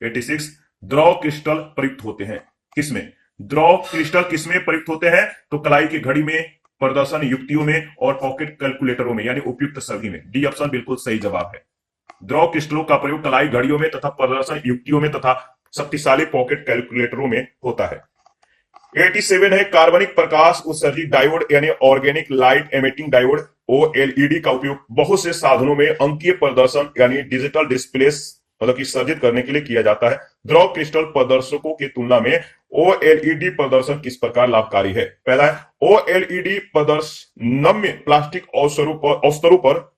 86 द्रव क्रिस्टल प्रयुक्त होते हैं किसमें? द्रव क्रिस्टल किसमें प्रयुक्त होते हैं? तो कलाई की घड़ी में, प्रदर्शन युक्तियों में और पॉकेट कैलकुलेटरों में, यानी उपयुक्त सभी में। डी ऑप्शन बिल्कुल सही जवाब है। द्रव क्रिस्टलों का प्रयोग कलाई घड़ियों में तथा प्रदर्शन युक्तियों में तथा शक्तिशाली पॉकेट कैलकुलेटरों में होता है। 87 है, कार्बनिक प्रकाश उत्सर्जित डायोड यानी organic light emitting diode OLED का उपयोग बहुत से साधनों में अंकीय प्रदर्शन यानी डिजिटल डिस्प्ले मतलब कि सर्जित करने के लिए किया जाता है। द्रव क्रिस्टल प्रदर्शकों की तुलना में OLED प्रदर्शन किस प्रकार लाभकारी है? पहला है OLED प्रदर्शन नम्य प्लास्टिक अवस्तरों पर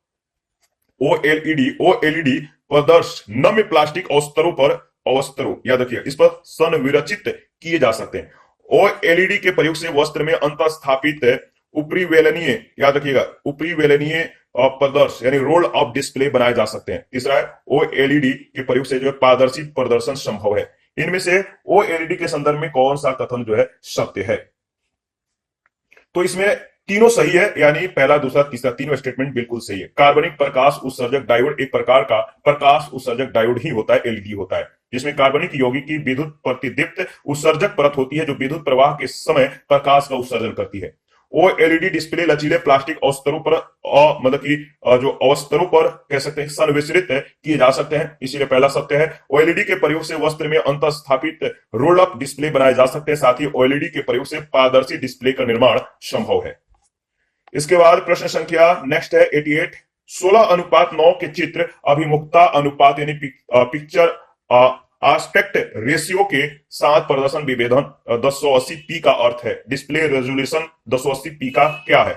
OLED प्रदर्शन नम्य प्लास्टिक अवस्तरों याद रखिए इस पर संविरचित किए जा सकते हैं। OLED के प्रयोग से वस्त्र में अंतस्थापित ऊपरी वेलनीय, याद रखिएगा ऊपरी वेलनीय प्रदर्शन यानी रोल ऑफ डिस्प्ले बनाए जा सकते हैं। तीसरा है OLED के प्रयोग से जो है पारदर्शी प्रदर्शन संभव है। इनमें से OLED के संदर्भ में कौन सा कथन जो है सत्य है? तो इसमें तीनों सही है, यानी पहला, दूसरा, तीसरा तीनों स्टेटमेंट बिल्कुल सही है। कार्बनिक प्रकाश उत्सर्जक डायोड एक प्रकार का प्रकाश उत्सर्जक डायोड ही होता है, LED होता है, जिसमें कार्बनिक यौगिक की विद्युत प्रतिदीप्त उत्सर्जक परत होती है जो विद्युत प्रवाह के समय प्रकाश का उत्सर्जन करती है। OLED डिस्प्ले लचीले प्लास्टिक अवस्तरों पर मतलब कि जो अवस्तरों पर कह सकते हैं संवितरित किए जा सकते हैं, इसीलिए पहला सत्य है। OLED के प्रयोग से वस्त्र में अंतस्थापित रोल अप डिस्प्ले बनाए जा सकते हैं। साथ ही OLED के प्रयोग से पारदर्शी डिस्प्ले का निर्माण संभव है। इसके बाद प्रश्न संख्या नेक्स्ट है 88। 16:9 के चित्र अभिमुखता अनुपात यानी पिक्चर आस्पेक्ट रेशियो के साथ प्रदर्शन विभेदन 1080 पी का अर्थ है। डिस्प्ले रेजोल्यूशन 1080 पी का क्या है?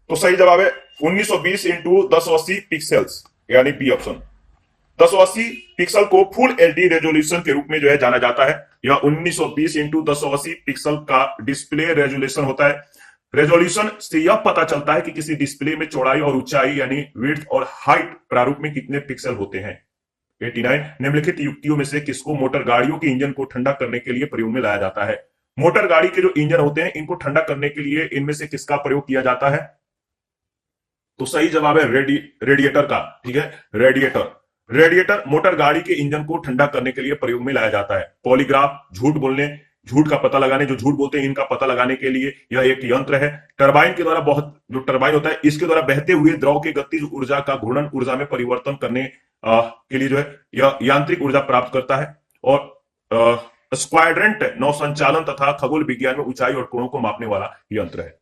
तो सही जवाब है 1920 इंटू 1080 पिक्सल्स यानी पी ऑप्शन। 1080 पिक्सल को फुल एलडी रेजोल्यूशन के रूप में जो है जाना जाता है। यह 1920 इंटू 1080 पिक्सल का डिस्प्ले रेजोल्यूशन होता है। रेजोल्यूशन से यह पता चलता है कि किसी डिस्प्ले में चौड़ाई और ऊंचाई यानी विड्थ और हाइट प्रारूप में कितने पिक्सल होते हैं। 89 निम्नलिखित युक्तियों में से किसको मोटर गाड़ियों के इंजन को ठंडा करने के लिए प्रयोग में लाया जाता है? मोटर गाड़ी के जो इंजन होते हैं इनको ठंडा करने के लिए इनमें से किसका प्रयोग किया जाता है? तो सही जवाब है रेडिएटर का। ठीक है, रेडिएटर मोटर गाड़ी के इंजन को ठंडा करने के लिए प्रयोग में लाया जाता है। पॉलीग्राफ झूठ का पता लगाने, जो झूठ बोलते हैं इनका पता लगाने के लिए यह एक यंत्र है। टरबाइन के द्वारा जो टरबाइन होता है इसके द्वारा बहते हुए द्रव के गतिज ऊर्जा का घूर्णन ऊर्जा में परिवर्तन करने के लिए जो है यह यांत्रिक ऊर्जा प्राप्त करता है। और स्क्वाड्रेंट नौ संचालन तथा खगोल विज्ञान में ऊंचाई और कोणों को मापने वाला यंत्र है।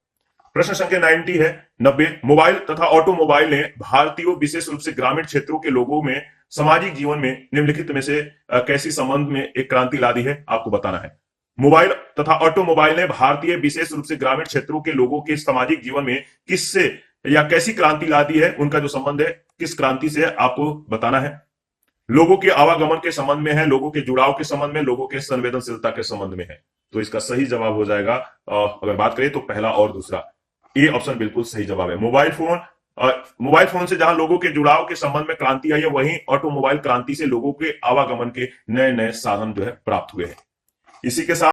प्रश्न संख्या 90 है 90 मोबाइल तथा ऑटोमोबाइल ने भारतीयों विशेष रूप से ग्रामीण क्षेत्रों के लोगों में सामाजिक जीवन में निम्नलिखित में से कैसी संबंध में एक क्रांति ला दी है, आपको बताना है। मोबाइल तथा ऑटोमोबाइल ने भारतीय विशेष रूप से ग्रामीण क्षेत्रों के लोगों के सामाजिक जीवन में किससे या कैसी क्रांति ला दी है, उनका जो संबंध है किस क्रांति से आपको बताना है। लोगों के आवागमन के संबंध में है, लोगों के जुड़ाव के संबंध में, लोगों के संवेदनशीलता के संबंध में है। तो इसका सही जवाब हो जाएगा अगर बात करें तो पहला और दूसरा, ए ऑप्शन बिल्कुल सही जवाब है। मोबाइल फोन से जहां लोगों के जुड़ाव के संबंध में क्रांति आई है, वहीं ऑटोमोबाइल क्रांति से लोगों के आवागमन के नए नए साधन जो है प्राप्त हुए हैं। इसी के साथ